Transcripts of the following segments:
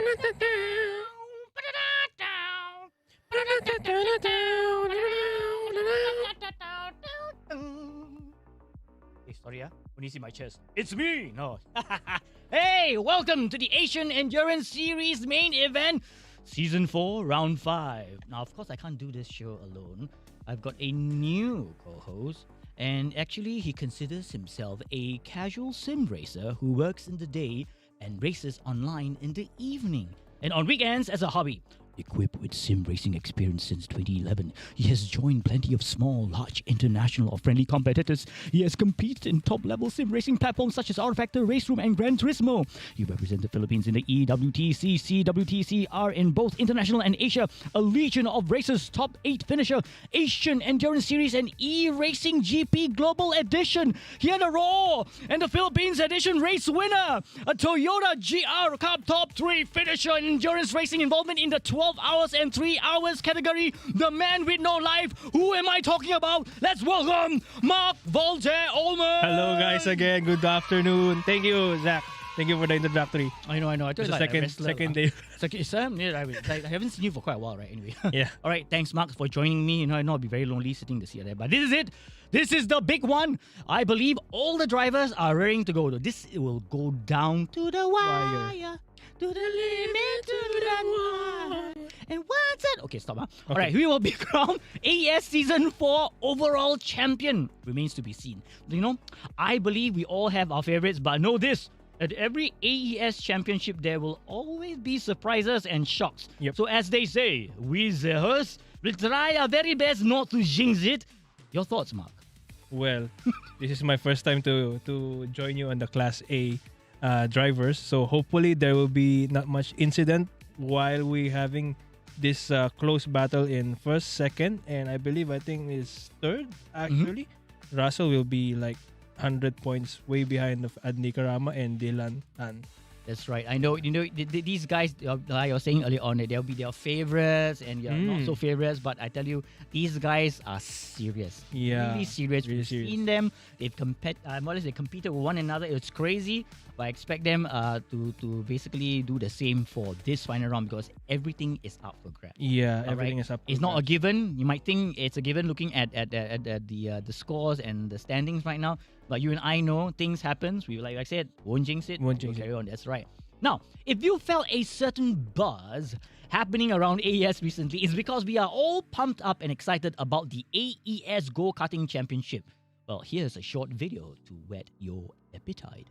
Hey, sorry, when you see my chest, it's me. No. Hey, welcome to the Asian Endurance Series main event, Season 4, Round 5. Now, of course, I can't do this show alone. I've got a new co-host, and actually, he considers himself a casual sim racer who works in the day and races online in the evening, and on weekends as a hobby. Equipped with sim racing experience since 2011, he has joined plenty of small, large, international or friendly competitors. He has competed in top-level sim racing platforms such as R Factor, Race Room, and Gran Turismo. He represents the Philippines in the EWTC, CWTCR in both international and Asia, a legion of racers, top 8 finisher, Asian Endurance Series, and E-Racing GP Global Edition. He had a Raw and the Philippines Edition race winner, a Toyota GR Cup top 3 finisher in endurance racing involvement in the 12 hours and 3 hours category, the man with no life. Who am I talking about? Let's welcome Mark Voltaire Olman. Hello guys again, good afternoon. Thank you, Zach. Thank you for the introductory. I know. I It's the second day. I haven't seen you for quite a while, right? Anyway. Yeah. All right, thanks, Mark, for joining me. I know I'll be very lonely sitting this here there, but this is it. This is the big one. I believe all the drivers are ready to go. This will go down to the wire. To the limit, to the wire. And what's it? Okay, stop. Okay. All right, we will be crowned AES Season 4 overall champion. Remains to be seen. I believe we all have our favorites, but know this. At every AES championship, there will always be surprises and shocks. Yep. So as they say, we the host will try our very best not to jinx it. Your thoughts, Mark? Well, this is my first time to join you on the Class A drivers. So hopefully there will be not much incident while we having this close battle in first, second, and I think is third actually. Russell will be like 100 points way behind of Rama and Dillan. That's right. I know. These guys, like I was saying earlier on, they'll be their favorites and not so favorites. But I tell you, these guys are serious. Yeah, really serious. Really We've serious. seen them. They've they competed with one another. It's crazy. But I expect them to basically do the same for this final round because everything is up for grabs. Yeah, everything is up. It's not a given. You might think it's a given looking at the scores and the standings right now. But you and I know things happen. We like I said, won't jinx it. Won't jinx carry on. That's right. Now, if you felt a certain buzz happening around AES recently, it's because we are all pumped up and excited about the AES Go-Karting Championship. Well, here's a short video to whet your appetite.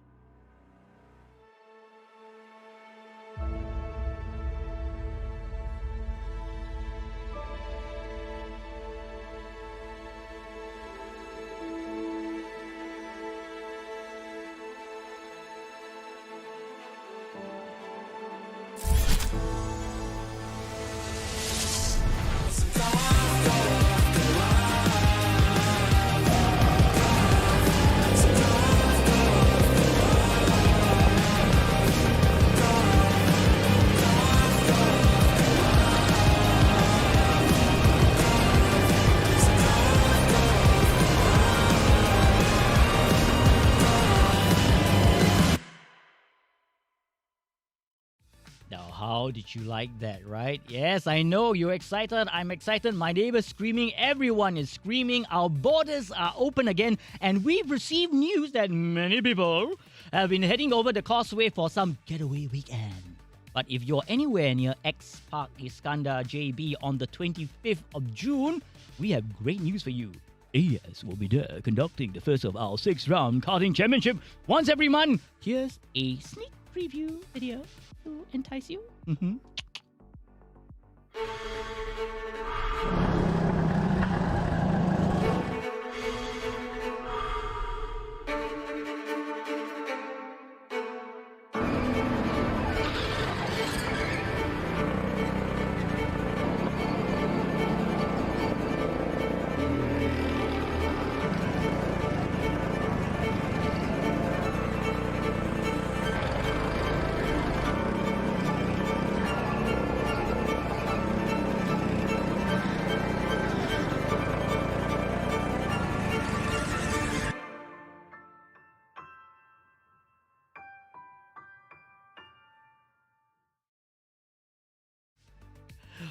How did you like that, right? Yes, I know you're excited. I'm excited. My neighbor's screaming. Everyone is screaming. Our borders are open again. And we've received news that many people have been heading over the causeway for some getaway weekend. But if you're anywhere near X Park Iskandar JB on the 25th of June, we have great news for you. AES will be there conducting the first of our 6-round karting championship once every month. Here's a sneak preview video to entice you.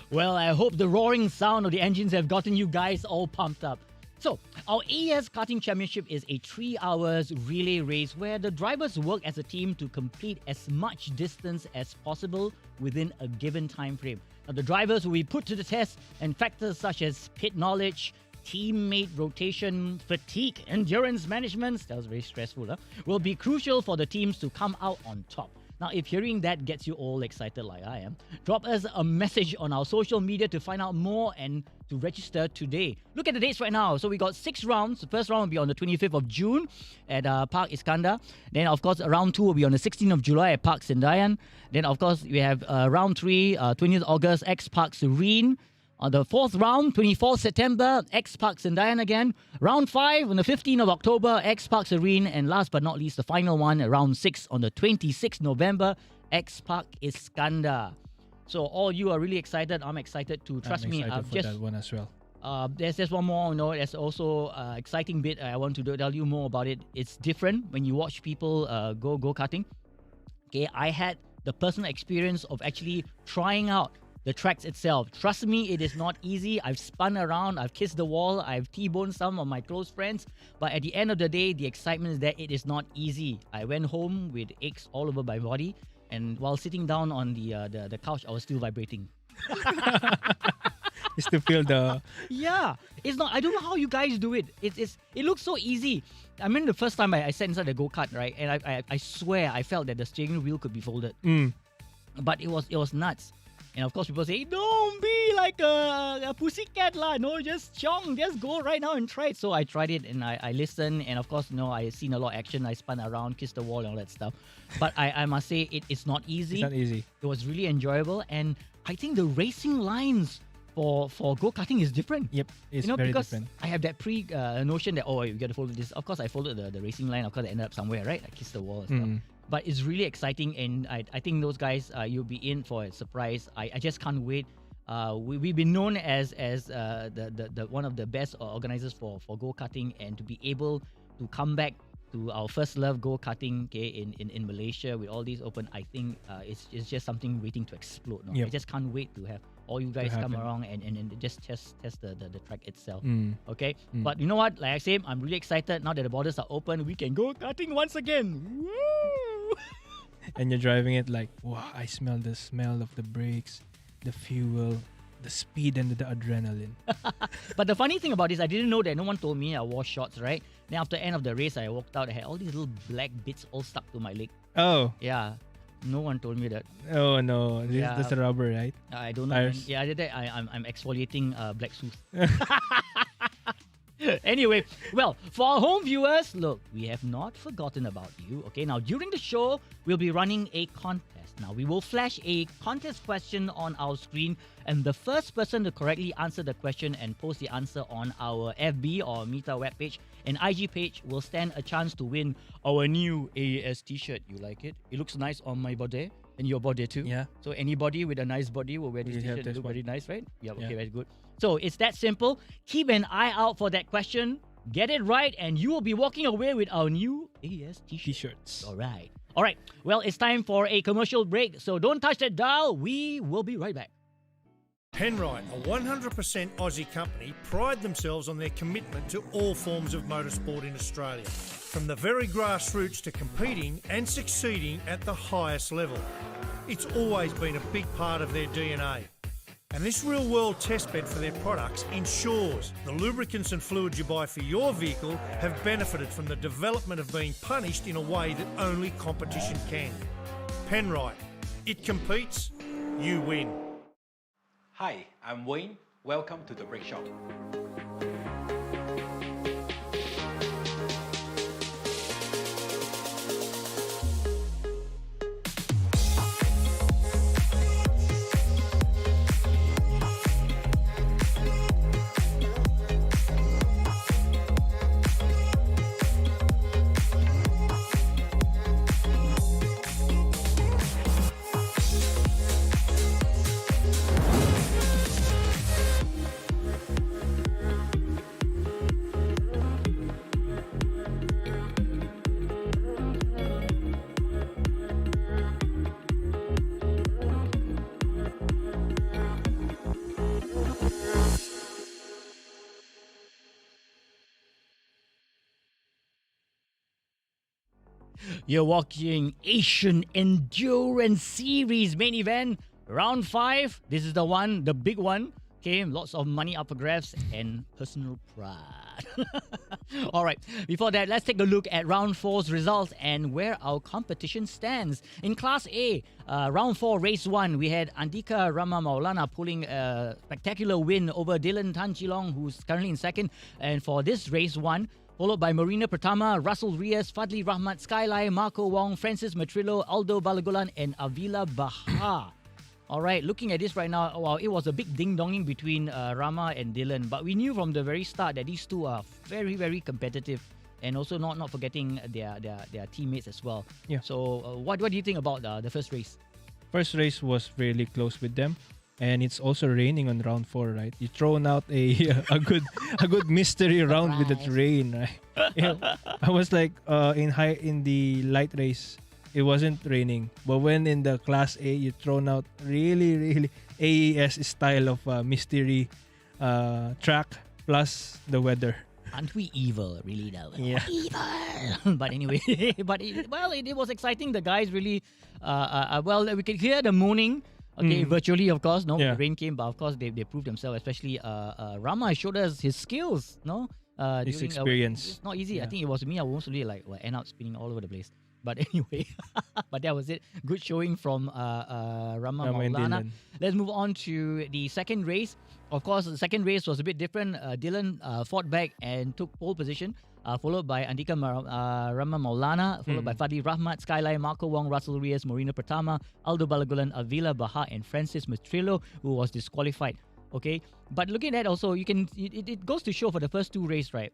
Well, I hope the roaring sound of the engines have gotten you guys all pumped up. So, our AES Karting Championship is a 3 hours relay race where the drivers work as a team to complete as much distance as possible within a given time frame. Now, the drivers will be put to the test, and factors such as pit knowledge, teammate rotation, fatigue, endurance management, that was very stressful, will be crucial for the teams to come out on top. Now, if hearing that gets you all excited like I am, drop us a message on our social media to find out more and to register today. Look at the dates right now. So we got 6 rounds. The first round will be on the 25th of June at Park Iskandar. Then, of course, round 2 will be on the 16th of July at Park Sindayan. Then, of course, we have round 3, 20th August, X Park Serene. On the 4th round, 24th September, X Park Sindayan again. Round 5 on the 15th of October, X Park Serene. And last but not least, the final one, round 6 on the 26th November, X Park Iskandar. So all you are really excited. I'm excited too. Trust me, I've just that one as well. There's one more. There's also exciting bit. I want to tell you more about it. It's different when you watch people go karting. Okay, I had the personal experience of actually trying out the tracks itself. Trust me, it is not easy. I've spun around, I've kissed the wall, I've T-boned some of my close friends. But at the end of the day, the excitement is that it is not easy. I went home with aches all over my body, and while sitting down on the couch, I was still vibrating. Just to feel the... Yeah, it's not. I don't know how you guys do it. It looks so easy. I mean, the first time I sat inside the go-kart, right, and I swear I felt that the steering wheel could be folded. But it was nuts. And of course, people say, don't be like a pussycat lah. No, just go right now and try it. So I tried it and I listened. And of course, I seen a lot of action. I spun around, kissed the wall and all that stuff. But I must say, it's not easy. It's not easy. It was really enjoyable. And I think the racing lines for go-karting is different. Yep, it's very because different. I have that notion that, you got to follow this. Of course, I followed the racing line. Of course, I ended up somewhere, right? I kissed the wall and stuff. But it's really exciting, and I think those guys, you'll be in for a surprise. I just can't wait. We've been known as the one of the best organizers for go-karting, and to be able to come back to our first love go-karting, okay, in Malaysia with all these open, I think it's just something waiting to explode. No? Yep. I just can't wait to have all you guys come around and just test the track itself. Okay? But you know what? Like I said, I'm really excited. Now that the borders are open, we can go karting once again. Woo! And you're driving it like, wow, I smell the smell of the brakes, the fuel, the speed, and the adrenaline. But the funny thing about this, I didn't know that. No one told me I wore shorts, right? Then after the end of the race, I walked out. I had all these little black bits all stuck to my leg. Oh. Yeah. No one told me that. Oh no, that's the rubber, right? I don't know. Tires. Yeah, I'm exfoliating black shoes. Anyway, well, for our home viewers, look, we have not forgotten about you. Okay, now during the show, we'll be running a contest. Now, we will flash a contest question on our screen, and the first person to correctly answer the question and post the answer on our FB or Meta webpage and IG page will stand a chance to win our new AES t-shirt. You like it? It looks nice on my body and your body too. Yeah. So anybody with a nice body will wear this t-shirt. It looks very nice, right? Yeah, okay, Yeah. very good. So it's that simple. Keep an eye out for that question. Get it right, and you will be walking away with our new AES T-shirts. All right. Well, it's time for a commercial break, so don't touch that dial. We will be right back. Penrite, a 100% Aussie company, pride themselves on their commitment to all forms of motorsport in Australia, from the very grassroots to competing and succeeding at the highest level. It's always been a big part of their DNA. And this real-world testbed for their products ensures the lubricants and fluids you buy for your vehicle have benefited from the development of being punished in a way that only competition can. Penrite, it competes, you win. Hi, I'm Wayne. Welcome to the Brake Shop. You're watching Asian Endurance Series main event, round 5. This is the one, the big one. Okay, lots of money up for grabs and personal pride. All right, before that, let's take a look at round 4's results and where our competition stands. In Class A, round 4, race 1, we had Andika Rama Maulana pulling a spectacular win over Dillan Tan Chilong, who's currently in second. And for this race 1, followed by Marina Pratama, Russell Reyes, Fadli Rahmat, Skyline, Marco Wong, Francis Matrillo, Aldo Balagulan, and Avila Bahar. All right, looking at this right now, wow, it was a big ding-donging between Rama and Dillan. But we knew from the very start that these two are very, very competitive. And also not forgetting their teammates as well. Yeah. So what do you think about the first race? First race was really close with them. And it's also raining on round 4, right? You thrown out a good mystery round with that rain, right? Yeah, I was like in the light race, it wasn't raining, but when in the Class A, you thrown out really AES style of mystery track plus the weather. Aren't we evil, really? Now? Yeah. Evil. But anyway, it was exciting. The guys really, we could hear the moaning. Okay, virtually, of course. No, Yeah. the rain came, but of course they proved themselves. Especially Rama showed us his skills. No, His during, experience. it's not easy. I Yeah. think it was me. I was really end up spinning all over the place. But anyway, but that was it. Good showing from Rama Rama and Maulana. Dillan. Let's move on to the second race. Of course, the second race was a bit different. Dillan fought back and took pole position, followed by Andika Rama Maulana, followed by Fadli Rahmat, Skyline, Marco Wong, Russell Reyes, Marina Pratama, Aldo Balagulan, Avila Bahar, and Francis Matrillo, who was disqualified. Okay, but looking at that also, it goes to show for the first two races, right?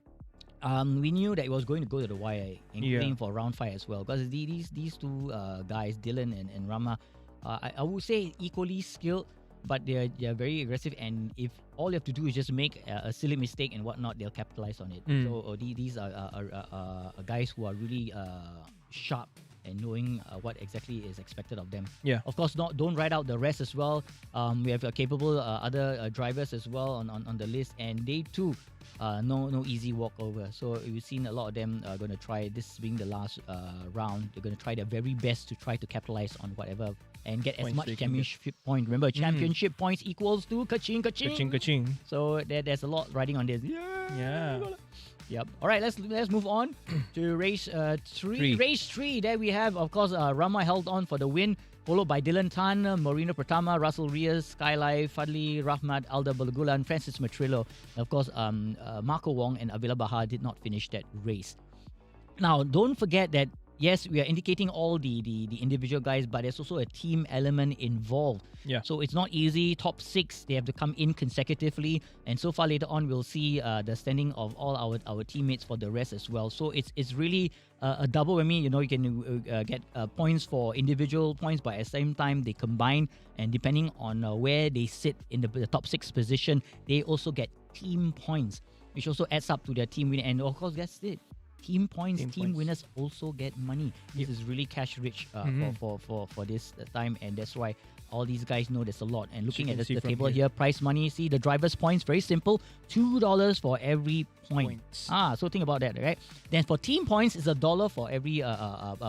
We knew that it was going to go to the wire, including for round 5 as well. Because these two guys, Dillan and Rama, I would say equally skilled, but they're very aggressive. And if all you have to do is just make a silly mistake and whatnot, they'll capitalize on it. So these are guys who are really sharp and knowing what exactly is expected of them. Yeah. Of course, don't write out the rest as well. We have capable other drivers as well on the list, and they too, no easy walkover. So we've seen a lot of them going to try, this being the last round, they're going to try their very best to try to capitalize on whatever and get as Points much they can get. championship point. Remember, championship points equals to ka-ching, ka-ching. Kaching, kaching. So there's a lot riding on this. Yeah. Yep. All right, let's move on to race 3. Three. Race 3, there we have, of course, Rama held on for the win, followed by Dillan Tan, Marina Pratama, Russell Reyes, Skyline, Fadli Rahmat, Alda Balagulan, Francis Matrillo. Of course, Marco Wong and Avila Bahar did not finish that race. Now, don't forget that, yes, we are indicating all the individual guys, but there's also a team element involved. Yeah. So it's not easy. Top 6, they have to come in consecutively. And so far later on, we'll see the standing of all our teammates for the rest as well. So it's really a double whammy. You know, you can get points for individual points, but at the same time, they combine. And depending on where they sit in the top 6 position, they also get team points, which also adds up to their team win. And of course, that's it. Team points, team winners also get money. This is really cash rich for this time, and that's why all these guys know there's a lot. And looking at the table here, prize money, see the driver's points, very simple, $2 for every point. So think about that, right? Then for team points, it's $1 for every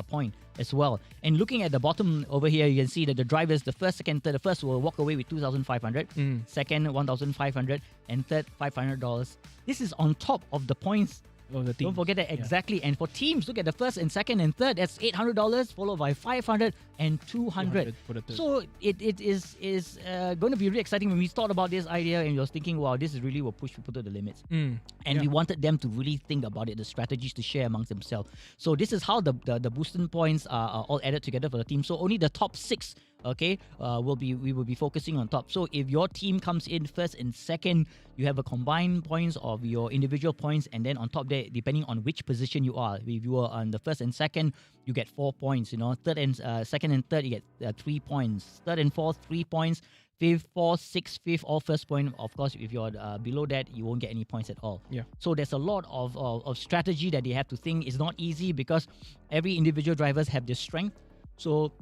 point as well. And looking at the bottom over here, you can see that the drivers, the first, second, third, the first will walk away with $2,500, second $1,500, and third $500. This is on top of the points. Of the team. Don't forget that, exactly. And for teams, look at the first and second and third. That's $800, followed by $500 and $200. For the third. So it is going to be really exciting. When we thought about this idea and we was thinking, wow, this is really will push people to the limits. And we wanted them to really think about it, the strategies to share amongst themselves. So this is how the boosting points are all added together for the team. So only the top 6, okay, we will be focusing on top. So if your team comes in first and second, you have a combined points of your individual points, and then on top there, depending on which position you are, if you are on the first and second, you get 4 points. You know, third and second and third, you get 3 points. Third and fourth, 3 points. Fifth, fourth, sixth, fifth, all first point. Of course, if you're below that, you won't get any points at all. Yeah. So there's a lot of strategy that they have to think. It's not easy because every individual drivers have their strength. So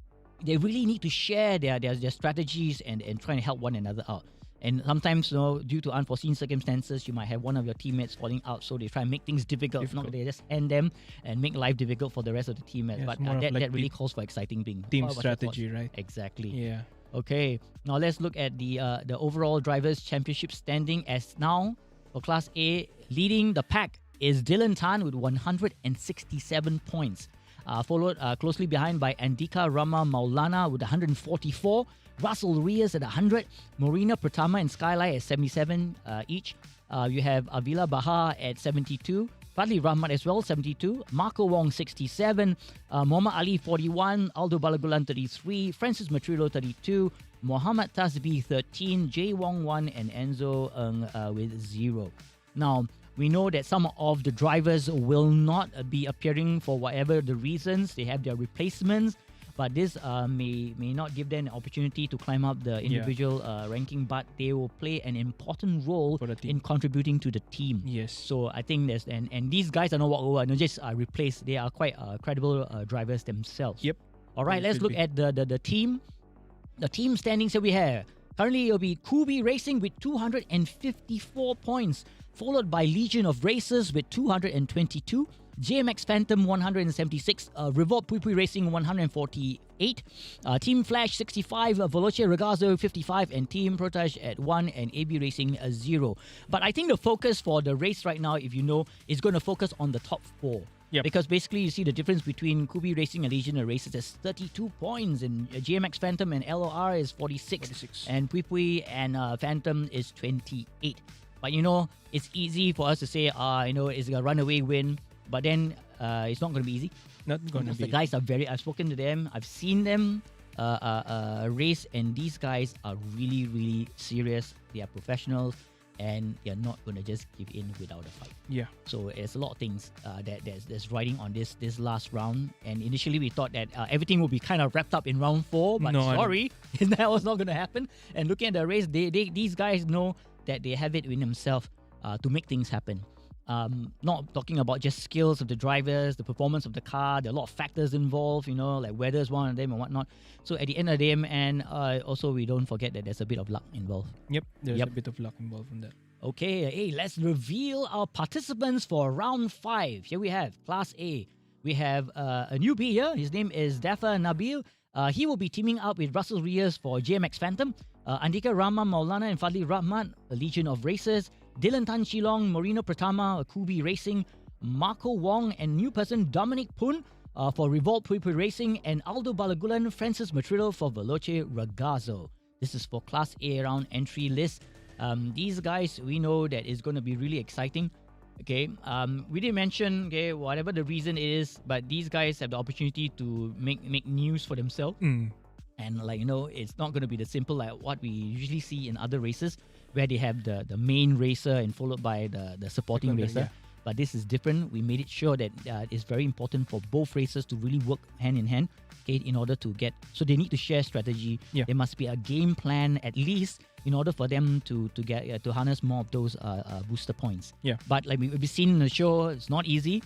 they really need to share their strategies and try and help one another out. And sometimes, due to unforeseen circumstances, you might have one of your teammates falling out, so they try and make things difficult. Not they just end them and make life difficult for the rest of the teammates. Yeah, but more of that like really calls for exciting thing. Team What about your strategy, thoughts? right? Exactly. Yeah. Okay, now let's look at the overall drivers' championship standing. As now for Class A, leading the pack is Dillan Tan with 167 points. Followed closely behind by Andika Rama Maulana with 144, Russell Reyes at 100, Marina Pratama and Skylight at 77 each. You have Avila Bahar at 72, Fadli Rahmat as well, 72, Marco Wong 67, Muhammad Ali 41, Aldo Balagulan 33, Francis Matrillo 32, Muhammad Tasbih 13, Jay Wong 1, and Enzo Ng with 0. Now, we know that some of the drivers will not be appearing for whatever the reasons. They have their replacements, but this may not give them an opportunity to climb up the individual ranking, but they will play an important role For the team. in contributing to the team. Yes. So I think there's and these guys are not walk over, not just replaced. They are quite credible drivers themselves. Yep. All right, They let's should look be. at the team. The team standings that we have. Currently, it'll be Kubi Racing with 254 points, followed by Legion of Racers with 222, JMX Phantom 176, Revolt Pui Pui Racing 148, Team Flash 65, Veloce Ragazzo 55, and Team Protage at 1, and AB Racing 0. But I think the focus for the race right now, if you know, is going to focus on the top 4. Yep. Because basically you see the difference between Kubi Racing and Legion of Racers is 32 points, and GMX Phantom and LOR is 46. And Pui Pui and Phantom is 28. But it's easy for us to say, it's a runaway win, but then it's not going to be easy. Not going to Because be. the guys are I've spoken to them, I've seen them race, and these guys are really, really serious. They are professionals, and they're not going to just give in without a fight. Yeah. So there's a lot of things that's riding on this last round. And initially we thought that everything would be kind of wrapped up in round 4, but No, I sorry, that was not going to happen. And looking at the race, these guys know that they have it in themselves to make things happen. Not talking about just skills of the drivers, the performance of the car. There are a lot of factors involved, like weather is one of them and whatnot. So at the end of the day, and also we don't forget that there's a bit of luck involved. Yep. There's Yep. a bit of luck involved in that. Okay, hey, let's reveal our participants for round 5. Here we have Class A. We have a newbie here. His name is Dafa Nabil. He will be teaming up with Russell Reyes for JMX Phantom, Andika Rama Maulana and Fadli Rahmat, a Legion of Racers, Dillan Tan Shilong, Marino Pratama, Kubi Racing, Marco Wong, and new person Dominic Pun for Revolt Pui Pui Racing, and Aldo Balagulan, Francis Matrillo for Veloce Ragazzo. This is for Class A round entry list. These guys, we know that is going to be really exciting. Okay, we didn't mention, whatever the reason is, but these guys have the opportunity to make news for themselves. And it's not going to be the simple like what we usually see in other races, where they have the main racer and followed by the supporting Secondary, racer. yeah. But this is different. We made it sure that it's very important for both racers to really work hand in hand, in order to get. So they need to share strategy. Yeah. There must be a game plan at least in order for them to get to harness more of those booster points. Yeah. But like we've seen in the show, it's not easy.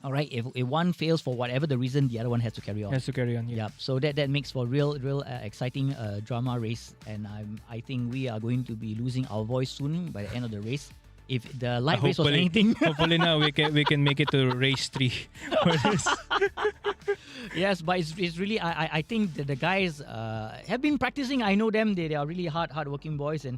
All right, if one fails for whatever the reason, the other one has to carry on. Has to carry on. Yeah. Yeah, so that makes for real exciting drama race, and I think we are going to be losing our voice soon by the end of the race. If the light race was Hopefully- anything, Hopefully now we can make it to race 3. for this. yes, but it's really I think that the guys have been practicing. I know them; they are really hardworking boys and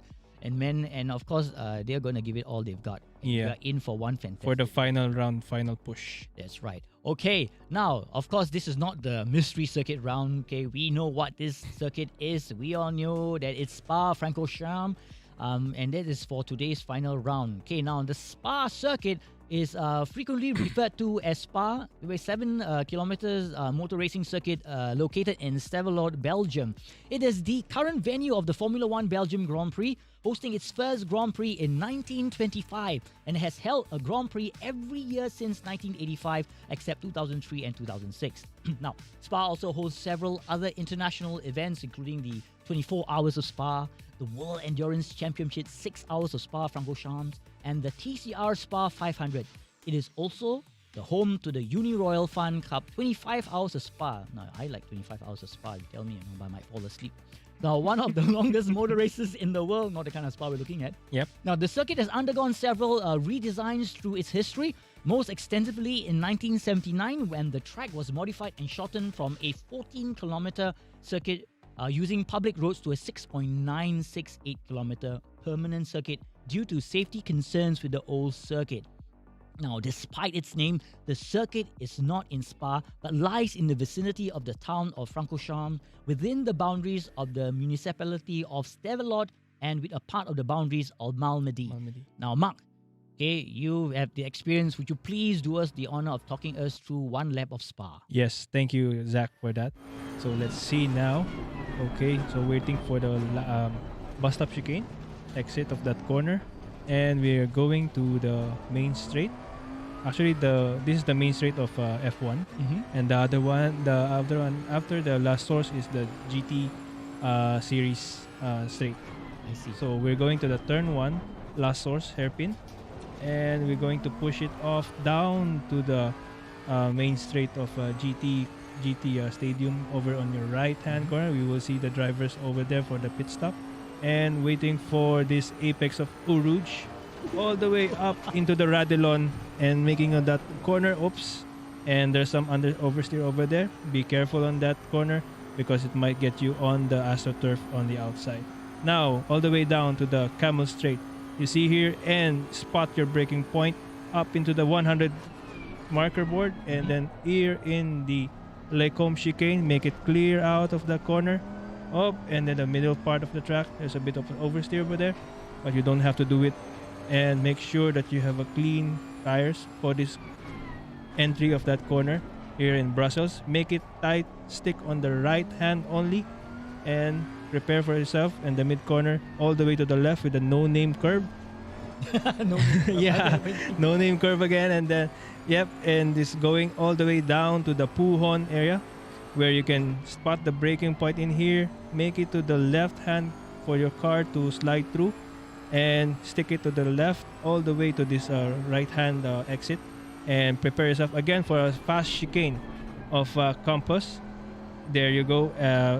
men, and of course they're gonna give it all they've got. Yeah. We are in for one fantastic. For the final round, final push. That's right. Okay, now, of course, this is not the mystery circuit round. Okay, we know what this circuit is. We all know that it's Spa Francorchamps, and that is for today's final round. Okay, now, the Spa circuit is frequently referred to as Spa, a 7 kilometers motor racing circuit located in Stevelot, Belgium. It is the current venue of the Formula One Belgium Grand Prix, hosting its first Grand Prix in 1925, and has held a Grand Prix every year since 1985, except 2003 and 2006. Now, Spa also hosts several other international events, including the 24 Hours of Spa, the World Endurance Championship 6 Hours of Spa Francorchamps, and the TCR Spa 500. It is also the home to the Uni Royal Fun Cup 25 Hours of Spa. Now, I like 25 Hours of Spa, you tell me, I might fall asleep. Now, one of the longest motor races in the world, not the kind of Spa we're looking at. Yep. Now, the circuit has undergone several redesigns through its history, most extensively in 1979 when the track was modified and shortened from a 14-kilometer circuit using public roads to a 6.968-kilometer permanent circuit due to safety concerns with the old circuit. Now, despite its name, the circuit is not in Spa, but lies in the vicinity of the town of Francorchamps, within the boundaries of the municipality of Stavelot, and with a part of the boundaries of Malmedy. Now, Mark, okay, you have the experience. Would you please do us the honor of talking us through one lap of Spa? Yes, thank you, Zach, for that. So let's see now. Okay, so waiting for the bus stop chicane, exit of that corner, and we're going to the main straight. Actually, this is the main straight of F1, and the other one after the last source is the GT series straight. I see. So we're going to the turn 1, last source hairpin, and we're going to push it off down to the main straight of GT Stadium over on your right hand corner. We will see the drivers over there for the pit stop, and waiting for this apex of Eau Rouge all the way up into the Radillon and making on that corner. Oops, and there's some oversteer over there. Be careful on that corner because it might get you on the AstroTurf on the outside. Now all the way down to the Camel Straight, you see here, and spot your braking point up into the 100 marker board, and then here in the Lecombe chicane, make it clear out of the corner up, and then the middle part of the track, there's a bit of an oversteer over there, but you don't have to do it. And make sure that you have a clean tires for this entry of that corner here in Brussels. Make it tight, stick on the right hand only, and prepare for yourself in the mid corner all the way to the left with a no name curve. Yeah, no name curve again, and then and this going all the way down to the Puhon area where you can spot the braking point in here. Make it to the left hand for your car to slide through, and stick it to the left all the way to this right hand exit, and prepare yourself again for a fast chicane of Compass. There you go,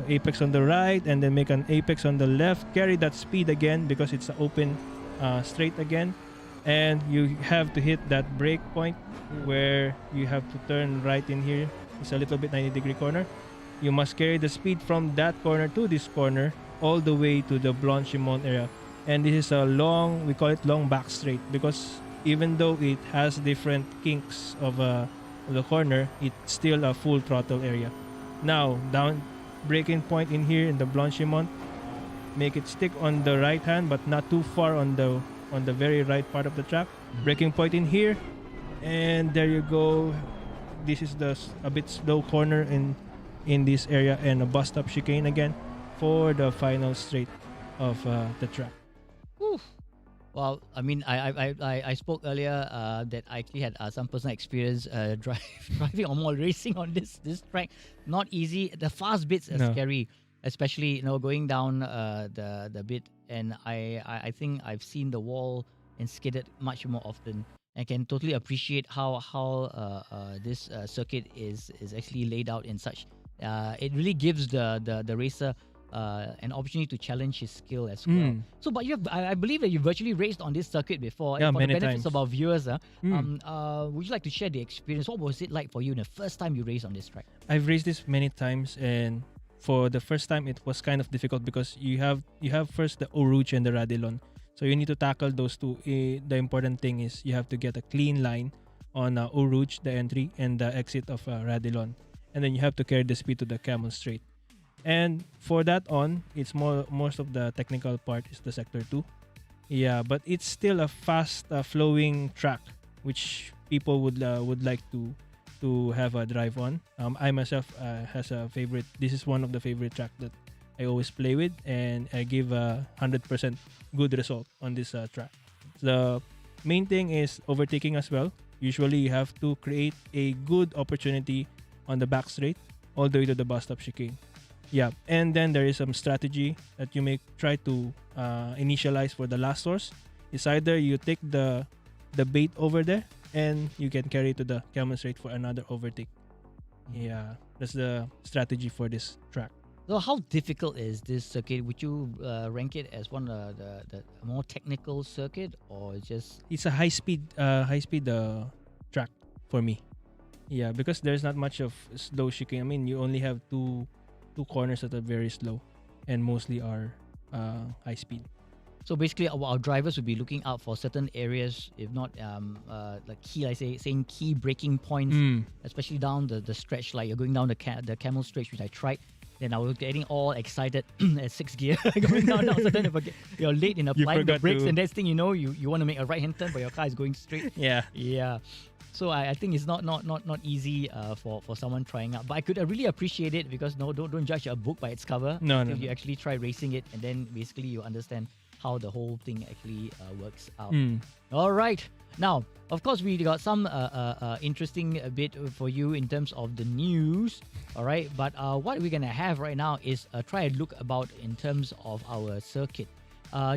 apex on the right, and then make an apex on the left. Carry that speed again because it's an open straight again, and you have to hit that brake point where you have to turn right in here. It's a little bit 90-degree corner. You must carry the speed from that corner to this corner all the way to the Blanchimont area. And this is a long, we call it long back straight, because even though it has different kinks of the corner, it's still a full throttle area. Now, down braking point in here in the Blanchimont, make it stick on the right hand, but not too far on the very right part of the track. Braking point in here, and there you go. This is a bit slow corner in this area, and a bus stop chicane again for the final straight of the track. Whew. Well, I mean, I spoke earlier that I actually had some personal experience driving or more racing on this track. Not easy. The fast bits are scary, especially going down the bit. And I think I've seen the wall and skidded much more often. I can totally appreciate how this circuit is actually laid out in such. It really gives the racer an opportunity to challenge his skill as well. So, but I believe that you virtually raced on this circuit before. Yeah, for many the benefits times. of our viewers, would you like to share the experience? What was it like for you the first time you raced on this track? I've raced this many times, and for the first time it was kind of difficult because you have first the Eau Rouge and the Radillon. So you need to tackle those two. The important thing is you have to get a clean line on Eau Rouge, the entry, and the exit of Radillon. And then you have to carry the speed to the Camel Straight. And for that it's most of the technical part is the Sector 2. Yeah, but it's still a fast flowing track, which people would like to have a drive on. I myself has a favorite. This is one of the favorite track that I always play with, and I give a 100% good result on this track. The main thing is overtaking as well. Usually you have to create a good opportunity on the back straight all the way to the bus stop chicane. Yeah, and then there is some strategy that you may try to initialize for the last source. It's either you take the bait over there and you can carry it to the Camel Straight for another overtake. Yeah, that's the strategy for this track. So how difficult is this circuit? Would you rank it as one of the more technical circuit, or just It's a high speed track for me. Yeah, because there's not much of slow shiking. I mean, you only have two corners that are very slow, and mostly are high speed. so basically our drivers would be looking out for certain areas, if not like saying key braking points, especially down the stretch, like you're going down the camel stretch, which I tried. Then I was getting all excited at 6th gear going down. All of a sudden, you're late in applying the forgot brakes, to- and next thing you know, you want to make a right-hand turn, but your car is going straight. Yeah. Yeah. So I think it's not easy for someone trying out. But I could really appreciate it, because don't judge a book by its cover. No, Until no, you no. actually try racing it, and then basically you understand how the whole thing actually works out. All right. Now, of course, we got some interesting bit for you in terms of the news. All right. But what we're going to have right now is try and look about in terms of our circuit.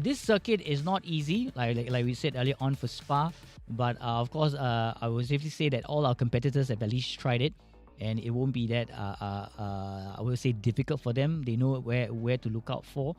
This circuit is not easy, like we said earlier on for Spa. But of course, I will safely say that all our competitors have at least tried it. And it won't be that, I will say, difficult for them. They know where to look out for.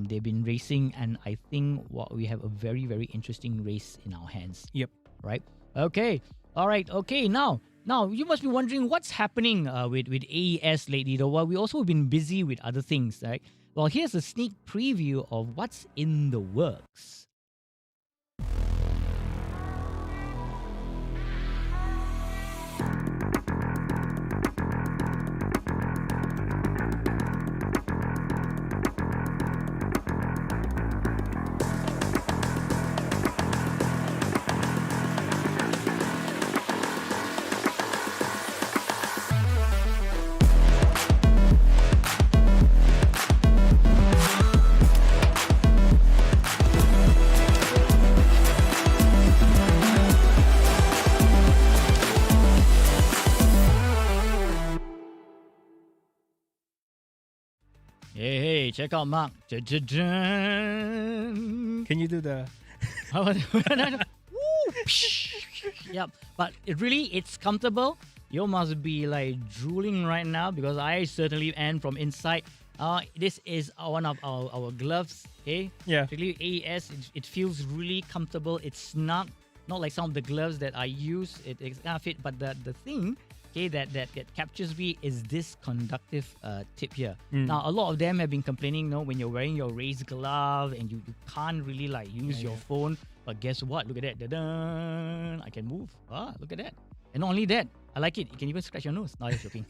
They've been racing, and I think we have a very, very interesting race in our hands. Yep. Right? Okay. All right. Okay. Now you must be wondering what's happening with AES lately, though. Well, we also been busy with other things, right? Well, here's a sneak preview of what's in the works. Hey, check out Mark. Dun-dun-dun. Can you do the? Woo! Yep, but it's comfortable. You must be like drooling right now, because I certainly am from inside. This is one of our gloves. Okay, Yeah. particularly AES. It feels really comfortable. It's snug, not like some of the gloves that I use. It's kind of fit, but the thing, okay, that captures me is this conductive tip here. Now, a lot of them have been complaining, when you're wearing your race glove and you can't really like use your phone. But guess what? Look at that. Da-dun. I can move. Look at that. And not only that, I like it. You can even scratch your nose. No, I'm just joking.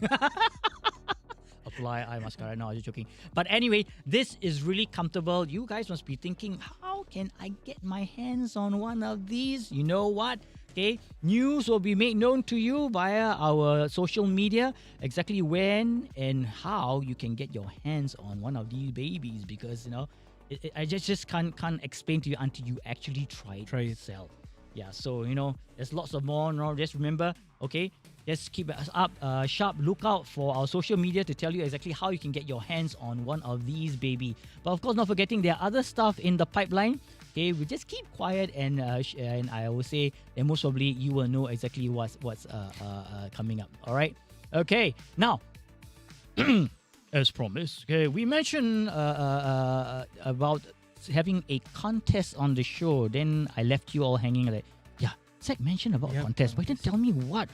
Apply eye mascara. No, I'm just joking. But anyway, this is really comfortable. You guys must be thinking, how can I get my hands on one of these? You know what? Okay, news will be made known to you via our social media, exactly when and how you can get your hands on one of these babies, because I just can't explain to you until you actually try it yourself. Yeah, so there's lots of more. Just remember, okay, just keep us up, sharp lookout for our social media to tell you exactly how you can get your hands on one of these, baby. But of course, not forgetting there are other stuff in the pipeline. Okay, we just keep quiet, and I will say that most probably you will know exactly what's coming up. All right. Okay. Now, as promised, okay, we mentioned about having a contest on the show. Then I left you all hanging like, yeah, Zach mentioned about contest, but he didn't tell me what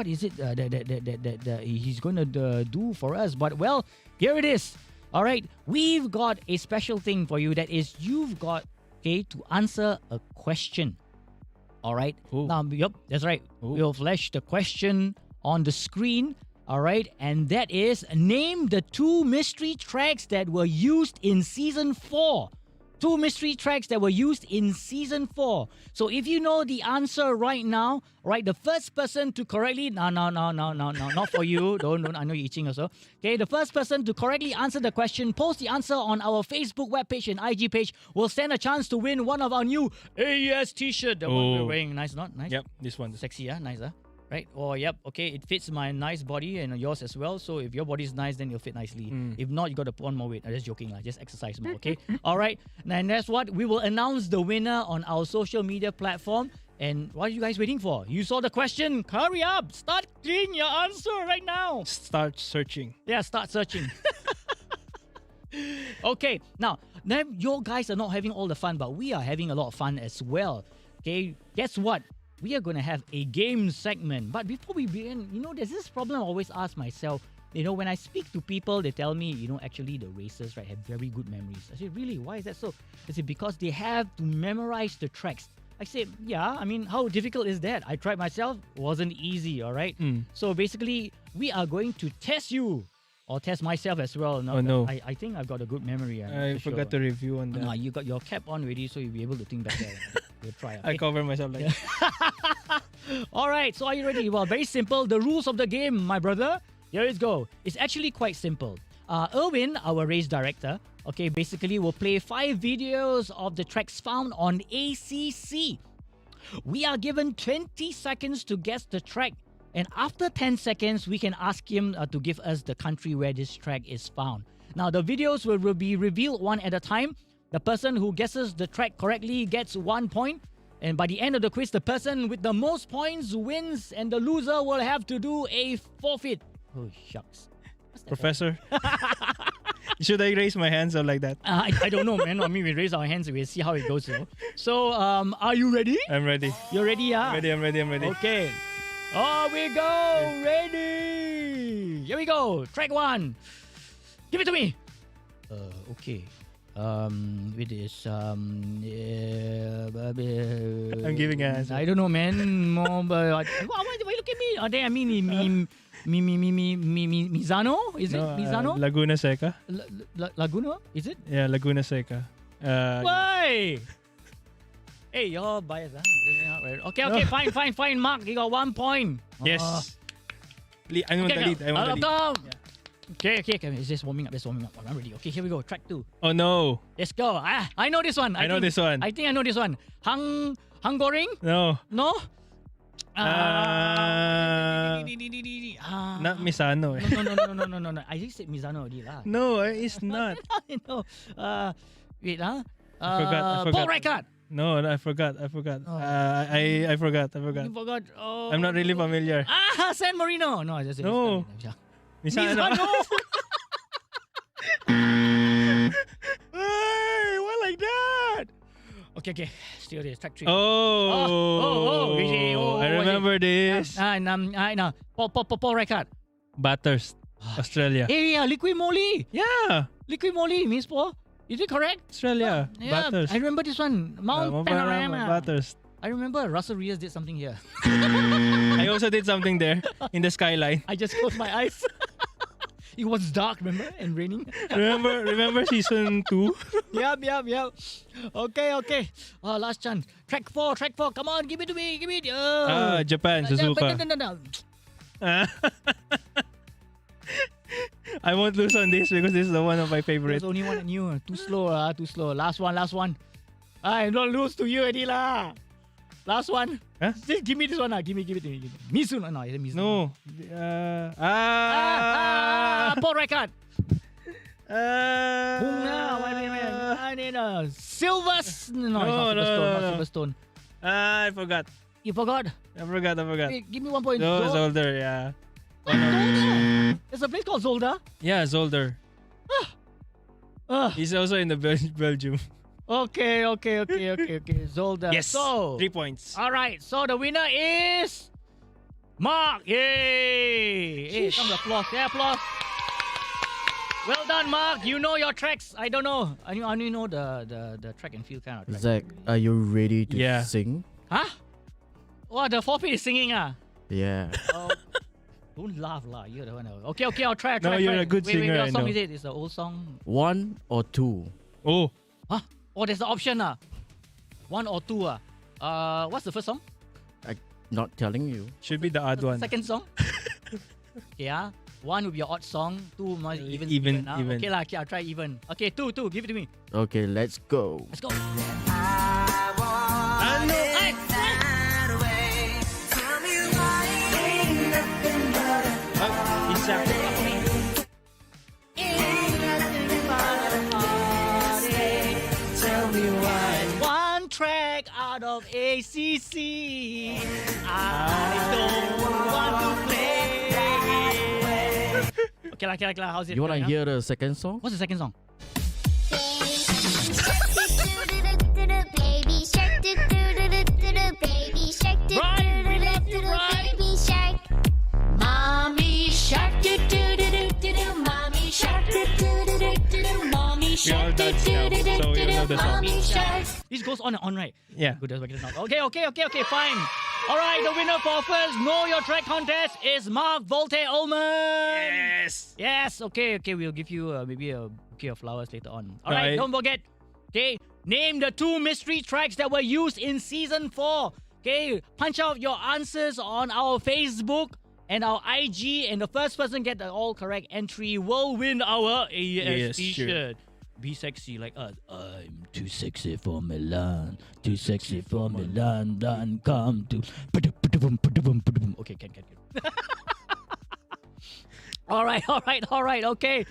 is it that he's going to do for us. But well, here it is. All right, we've got a special thing for you. That is, you've got to answer a question. All right. Ooh. Now, yep, that's right. Ooh. We'll flash the question on the screen. All right, and that is, name the 2 mystery tracks that were used in season 4. 2 mystery tracks that were used in season 4. So if you know the answer right now, right, the first person to correctly, no, not for you. Don't. I know you're itching also. Okay, the first person to correctly answer the question, post the answer on our Facebook webpage and IG page, will stand a chance to win one of our new AES t-shirt. The one we're wearing. Nice, not nice? Yep, this one. Sexy, nice, right? Oh, yep. Okay, it fits my nice body and yours as well. So if your body is nice, then it'll fit nicely. If not, you got to put on more weight. I'm just joking, just exercise more. Okay. All right. And that's what we will announce the winner on our social media platform. And what are you guys waiting for? You saw the question. Hurry up! Start cleaning your answer right now. Start searching. Yeah, start searching. Okay, now your guys are not having all the fun, but we are having a lot of fun as well. Okay, guess what? We are going to have a game segment. But before we begin, there's this problem I always ask myself. When I speak to people, they tell me, actually the racers, right, have very good memories. I say, really? Why is that so? They say, because they have to memorize the tracks. I say, yeah, how difficult is that? I tried myself. Wasn't easy, all right? So basically, we are going to test you. Or test myself as well. Oh, no. I think I've got a good memory. I forgot to review on that. No, you got your cap on ready, so you'll be able to think better. We'll try. Okay? I cover myself like All right, so are you ready? Well, very simple. The rules of the game, my brother. Here it go. It's actually quite simple. Erwin, our race director, okay, basically will play 5 videos of the tracks found on ACC. We are given 20 seconds to guess the track. And after 10 seconds, we can ask him to give us the country where this track is found. Now, the videos will be revealed one at a time. The person who guesses the track correctly gets 1 point. And by the end of the quiz, the person with the most points wins, and the loser will have to do a forfeit. Oh, shucks. Professor. Should I raise my hands or like that? I don't know, man. We raise our hands and we'll see how it goes. So, are you ready? I'm ready. You're ready, yeah? I'm ready. Okay. Oh, we go! Ready! Here we go. Track 1. Give it to me. Okay. With this. I'm giving an answer. I don't know, man. More, but why look at me? Mizano? Is it Mizano? Laguna Seca. Laguna? Is it? Yeah, Laguna Seca. Why? Hey, you're biased, huh? Okay, fine. Mark, you got 1 point. Yes. I want the lead. Okay. It's just warming up. I'm ready. Okay, here we go. Track 2. Oh, no. Let's go. I know this one. I know this one. I think I know this one. Hungoreng? No. No? Not Misano. No. I just said Mizano already. No, it's not. Wait, huh? I forgot. Paul Reichert. No, I forgot. Oh. I forgot. You forgot. Oh. I'm not really familiar. San Marino. No, I just said No. Misano. Hey, why like that? Okay. Still this. Track 3. Really? I remember this. Paul Reichert. Bathurst, Australia. Hey, Liqui Moly. Yeah, Liqui Moly means Paul. Is it correct? Australia. Bathurst. I remember this one. Mount Panorama. Bathurst. I remember Russell Reyes did something here. I also did something there in the skyline. I just closed my eyes. It was dark, remember? And raining. Remember season 2? Yep. Okay. Oh, last chance. Track 4. Come on, give it to me. Japan, Suzuka. No. I won't lose on this because this is one of my favorites. There's only one I knew. Too slow. Last one. I don't lose to you, Eddie lah. Last one. Huh? Just give me this one. Give it to me. Mizuno. No, is it Mizuno? No. Paul Reichert. Silvers. No, it's not Silverstone. I forgot. You forgot? I forgot. Wait, give me 1 point. No, Zolder, yeah. Zolder? There's a place called Zolder? Yeah, Zolder. He's also in the Belgium. Okay. Zolder. Yes. So, 3 points. all right. So the winner is Mark. Yay! Hey, some applause. Yeah, applause. Well done, Mark. You know your tracks. I don't know. I only know the track and field kind of track. Zach, are you ready to sing? Huh? What, the forfeit is singing, Yeah. Don't laugh, lah. You're the one. Okay, I'll try. No, you're a good singer, What I song know. is it? It's an old song. 1 or 2? Oh. Huh? Oh, there's the option, 1 or 2, what's the first song? I'm not telling you. Should be the odd one. Second song? Yeah. 1 would be an odd song. 2 must even. Even. Okay, I'll try even. Okay, 2. Give it to me. Okay, let's go. Let's go. One track out of ACC. I don't want to play. Okay, how's it? You want to going, hear the second song? What's the second song? Baby shark, baby shark, Brian, we love you, Brian. baby shark. Mommy shark, mommy shark, mommy We all shark, dance now, so you know the song. mommy shark. This goes on and on, right? Yeah. Good, okay, fine. All right, the winner for first Know Your Track contest is Mark Volte Ullman. Yes, okay, we'll give you maybe a bouquet of flowers later on. All right, Right. don't forget, okay, name the 2 mystery tracks that were used in season 4. Okay, punch out your answers on our Facebook and our IG, and the first person get the all correct entry will win our AES Yes, t-shirt. sure. Be sexy like us. I'm too sexy for Milan. Too sexy for Milan. Done come to. Okay, can. All right. Okay,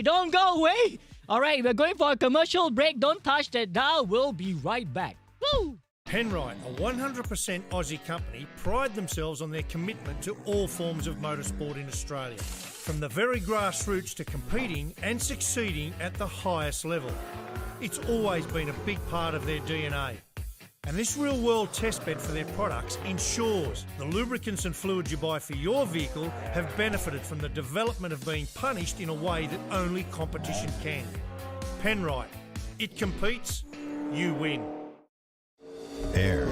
don't go away. All right, we're going for a commercial break. Don't touch that dial. We'll be right back. Woo! Penrite, a 100% Aussie company, pride themselves on their commitment to all forms of motorsport in Australia. From the very grassroots to competing and succeeding at the highest level. It's always been a big part of their DNA. And this real-world testbed for their products ensures the lubricants and fluids you buy for your vehicle have benefited from the development of being punished in a way that only competition can. Penrite, it competes, you win. Air,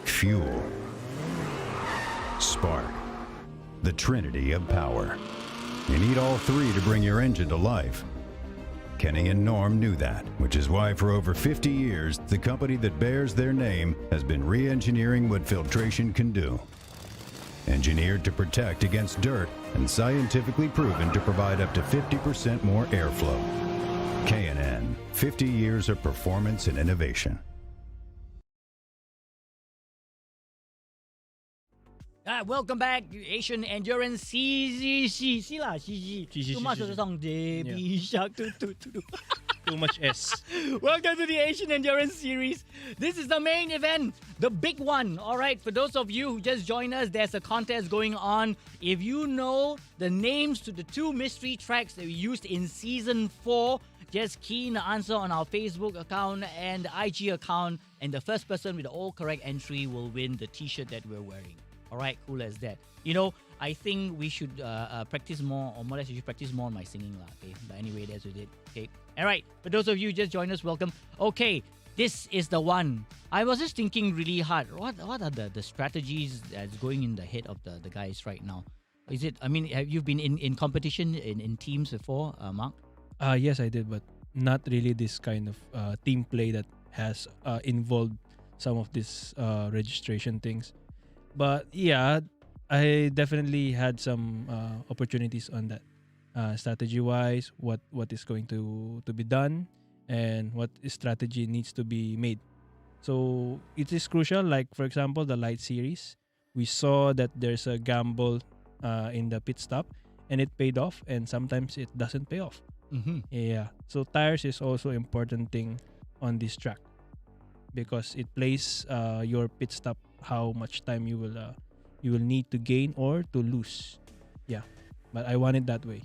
fuel, spark, the trinity of power. You need all 3 to bring your engine to life. Kenny and Norm knew that, which is why for over 50 years, the company that bears their name has been re-engineering what filtration can do. Engineered to protect against dirt and scientifically proven to provide up to 50% more airflow. K&N, 50 years of performance and innovation. Welcome back, Asian Endurance CZ. Too much of the song. Baby Shark. Too much S. Welcome to the Asian Endurance Series. This is the main event, the big one. All right, for those of you who just joined us, there's a contest going on. If you know the names to the 2 mystery tracks that we used in Season 4, just key in the answer on our Facebook account and the IG account, and the first person with the all correct entry will win the t-shirt that we're wearing. All right, cool as that. You know, I think we should practice more, or more or less you should practice more on my singing. Okay, but anyway, that's what it. Okay. All right, for those of you who just joined us, welcome. Okay, this is the one. I was just thinking really hard. What are the strategies that's going in the head of the guys right now? Is it, I mean, have you been in competition in teams before, Mark? Yes, I did, but not really this kind of team play that has involved some of this registration things. But yeah, I definitely had some opportunities on that. Strategy-wise, what is going to be done and what strategy needs to be made. So it is crucial. Like for example, the light series, we saw that there's a gamble in the pit stop, and it paid off. And sometimes it doesn't pay off. Mm-hmm. Yeah. So tires is also important thing on this track because it plays your pit stop, how much time you will need to gain or to lose. Yeah. But I want it that way.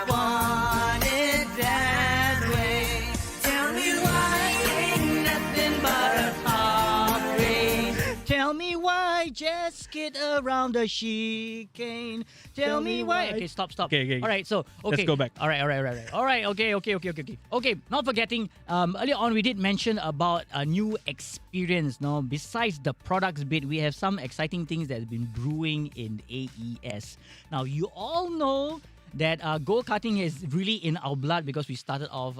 Want it that way. Tell me why ain't nothing but a heartbreak. Tell me why just get around the chicane. Tell me why. Okay, stop. Okay. All right, so okay. Let's go back. All right. Okay. Okay, not forgetting. Earlier on we did mention about a new experience. No, besides the products bit, we have some exciting things that have been brewing in AES. Now you all know that go-karting is really in our blood because we started off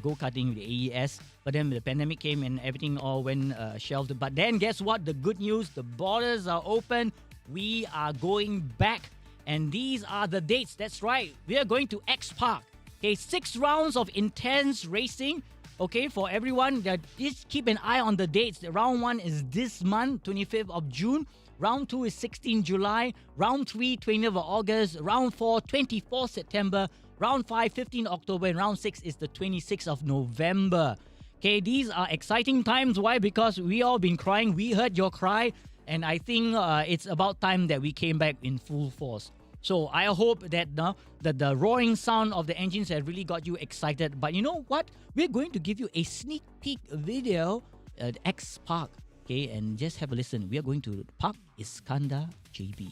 go-karting with AES, but then the pandemic came and everything all went shelved. But then guess what? The good news, the borders are open. We are going back, and these are the dates. That's right. We are going to X Park. Okay, 6 rounds of intense racing. Okay, for everyone, just keep an eye on the dates. Round 1 is this month, 25th of June. Round 2 is 16 July. Round 3, 20th of August. Round 4, 24 September. Round 5, 15 October. And round 6 is the 26th of November. Okay, these are exciting times. Why? Because we all been crying. We heard your cry. And I think it's about time that we came back in full force. So I hope that that the roaring sound of the engines have really got you excited. But you know what? We're going to give you a sneak peek video at X Park. Okay, and just have a listen. We are going to Park Iskandar JB.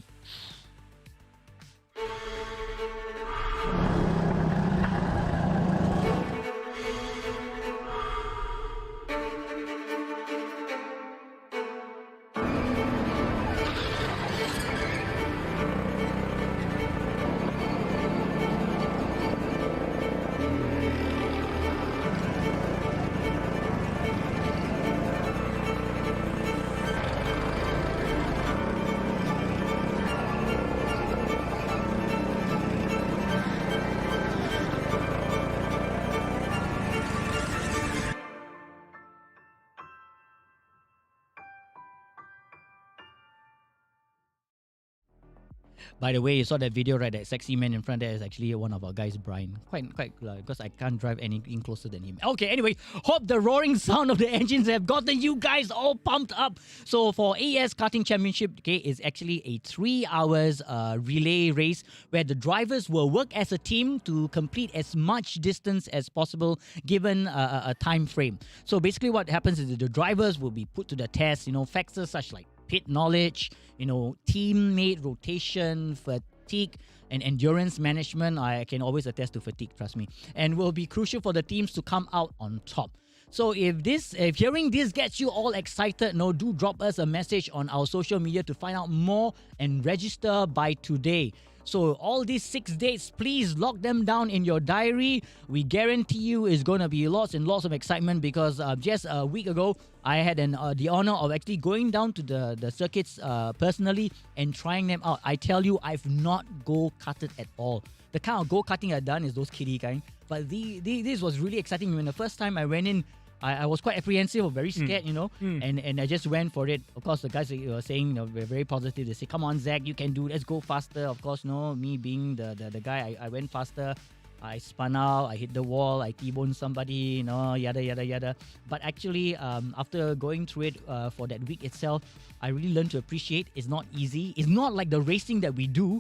By the way, you saw that video, right? That sexy man in front there is actually one of our guys, Brian. Quite because I can't drive anything closer than him. Okay, anyway, hope the roaring sound of the engines have gotten you guys all pumped up. So for AS Karting Championship, okay, is actually a 3 hours relay race where the drivers will work as a team to complete as much distance as possible given a time frame. So basically, what happens is that the drivers will be put to the test. Factors such like pit knowledge, teammate rotation, fatigue, and endurance management. I can always attest to fatigue, trust me, and will be crucial for the teams to come out on top. So if hearing this gets you all excited, do drop us a message on our social media to find out more and register by today. So all these 6 dates, please lock them down in your diary. We guarantee you it's going to be lots and lots of excitement because just a week ago, I had the honor of actually going down to the circuits personally and trying them out. I tell you, I've not go-karted at all. The kind of go-karting I've done is those kiddie kind. But this was really exciting. When the first time I went in, I was quite apprehensive or very scared, and I just went for it. Of course, the guys were saying, were very positive. They say, come on, Zach, you can do it. Let's go faster. Of course, me being the guy, I went faster. I spun out, I hit the wall, I T-boned somebody, yada, yada, yada. But actually, after going through it for that week itself, I really learned to appreciate it's not easy. It's not like the racing that we do,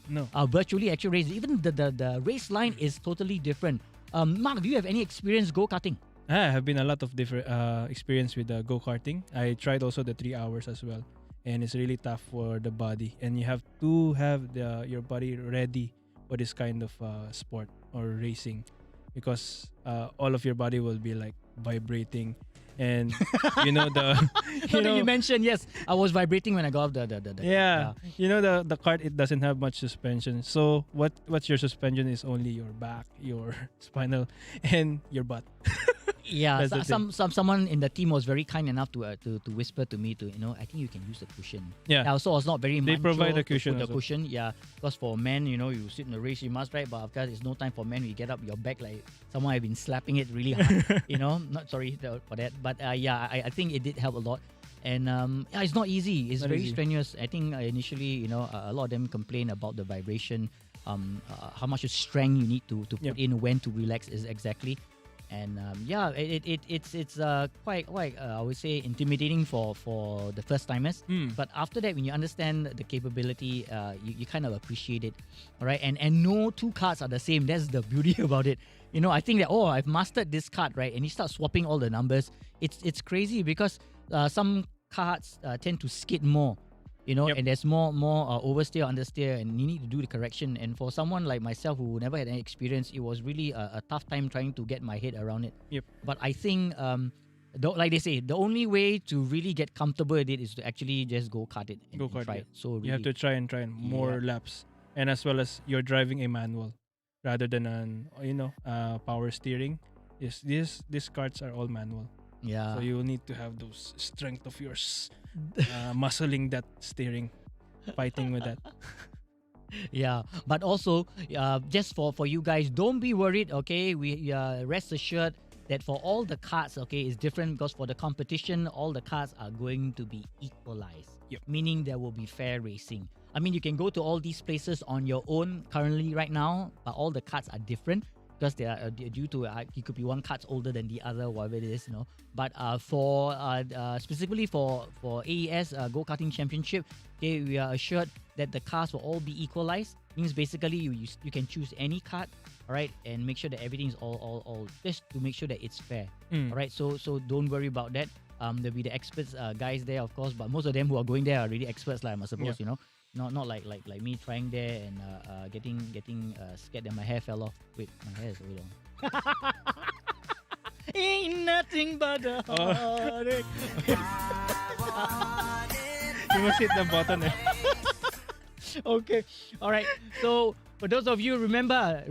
virtually actual racing. Even the race line is totally different. Mark, do you have any experience go-karting? I have been a lot of different experience with go-karting. I tried also the 3 hours as well. And it's really tough for the body. And you have to have your body ready for this kind of sport or racing. Because all of your body will be like vibrating. And you mentioned, yes, I was vibrating when I got off the the kart, it doesn't have much suspension. So what's your suspension is only your back, your spinal, and your butt. Yeah, someone in the team was very kind enough to whisper to me I think you can use the cushion. Yeah. So I was not very They provide a cushion. The cushion, yeah. Because for men, you sit in the race, you must, right? But of course, it's no time for men. You get up, your back like someone have been slapping it really hard. Not sorry for that, but I think it did help a lot. And it's not easy. It's very strenuous. I think initially, a lot of them complain about the vibration, how much strength you need to put in, when to relax is exactly. And it's quite I would say intimidating for the first timers. But after that, when you understand the capability, you kind of appreciate it, all right? And no two cards are the same. That's the beauty about it. I think that I've mastered this card, right? And you start swapping all the numbers. It's crazy because some cards tend to skid more. And there's more oversteer, understeer, and you need to do the correction. And for someone like myself who never had any experience, it was really a tough time trying to get my head around it. Yep. But I think, like they say, the only way to really get comfortable with it is to actually just go kart it and try it. So really, you have to try and more laps, and as well as you're driving a manual rather than power steering. Yes, these carts are all manual. Yeah. So you will need to have those strength of yours, muscling that steering, fighting with that. Yeah, but also, just for you guys, don't be worried. Okay, we rest assured that for all the cards, okay, it's different because for the competition, all the cards are going to be equalized. Yep. Meaning there will be fair racing. I mean, you can go to all these places on your own currently right now, but all the cards are different. because they are due to it could be one card's older than the other, whatever it is, But for specifically for AES Go-Karting Championship, okay, we are assured that the cars will all be equalized. Means basically you can choose any card, all right, and make sure that everything's all just to make sure that it's fair, all right. So don't worry about that. There'll be the experts guys there, of course, but most of them who are going there are really experts, like I suppose, Not like me trying there and getting scared that my hair fell off. Wait, my hair is so long. Ain't nothing but a heartache. You must hit the button. Okay, all right. So for those of you remember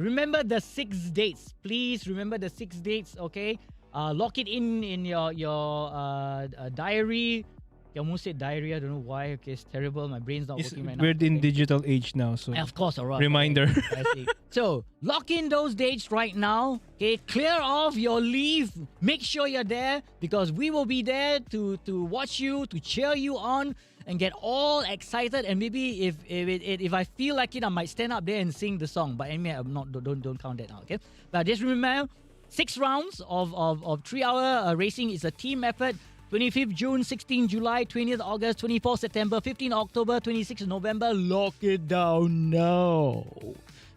the 6 dates. Please remember the 6 dates. Okay, lock it in your diary. I almost said diary. I don't know why. Okay, it's terrible. My brain's not working right now. We're in Okay. digital age now, so Of course, all right. reminder. I see. So lock in those dates right now. Okay, clear off your leave. Make sure you're there because we will be there to watch you, to cheer you on, and get all excited. And maybe if I feel like it, I might stand up there and sing the song. But anyway, I'm not. Don't count that out. Okay. But just remember, 6 rounds of 3-hour racing is a team effort. 25th June, 16th July, 20th August, 24th September, 15th October, 26th November. Lock it down now.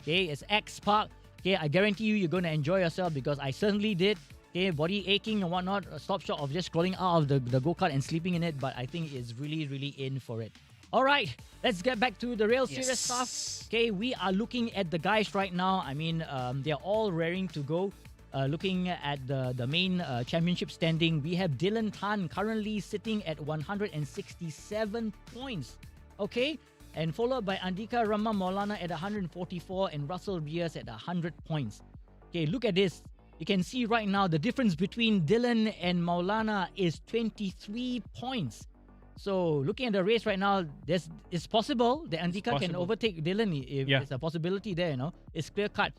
Okay, it's X Park. Okay, I guarantee you're going to enjoy yourself because I certainly did. Okay, body aching and whatnot. Stop short of just crawling out of the go-kart and sleeping in it. But I think it's really, really in for it. All right, let's get back to the real serious stuff. Okay, we are looking at the guys right now. I mean, they're all raring to go. Looking at the main championship standing, we have Dillan Tan currently sitting at 167 points. Okay? And followed by Andika Rama Maulana at 144 and Russell Rios at 100 points. Okay, look at this. You can see right now the difference between Dillan and Maulana is 23 points. So looking at the race right now, it's possible that Andika can overtake Dillan if there's a possibility there, It's clear cut.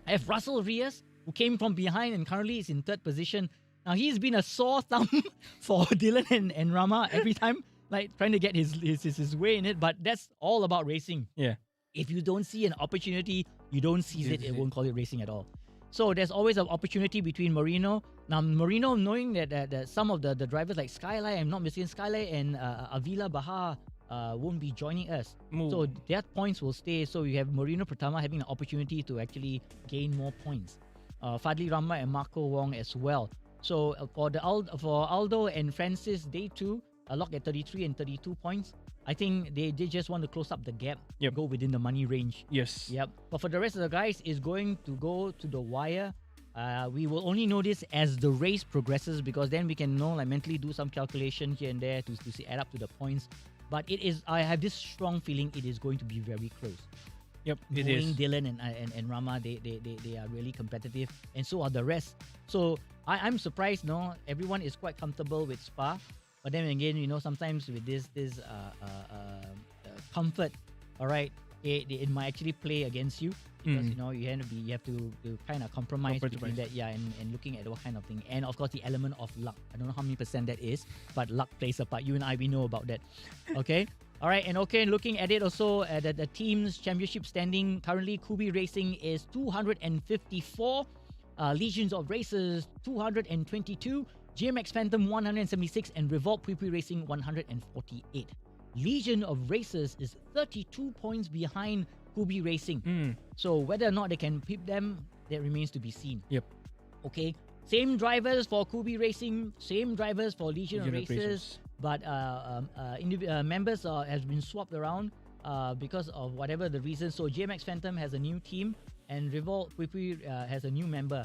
I have Russell Rios, who came from behind and currently is in 3rd position. Now, he's been a sore thumb for Dillan and Rama every time, like trying to get his way in it. But that's all about racing. Yeah. If you don't see an opportunity, you don't seize it. It won't call it racing at all. So there's always an opportunity between Marino. Now, Marino, knowing that some of the drivers like Skylight, I'm not missing Skylight, and Avila Bahar won't be joining us. So their points will stay. So you have Marino Pratama having an opportunity to actually gain more points. Fadli Rama and Marco Wong as well. So for Aldo and Francis, they too are locked at 33 and 32 points. I think they just want to close up the gap, go within the money range. Yes. Yep. But for the rest of the guys, is going to go to the wire. We will only know this as the race progresses because then we can mentally do some calculation here and there to see, add up to the points. But I have this strong feeling it is going to be very close. Yep, it is. Dylan and Rama, they are really competitive, and so are the rest. So I'm surprised. No, everyone is quite comfortable with Spa, but then again, sometimes with this comfort, all right, it might actually play against you because you have to kind of compromise between that, and looking at what kind of thing, and of course the element of luck. I don't know how many % that is, but luck plays a part. You and I, we know about that. Okay. All right, and looking at it also, the team's championship standing, currently Kubi Racing is 254, Legions of Racers 222, GMX Phantom 176, and Revolt Pui Racing 148. Legion of Racers is 32 points behind Kubi Racing. So whether or not they can peep them, that remains to be seen. Yep. Okay, same drivers for Kubi Racing, same drivers for Legion of Racers. But members has been swapped around because of whatever the reason. So GMX Phantom has a new team, and Revolt Pui has a new member.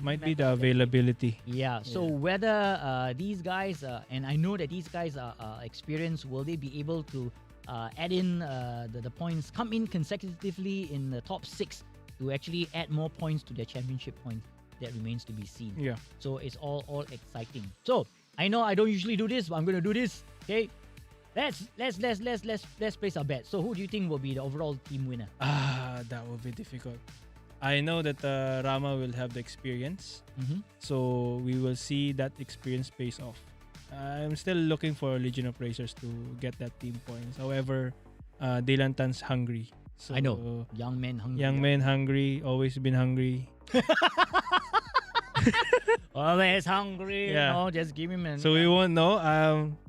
Might be the availability. Yeah. So whether these guys, and I know that these guys are experienced, will they be able to add in the points, come in consecutively in the top 6 to actually add more points to their championship points? That remains to be seen. Yeah. So it's all exciting. So I know I don't usually do this, but I'm going to do this. Okay, let's place our bet. So who do you think will be the overall team winner? That will be difficult. I know that Rama will have the experience, so we will see that experience pays off. I'm still looking for Legion of Racers to get that team points. However, Dillan Tan's hungry. So I know, young man hungry. Young man hungry, always been hungry. Always hungry. Yeah. You know, just give him. So we won't know.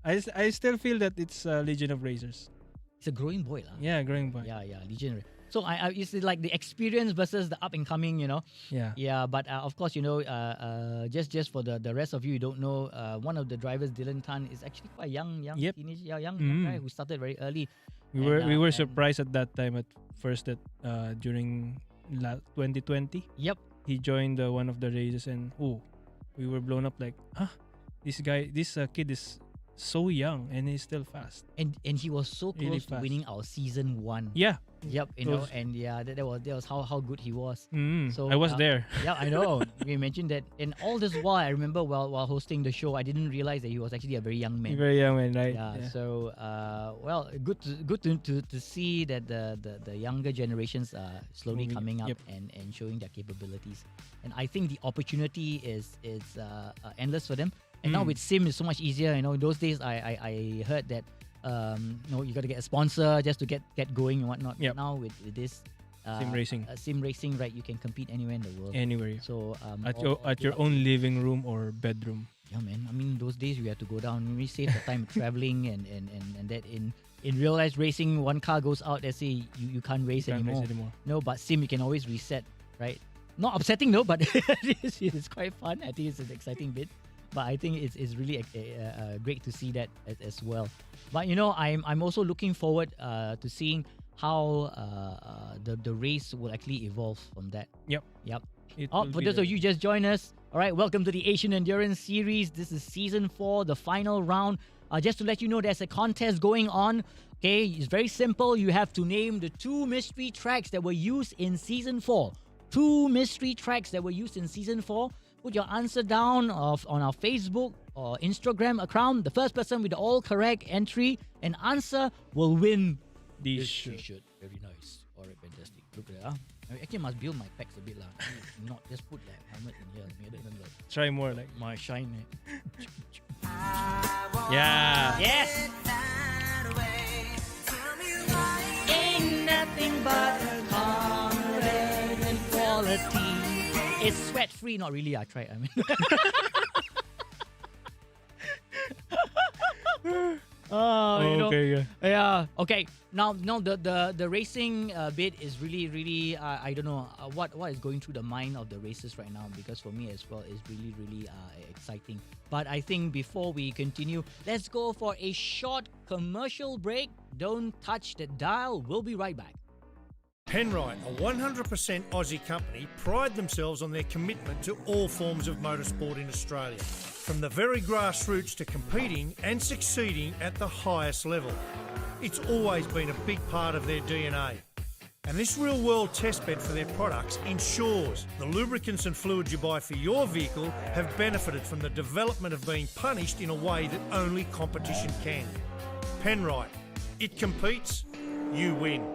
I still feel that it's Legion of Razors. It's a growing boy, lah. Yeah, growing boy. Yeah, Legion. So I it's like the experience versus the up and coming, you know. Yeah. Yeah, but of course, you know, just for the rest of you who don't know, one of the drivers, Dillan Tan, is actually quite young Yep. teenage, young Mm. guy who started very early. We were surprised at that time at first that during 2020 Yep. he joined one of the races and we were blown up like, this kid is so young and he's still fast. And he was so Really close to fast. winning our season 1. Yeah. Yep, you know, Close. and yeah, that was how good he was. So So, I was there. Yeah, I know. We mentioned that, and all this while, I remember while hosting the show, I didn't realize that he was actually a very young man. Very young man, right? Yeah. So, well, good to see that the younger generations are slowly Moving- coming up yep. and showing their capabilities. And I think the opportunity is endless for them. And now with Sim, it's so much easier. You know, in those days, I heard that you know, you got to get a sponsor just to get going and whatnot. Yep. Now with this sim racing, right, you can compete anywhere in the world. Anywhere. So At your own living room or bedroom. yeah, man. I mean, those days we had to go down. We save the time traveling and that in real life racing, one car goes out. Let's say you can't race Can't anymore. race anymore. No, but sim you can always reset, right? Not upsetting though, but it's quite fun. I think it's an exciting bit. But I think it's really great to see that as well. But you know, I'm also looking forward to seeing how the race will actually evolve from that. Yep. It Oh, will for be those the- of you just joined us, all right, welcome to the Asian Endurance Series. This is season 4, the final round. Just to let you know, there's a contest going on. Okay, it's very simple. You have to name the 2 mystery tracks that were used in season 4. 2 mystery tracks that were used in season 4. Put your answer down on our Facebook or Instagram account. The first person with the all correct entry and answer will win These this should- t-shirt. Very nice. All right, fantastic. Look at that. Actually, I must build my pecs a bit lah. Not just put that helmet in here. Make it like Try more like my shine. yeah. Yes. Ain't nothing but confidence and quality. It's sweat free, not really. I tried. I mean. Oh, you know. Okay, yeah. Yeah. Okay. Now the racing bit is really I don't know what is going through the mind of the racers right now, because for me as well it's really exciting. But I think before we continue, let's go for a short commercial break. Don't touch the dial. We'll be right back. Penrite, a 100% Aussie company, pride themselves on their commitment to all forms of motorsport in Australia, from the very grassroots to competing and succeeding at the highest level. It's always been a big part of their DNA. And this real-world testbed for their products ensures the lubricants and fluids you buy for your vehicle have benefited from the development of being punished in a way that only competition can. Penrite, it competes, you win.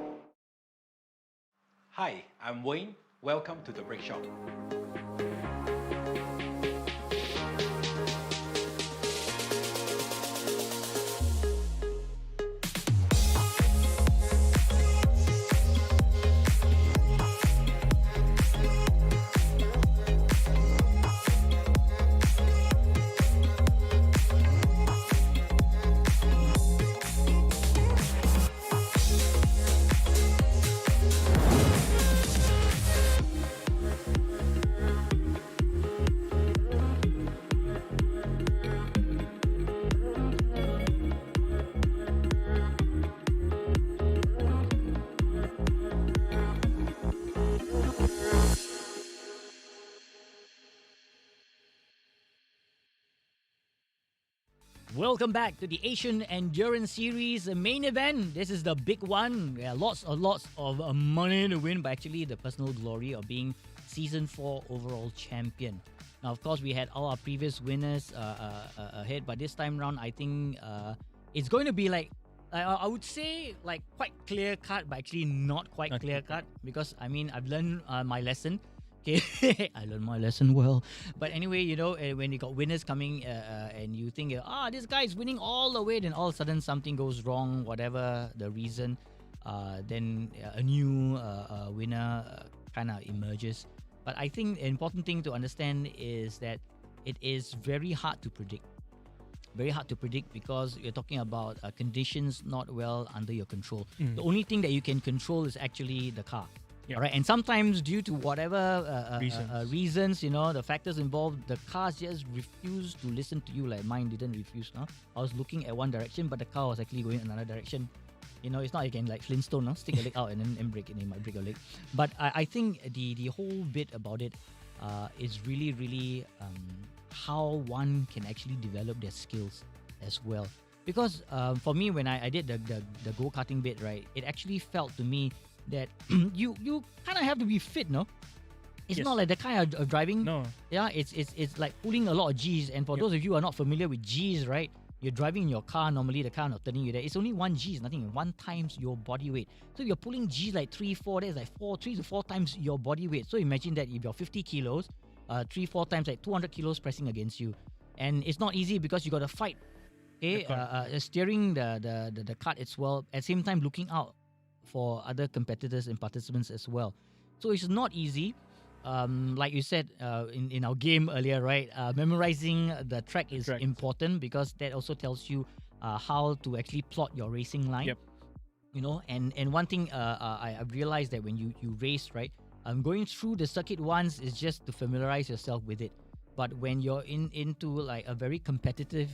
Hi, I'm Wayne. Welcome to the Brake Shop. Welcome back to the Asian Endurance Series main event. This is the big one. Yeah, lots of money to win, but actually the personal glory of being Season 4 overall champion. Now, of course, we had all our previous winners ahead, but this time round, I think it's going to be like, I would say like quite clear cut, but actually not quite Not clear cut, because I mean, I've learned my lesson. Okay, I learned my lesson well. But anyway, you know, when you got winners coming and you think, this guy is winning all the way, then all of a sudden something goes wrong, whatever the reason, then a new winner kind of emerges. But I think the important thing to understand is that it is very hard to predict. Very hard to predict because you're talking about conditions not well under your control. The only thing that you can control is actually the car. Yep. All right, and sometimes due to whatever reasons, the factors involved, the cars just refuse to listen to you. Like mine didn't refuse. No? I was looking at one direction, but the car was actually going another direction. It's not like you can like Flintstone, no? Stick a leg out and then break it. It might break your leg. But I think the whole bit about it is really, really how one can actually develop their skills as well. Because for me, when I did the go-karting bit, right, it actually felt to me that you kind of have to be fit, no? It's not like the kind of driving. No. Yeah, it's like pulling a lot of G's. And for those of you who are not familiar with G's, right, you're driving in your car, normally the car not turning you there. It's only 1 G, it's nothing. 1 times your body weight. So you're pulling G's like 3, 4, that's like 3 to 4 times your body weight. So imagine that if you're 50 kilos, 3, 4 times like 200 kilos pressing against you. And it's not easy because you got to fight. Okay, steering the cart as well. At the same time, looking out for other competitors and participants as well. So it's not easy. Like you said in our game earlier, right? Memorizing the track is important because that also tells you how to actually plot your racing line. Yep. And one thing I realized that when you race, right? Going through the circuit once is just to familiarize yourself with it. But when you're into like a very competitive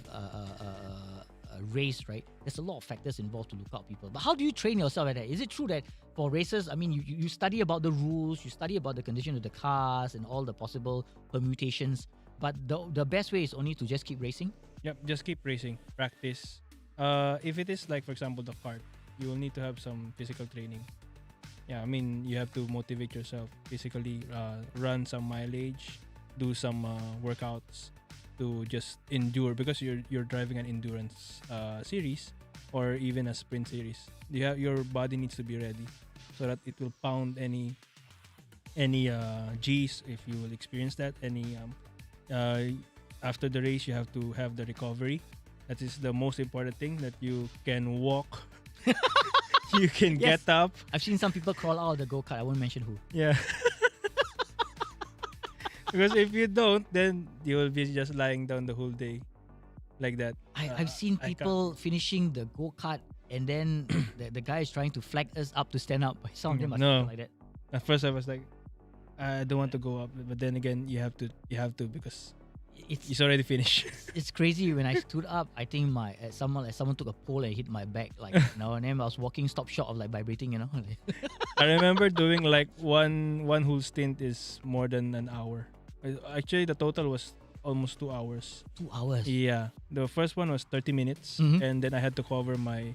race, right? There's a lot of factors involved to look out people. But how do you train yourself at that? Is it true that for races, I mean, you study about the rules, you study about the condition of the cars and all the possible permutations, but the best way is only to just keep racing? Yep, just keep racing, practice. If it is like, for example, the kart, you will need to have some physical training. Yeah, I mean, you have to motivate yourself physically, run some mileage, do some workouts to just endure, because you're driving an endurance series or even a sprint series. Your body needs to be ready so that it will pound any G's if you will experience that. After the race, you have to have the recovery. That is the most important thing, that you can walk. You can get up. I've seen some people crawl out of the go-kart. I won't mention who. Yeah. Because if you don't, then you will be just lying down the whole day like that. I've seen people finishing the go-kart and then the guy is trying to flag us up to stand up. Some of them are like that. At first I was like, I don't want to go up, but then again you have to because it's already finished. It's crazy. When I stood up, I think someone took a pole and hit my back, like and then I was walking stop short of like vibrating, I remember doing like one whole stint is more than an hour. Actually, the total was almost 2 hours. 2 hours? Yeah. The first one was 30 minutes, and then I had to cover my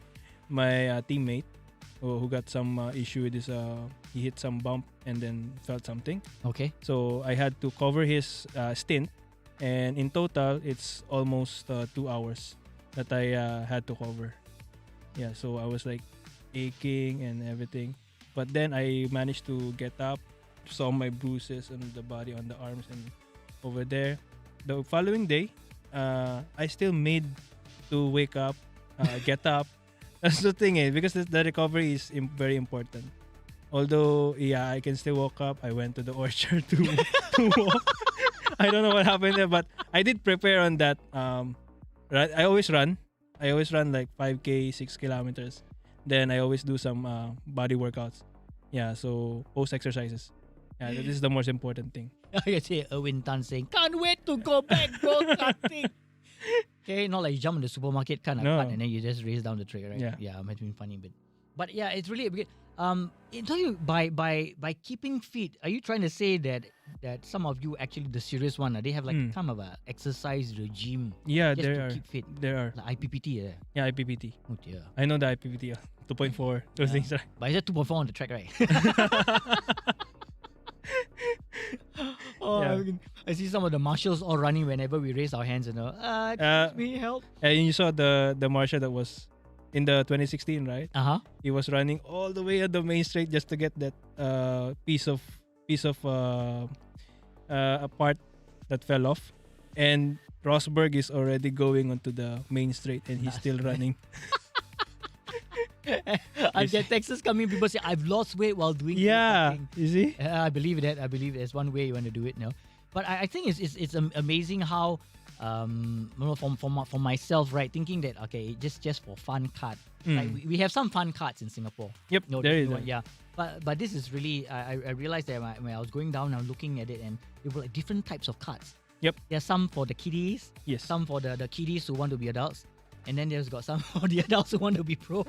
teammate who got some issue with his he hit some bump and then felt something. Okay. So I had to cover his stint, and in total it's almost 2 hours that I had to cover. Yeah, so I was like aching and everything, but then I managed to get up. Saw my bruises on the body, on the arms and over there. The following day, I still made to wake up, get up. That's the thing, because the recovery is very important. Although, yeah, I can still walk up. I went to the orchard to walk. I don't know what happened there, but I did prepare on that. I always run. I always run like 5K, 6 kilometers. Then I always do some body workouts. Yeah, so post exercises. Yeah, this is the most important thing. I can see Erwin Tan saying, "Can't wait to go back go-karting." Okay, not like you jump in the supermarket kind of cart and then you just race down the track, right? Yeah, it might be funny, but yeah, it's really great. By keeping fit, are you trying to say that some of you actually the serious one, they have like kind of a exercise regime? Yeah, just there to are. keep fit. There are. Like IPPT, Yeah, IPPT. Oh dear. I know the IPPT. 2.4. Those things are. But it's just 2.4 on the track, right? I see some of the marshals all running whenever we raise our hands and excuse me, help. And you saw the marshal that was in the 2016, right? He was running all the way at the main straight just to get that piece of a part that fell off, and Rosberg is already going onto the main straight and he's still running. I get texts coming. People say I've lost weight while doing Yeah, go-karting." you see? I believe that. I believe there's one way you want to do it. No, but I think it's amazing how for myself, right? Thinking that okay, just for fun card. Like we have some fun cards in Singapore. Yep, No, there is. yeah. But this is really I realized that when I was going down, I was looking at it, and there were like different types of cards. Yep. There's some for the kiddies. Yes. Some for the kiddies who want to be adults, and then there's got some for the adults who want to be pro.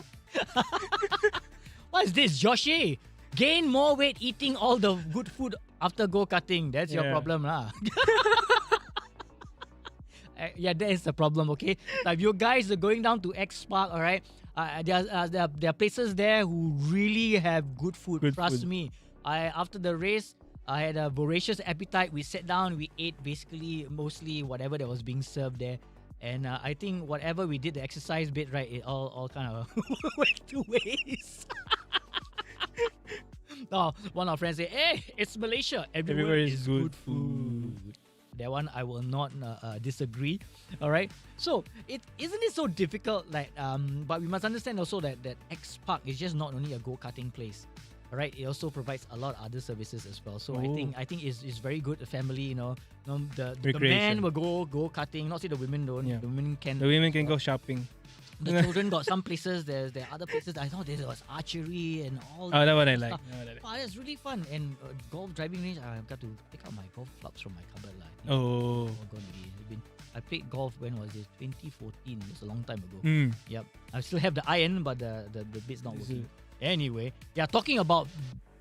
What is this, Joshi? Gain more weight eating all the good food after go-karting. That's your Yeah. problem, lah. Yeah, that is the problem, okay? Like, if you guys are going down to X Park, all right? There are places there who really have good food. Good Trust food. me. After the race, I had a voracious appetite. We sat down, we ate basically mostly whatever that was being served there. And I think whatever we did, the exercise bit, right, it all kind of went to waste. Now, one of our friends say, "Hey, it's Malaysia. Everywhere is good food." That one I will not disagree. All right. So isn't it so difficult? Like but we must understand also that X Park is just not only a go-karting place. All right. It also provides a lot of other services as well. So I think it's very good. The family, the men Recreation. will go karting. Not say the women don't. Yeah. The women can. The women can go shopping. The children got some places. There are other places. I thought there was archery and all. Oh, that one I stuff. like. That one I like. Oh, that's really fun. And golf driving range, I've got to take out my golf clubs from my cupboard. Oh. I played golf when was it? 2014. It's a long time ago. Mm. Yep. I still have the iron, but the bit's not Is working. Anyway, yeah, talking about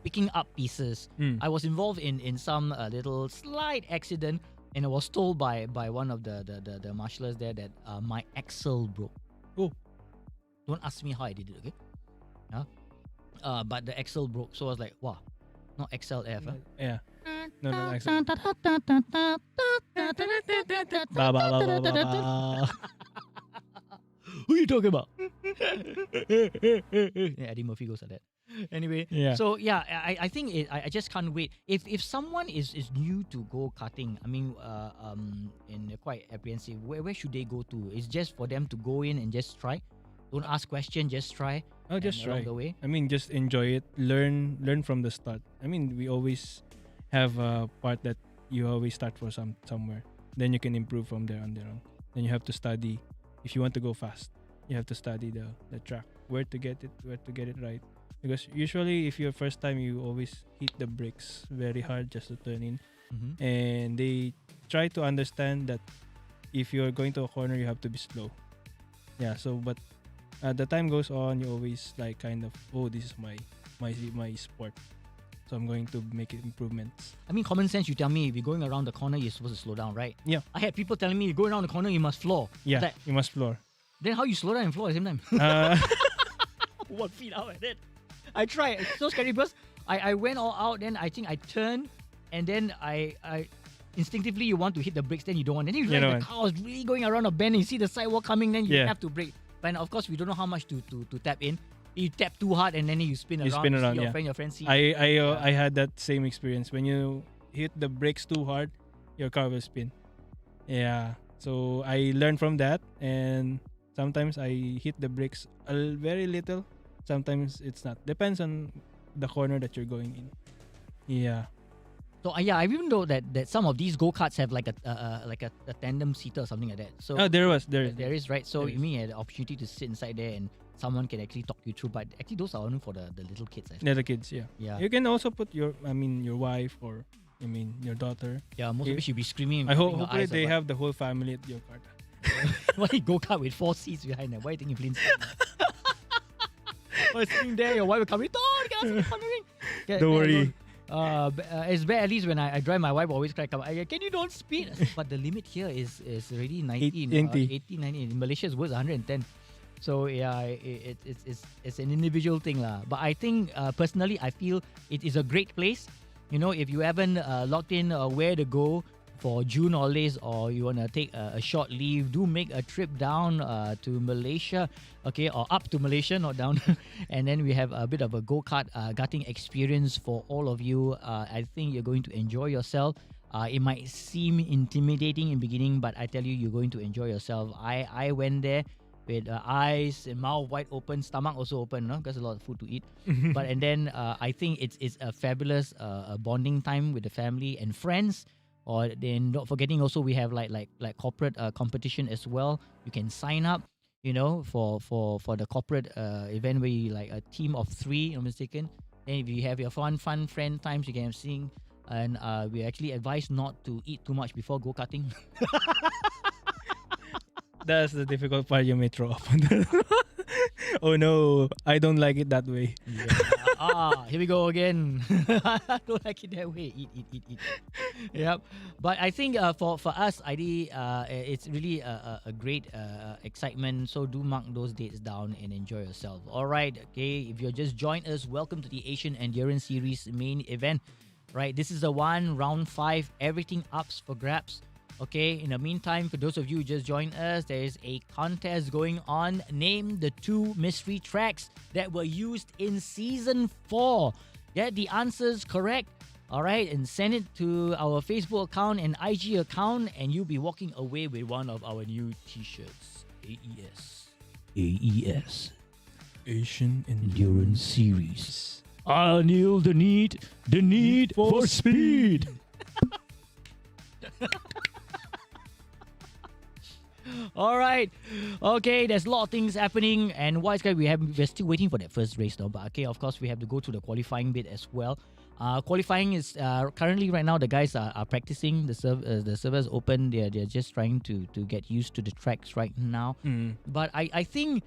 picking up pieces, I was involved in some little slight accident, and I was told by one of the marshallers there that my axle broke. Oh. Don't ask me how I did it, okay? But the axle broke, so I was like, wow, not XLF. Huh? Yeah. No, excellent. Ba, ba, ba, ba, ba, ba. Who are you talking about? Yeah, Eddie Murphy goes like that. Anyway, Yeah. so yeah, I think I just can't wait. If someone is new to go karting, I mean, and they're quite apprehensive, where should they go to? It's just for them to go in and just try. Don't ask questions, just try. Oh, just and along try. the way. I mean, just enjoy it. Learn from the start. I mean, we always have a part that you always start for somewhere. Then you can improve from there on their own. Then you have to study. If you want to go fast, you have to study the track, where to get it right. Because usually, if you're first time, you always hit the brakes very hard just to turn in. Mm-hmm. And they try to understand that if you're going to a corner, you have to be slow. Yeah. So, but the time goes on, you always like kind of, oh, this is my sport, so I'm going to make it improvements. I mean, common sense, you tell me if you're going around the corner, you're supposed to slow down, right? Yeah. I had people telling me, you go around the corner, you must floor. Yeah, Like, you must floor. then how you slow down and floor at the same time? Uh, 1 feet out at it. I tried. It's so scary because I went all out, then I think I turned, and then I instinctively you want to hit the brakes, then you don't want. Then you You realize don't the car was really going around a bend, and you see the sidewalk coming, then you Yeah. have to brake. But of course, we don't know how much to tap in. You tap too hard, and then you spin You around. spin see around, your yeah. friend see. I had that same experience. When you hit the brakes too hard, your car will spin. Yeah. So I learned from that, and sometimes I hit the brakes very little. Sometimes it's not. Depends on the corner that you're going in. Yeah. So I even know that some of these go karts have like a tandem seater or something like that. So Oh, there is. there is, right? So There you is. mean you had the opportunity to sit inside there and someone can actually talk you through. But actually, those are only for the little kids. Actually. Yeah, the kids. Yeah. Yeah. You can also put your wife or your daughter. Yeah, most of You- it should be screaming. I hope rolling your hopefully eyes they or have the whole family at your car. what? Why go kart with 4 seats behind them? Why you think you Flintstone? Oh, sitting there, your wife will come in. Oh, get us cornering. Don't worry. It's bad. At least when I drive, my wife always crack up. Can you don't speed? But the limit here is already 90. 80, 90. In Malaysia, it's worth 110. So yeah, it's an individual thing lah. But I think personally, I feel it is a great place. You know, if you haven't locked in where to go for June holidays, or you want to take a short leave, do make a trip down to Malaysia, okay, or up to Malaysia, not down. And then we have a bit of a go-kart karting experience for all of you. I think you're going to enjoy yourself. It might seem intimidating in beginning, but I tell you, you're going to enjoy yourself. I went there with eyes and mouth wide open, stomach also open, no? Because a lot of food to eat. And then I think it's a fabulous bonding time with the family and friends. Or then not forgetting also we have like corporate competition as well. You can sign up, for the corporate event where you like a team of 3, I'm mistaken. Then if you have your fun friend times, you can sing. And we actually advise not to eat too much before go-karting. That's the difficult part you may throw up on that. Oh no, I don't like it that way. Here we go again. I don't like it that way. Eat. Yep. But I think for us, ID, it's really a great excitement. So do mark those dates down and enjoy yourself. All right. Okay. If you're just joined us, welcome to the Asian Endurance Series main event. Right. This is the one, round 5. Everything ups for grabs. Okay, in the meantime, for those of you who just joined us, there is a contest going on. Name the 2 mystery tracks that were used in Season 4. Get the answers correct, all right, and send it to our Facebook account and IG account, and you'll be walking away with one of our new t-shirts. AES. Asian Endurance Series. I'll kneel the need for speed. All right. Okay, there's a lot of things happening, and wise guy, we're still waiting for that first race now. But okay, of course, we have to go to the qualifying bit as well. Qualifying is currently right now the guys are practicing. The servers open. They're just trying to get used to the tracks right now. But I think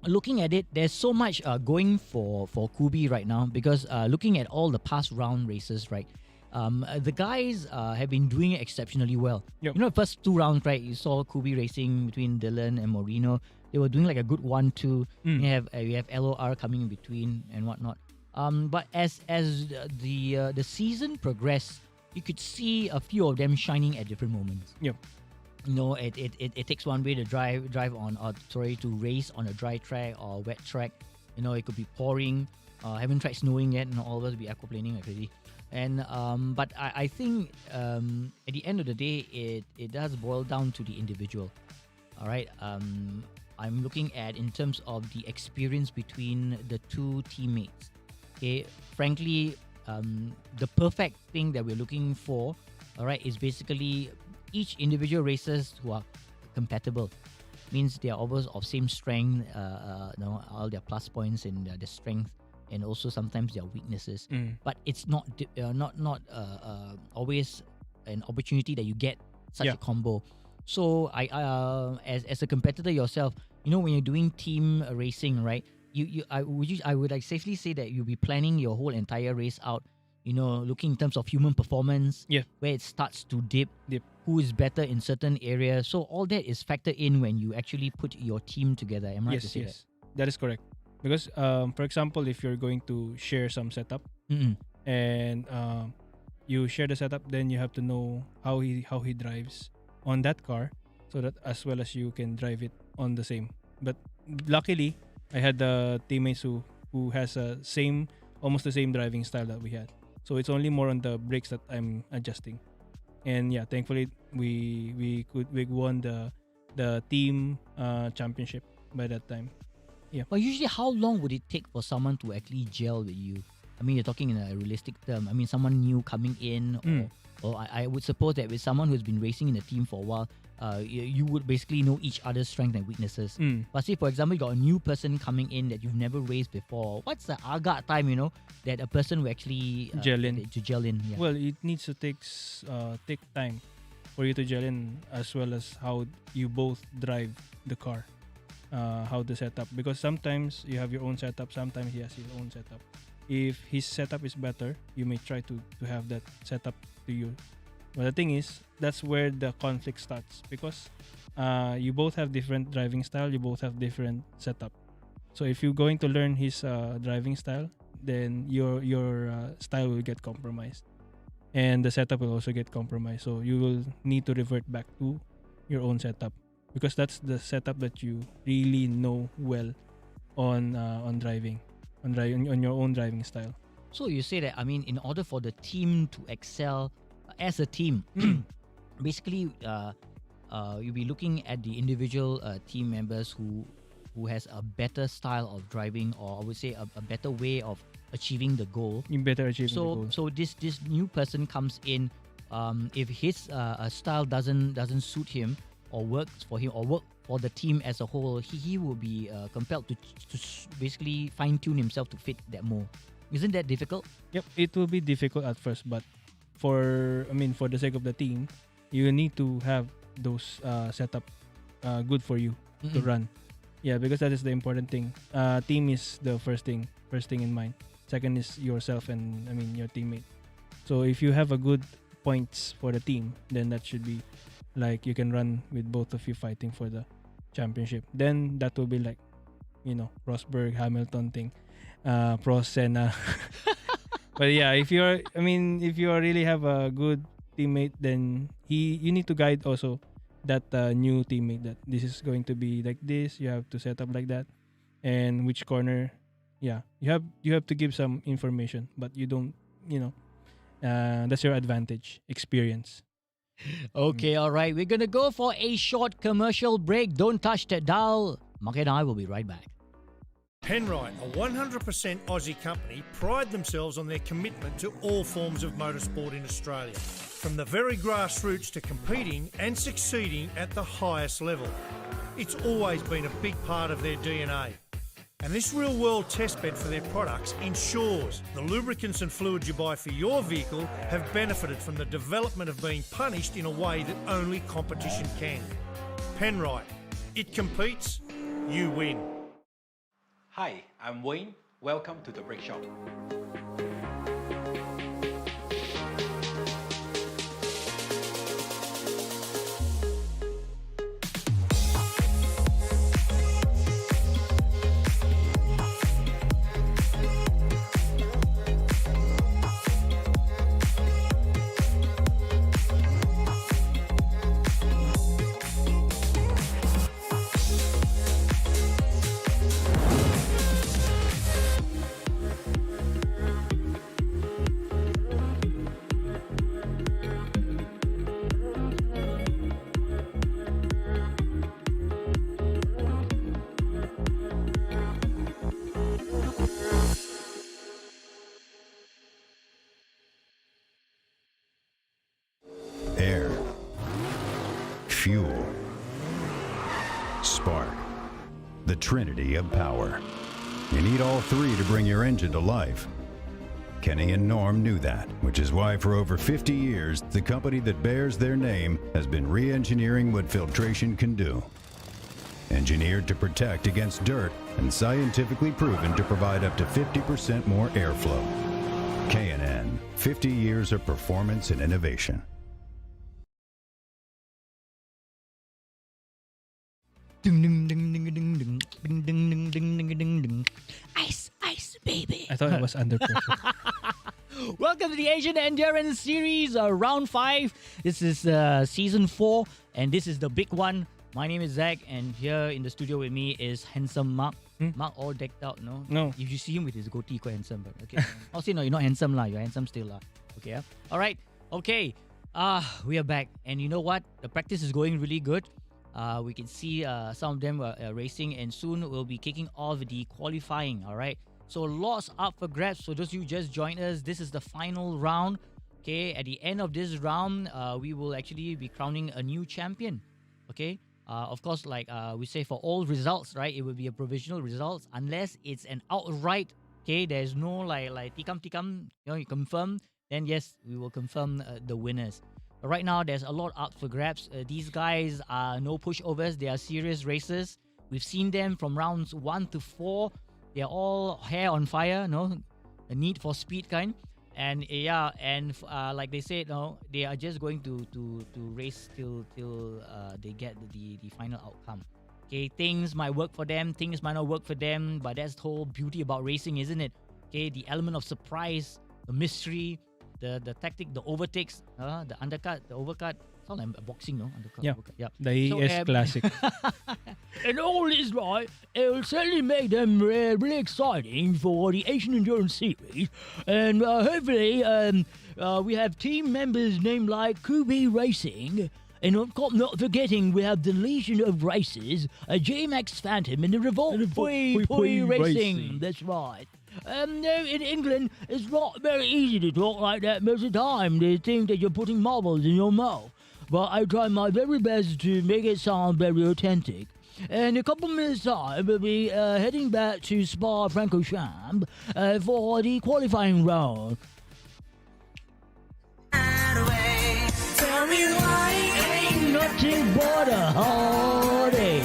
looking at it, there's so much going for Kubi right now, because looking at all the past round races, right? The guys have been doing it exceptionally well. Yep. The first 2 rounds, right? You saw Kubi racing between Dillan and Moreno. They were doing like a good 1-2. You have LOR coming in between and whatnot. But as the season progressed, you could see a few of them shining at different moments. Yep. It takes one way to drive on, to race on a dry track or wet track. It could be pouring. Haven't tried snowing yet, and all of us will be aquaplaning already. And but I think at the end of the day, it does boil down to the individual. All right. I'm looking at in terms of the experience between the 2 teammates. Okay. Frankly, the perfect thing that we're looking for, all right, is basically each individual racers who are compatible. Means they are almost of same strength. All their plus points and their strength. And also sometimes their weaknesses, but it's not always an opportunity that you get such a combo. So I as a competitor yourself, when you're doing team racing, right? I would like safely say that you'll be planning your whole entire race out. Looking in terms of human performance, where it starts to dip, who is better in certain areas. So all that is factored in when you actually put your team together. Am I right to say that? That is correct. Because, for example, if you're going to share some setup and you share the setup, then you have to know how he drives on that car, so that as well as you can drive it on the same. But luckily, I had teammates who has almost the same driving style that we had. So it's only more on the brakes that I'm adjusting. And yeah, thankfully we won the team championship by that time. Yeah. But usually, how long would it take for someone to actually gel with you? I mean, you're talking in a realistic term. I mean, someone new coming in, or I would suppose that with someone who's been racing in the team for a while, you would basically know each other's strengths and weaknesses. But say, for example, you got a new person coming in that you've never raced before. What's the agak time, that a person will actually gel in? Yeah. Well, it needs to take time for you to gel in, as well as how you both drive the car. How the setup, because sometimes you have your own setup, sometimes he has his own setup. If his setup is better, you may try to have that setup to you. But the thing is, that's where the conflict starts, because you both have different driving style, you both have different setup. So if you're going to learn his driving style, then your style will get compromised, and the setup will also get compromised. So you will need to revert back to your own setup, because that's the setup that you really know well on driving, on your own driving style. So you say that, I mean, in order for the team to excel as a team, basically, you'll be looking at the individual team members who has a better style of driving, or I would say a better way of achieving the goal. You better achieve the goal. So this new person comes in. If his style doesn't suit him or works for him or work for the team as a whole, he will be compelled to basically fine tune himself to fit that more. Isn't that difficult? Yep, it will be difficult at first, but for the sake of the team, you need to have those setup good for you to run. Yeah, because that is the important thing. Team is the first thing in mind. Second is yourself and your teammate. So if you have a good points for the team, then that should be like you can run with both of you fighting for the championship. Then that will be like, Rosberg, Hamilton thing, Prost, Senna. But yeah, if you really have a good teammate, then you need to guide also that new teammate that this is going to be like this. You have to set up like that, and which corner. Yeah, you have to give some information, but you don't. That's your advantage, experience. Okay, all right. We're gonna go for a short commercial break. Don't touch that dial. Mark and I will be right back. Penrite, a 100% Aussie company, pride themselves on their commitment to all forms of motorsport in Australia, from the very grassroots to competing and succeeding at the highest level. It's always been a big part of their DNA. And this real-world testbed for their products ensures the lubricants and fluids you buy for your vehicle have benefited from the development of being punished in a way that only competition can. Penrite, it competes, you win. Hi, I'm Wayne. Welcome to the Brake Shop. Air, fuel, spark, the trinity of power. You need all three to bring your engine to life. Kenny and Norm knew that, which is why for over 50 years, the company that bears their name has been re-engineering what filtration can do. Engineered to protect against dirt and scientifically proven to provide up to 50% more airflow. K&N, 50 years of performance and innovation. Ding ding ding ding ding ding ding ding ding ding ding ding. Ice, ice, baby. I thought it was under pressure. Welcome to the Asian Endurance Series, Round 5. This is Season 4, and this is the big one. My name is Zach, and here in the studio with me is handsome Mark. Mark all decked out, no? No. If you see him with his goatee, quite handsome. But okay. I'll say no, you're not handsome lah. You're handsome still lah. Okay, yeah? All right. Okay. We are back, and you know what? The practice is going really good. We can see some of them racing, and soon we'll be kicking off the qualifying. All right. So lots up for grabs. So those of you who just joined us, this is the final round. Okay. At the end of this round, we will actually be crowning a new champion. Okay. Of course, like we say for all results, right? It will be a provisional results unless it's an outright. Okay. There's no like tikam. You confirm. Then yes, we will confirm the winners. Right now, there's a lot up for grabs. These guys are no pushovers. They are serious racers. We've seen them from rounds 1 to 4. They're all hair on fire, no? A need for speed kind. And yeah, and like they said, no, they are just going to race till they get the final outcome. Okay, things might work for them, things might not work for them, but that's the whole beauty about racing, isn't it? Okay, the element of surprise, the mystery, the tactic, the overtakes, the undercut, the overcut. Sound like boxing, no? Undercut, Yeah. overcut. Yeah. The ES Classic. And all this, right, it will certainly make them really exciting for the Asian Endurance Series. And hopefully, we have team members named like Kubi Racing, And of course, not forgetting, we have the Legion of Races, a J-Max Phantom, and the Revolt Poi Racing. That's right. No, in England, it's not very easy to talk like that most of the time. They think that you're putting marbles in your mouth. But I try my very best to make it sound very authentic. In a couple minutes' time, we'll be heading back to Spa Francorchamps for the qualifying round. Tell me why ain't nothing but a heartache.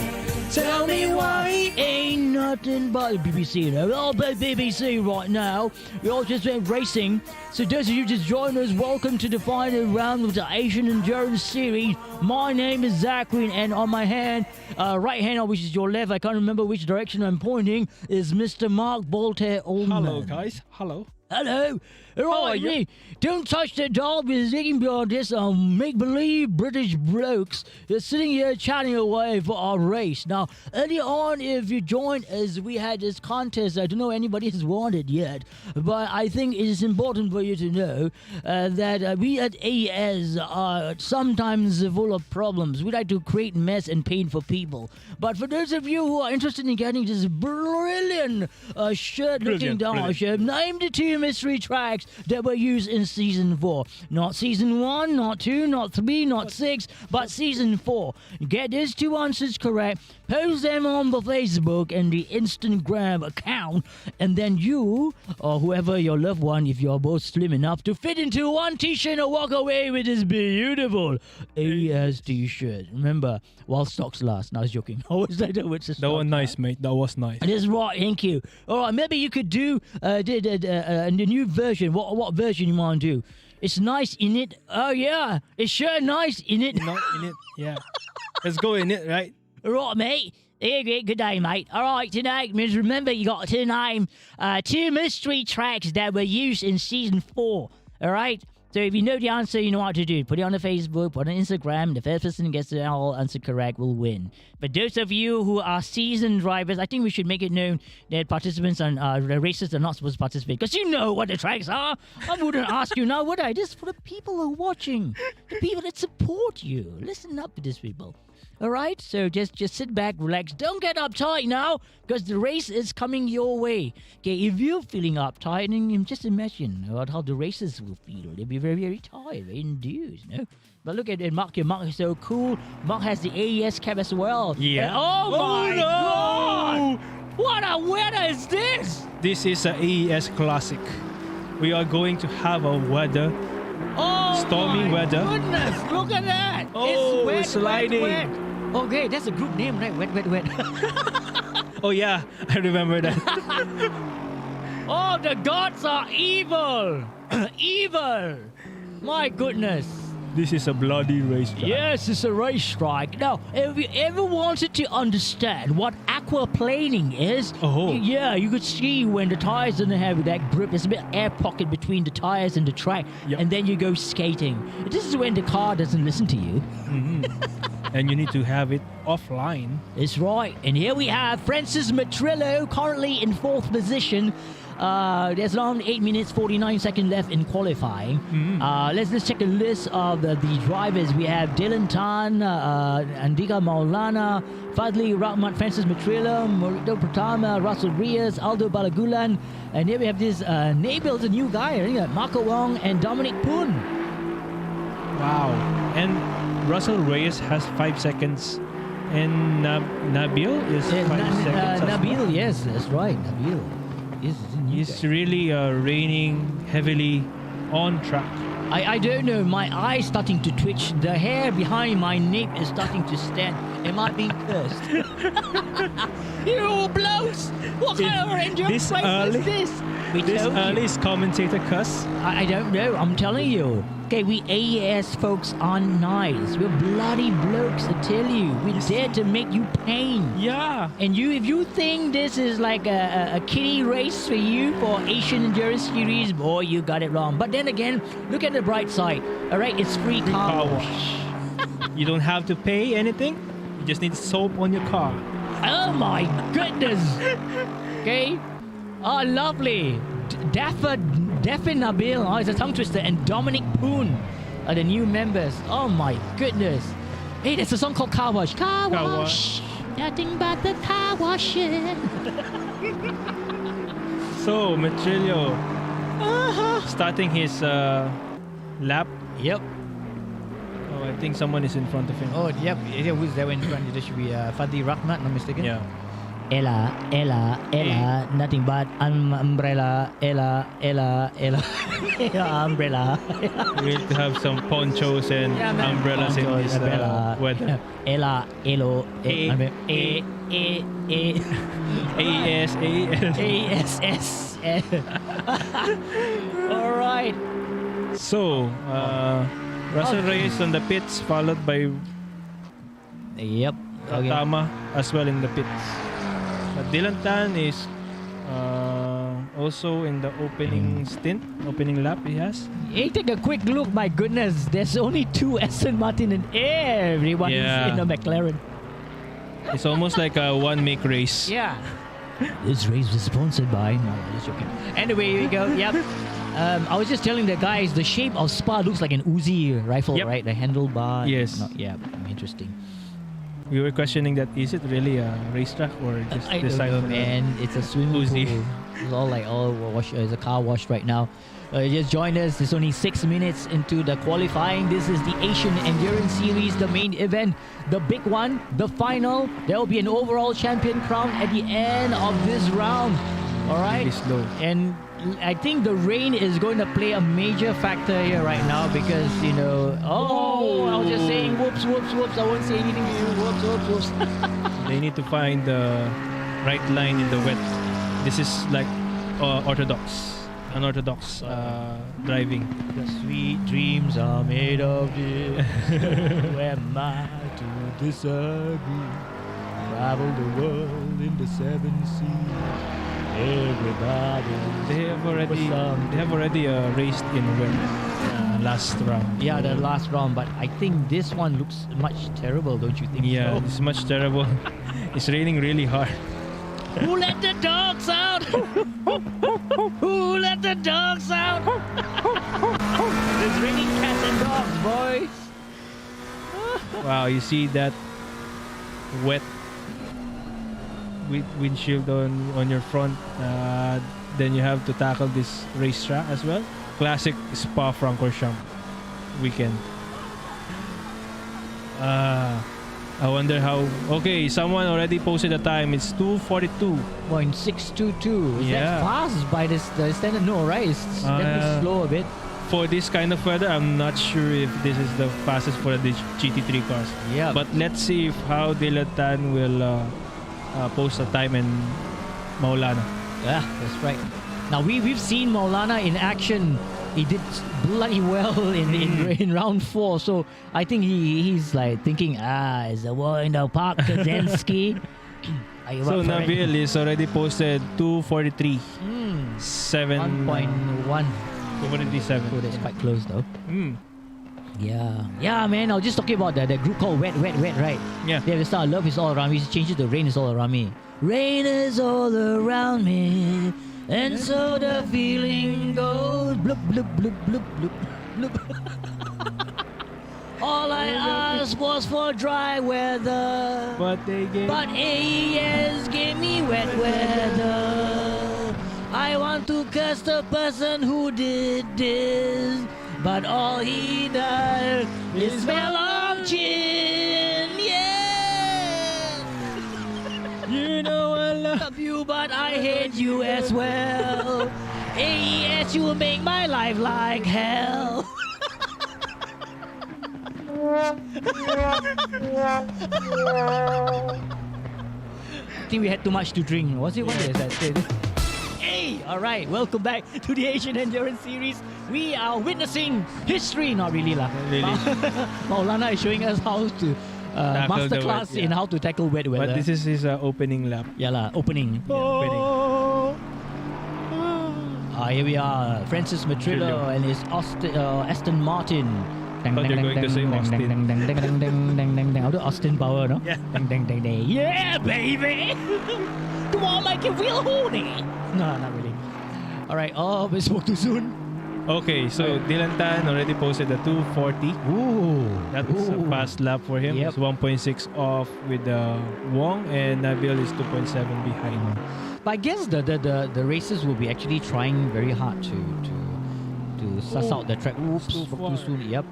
Tell me why ain't nothing but BBC. We'll all play BBC right now. We all just went racing. So those of you just joined us, welcome to the final round of the Asian Endurance Series. My name is Zachary, and on my hand, right hand, which is your left, I can't remember which direction I'm pointing, is Mr. Mark Bolter Oldman. Hello, guys. Hello. Hello. Right, me. Don't touch the dog. We're sitting behind this make-believe British blokes. They're sitting here chatting away for our race. Now, earlier on, if you joined us, we had this contest. I don't know anybody has won it yet, but I think it is important for you to know that we at AES are sometimes full of problems. We like to create mess and pain for people. But for those of you who are interested in getting this brilliant shirt-looking dog shirt, name the 2 mystery tracks that were used in season 4. Not season 1, not 2, not 3, not 6, but season 4. Get these 2 answers correct, post them on the Facebook and the Instagram account, and then you, or whoever your loved one, if you're both slim enough to fit into one t-shirt and walk away with this beautiful AES t-shirt. Remember, while stocks last. No, I was joking. I was like, That was nice, mate. That was nice. That's right, thank you. All right, maybe you could do the new version. What version you want to do? It's nice in it. Oh, yeah. It's sure nice in it. Not in it. Yeah. Let's go in it, right? All right, mate. Good day, mate. All right, tonight, remember you got to name 2 mystery tracks that were used in season 4. All right? So if you know the answer, you know what to do. Put it on the Facebook, put it on Instagram. The first person who gets the whole answer correct will win. But those of you who are seasoned drivers, I think we should make it known that participants and racers are not supposed to participate. Because you know what the tracks are. I wouldn't ask you now, would I? Just for the people who are watching. The people that support you. Listen up to these people. All right, so just sit back, relax. Don't get uptight now, because the race is coming your way. Okay, if you're feeling uptight, then just imagine how the racers will feel. They'll be very, very tired, very enthused, no? But look at it, Mark. Mark is so cool. Mark has the AES cap as well. Yeah. And, oh my no! God! What a weather is this? This is an AES Classic. We are going to have a weather. Stormy my weather. Goodness, look at that. Oh, it's wet, it's sliding. wet. Okay, that's a group name, right? Wet. Oh, yeah. I remember that. Oh, the gods are evil! Evil! My goodness. This is a bloody racetrack. Yes, it's a racetrack. Now, if you ever wanted to understand what aquaplaning is, yeah, you could see when the tires don't have that grip, there's a bit of air pocket between the tires and the track, and then you go skating. This is when the car doesn't listen to you. And you need to have it offline. That's right. And here we have Francis Matrillo, currently in 4th position. There's around 8 minutes 49 seconds left in qualifying. Let's check a list of the drivers. We have Dillan Tan, Andika Maulana, Fadli Rahmat, Francis Matrillo, Morito Pratama, Russell Reyes, Aldo Balagulan, and here we have this Nabil's a new guy, Marco Wong and Dominic Poon. Wow. And Russell Reyes has 5 seconds. And Nabil is 5 seconds. Nabil, yes, that's right, Nabil. He's really raining heavily on track. I don't know. My eye's starting to twitch. The hair behind my nape is starting to stand. Am I being cursed? You blokes! What kind of endurance race is this? This early commentator cuss? I don't know. I'm telling you. Okay, we AES folks are nice. We're bloody blokes, I tell you. We're there to make you pain. Yeah. And if you think this is like a kiddie race for you for Asian Endurance Series, boy, you got it wrong. But then again, look at the bright side. All right, it's free car wash. You don't have to pay anything. You just need soap on your car. Oh my goodness. Okay. Oh, lovely. Daffin Nabil, it's a tongue twister, and Dominic Poon are the new members. Oh my goodness. Hey, there's a song called Car Wash. Car Car Wash. Nothing but the car washing. So, Metrillo starting his lap. Yep. Oh, I think someone is in front of him. Oh, yep. Yeah, who's there in front? There should be Fadi Rahmat, not mistaken. Yeah. Ella, nothing but umbrella. Ella, Ella, umbrella. We need to have some ponchos and Yeah, man. umbrellas in Ponchos, this umbrella. weather. Ella, Elo, AES. ASS. All right. So, Russell Reyes on the pits, followed by Yep. Okay. Tama as well in the pits. But Dillan Tan is also in the opening lap he has. Hey, take a quick look. My goodness, there's only 2 Aston Martin and everyone Yeah. is in a McLaren. It's almost like a one-make race. Yeah. This race was sponsored by. No, just joking. Anyway, here we go. Yep. I was just telling the guys the shape of Spa looks like an Uzi rifle, Yep. right? The handlebar. Yes. Yeah. Interesting. We were questioning that, is it really a racetrack or just I don't designed know, for man. It's a swimming Uzi. pool. It's all like wash. It's a car wash right now. Just join us. It's only 6 minutes into the qualifying. This is the Asian Endurance Series, the main event, the big one, the final. There will be an overall champion crown at the end of this round. All right. Really slow. And I think the rain is going to play a major factor here right now because, I was just saying whoops. I won't say anything to you. Whoops. They need to find the right line in the wet. This is like unorthodox driving. The sweet dreams are made of this. Who am I to disagree? Travel the world in the 7 seas. Everybody. They have already raced in wet last round. Yeah, the last round, but I think this one looks much terrible, don't you think? Yeah, so? it's much terrible. It's raining really hard. Who let the dogs out? Who let the dogs out? It's raining cats and dogs, boys. Wow, you see that wet windshield on your front. Then you have to tackle this racetrack as well. Classic Spa Francorchamps weekend. I wonder how. Okay, someone already posted a time. It's 2:42. 0.622. Is Yeah. that fast by the standard? No, right? It's definitely slow a bit. For this kind of weather, I'm not sure if this is the fastest for the GT3 cars. Yeah. But let's see how Dillan Tan will post a time in Maulana. Yeah, that's right. Now we've seen Maulana in action. He did bloody well in round 4. So I think he's like thinking, it's a war in the park, Kaczynski. Are you So up for it? Nabil is already posted 2:43. 7 1.1. 2:47. So that's quite close though. Mm. Yeah, man. I was just talking about that group called Wet, right? Yeah. They have the start. Love is all around me. We change it to Rain is all around me. Rain is all around me, and so the feeling goes bloop bloop bloop bloop bloop bloop. All I asked was for dry weather, But they gave but AES gave me wet weather. I want to curse the person who did this, but all he does is smell of gin. Yeah. You know I Love you, but I hate you as well. AES, you make my life like hell. I think we had too much to drink. Was it one day I said? Hey, all right. Welcome back to the Asian Endurance Series. We are witnessing history. Not really, lah. Really. Maulana is showing us how to Tackle the masterclass wet, yeah. in how to tackle wet weather. But this is his opening lap. Yeah, lah. Opening. Opening. Here we are. Francis Matrillo and his Aston Martin. Thought you were going to say Austin. How do Austin power, no? Yeah. Yeah, baby. Come on, make it feel horny. No, not really. All right. Oh, we spoke too soon. Okay, so Dillan Tan already posted a 240. Ooh. That was a fast lap for him. Yep. It's 1.6 off with Wong, and Nabil is 2.7 behind. But I guess the racers will be actually trying very hard to suss out the track. Oops, too spoke far. too soon. Yep.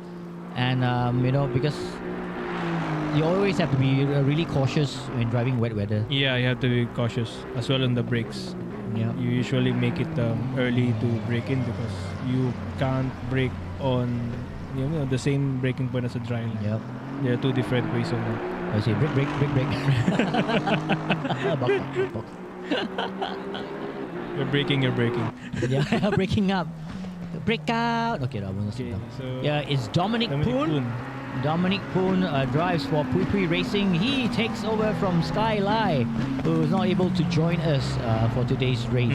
And because you always have to be really cautious when driving wet weather. Yeah, you have to be cautious as well on the brakes. Yeah. You usually make it early to brake in because you can't brake on the same braking point as a dry line. Yep. There are two different ways of that. I say brake. Buck. You're braking. Yeah, breaking up. Break out. Okay, I won't Okay, sit down. so Yeah, it's Dominic Poon. Dominic Poon drives for Pui Pui Racing. He takes over from Sky Lai, who is not able to join us for today's race.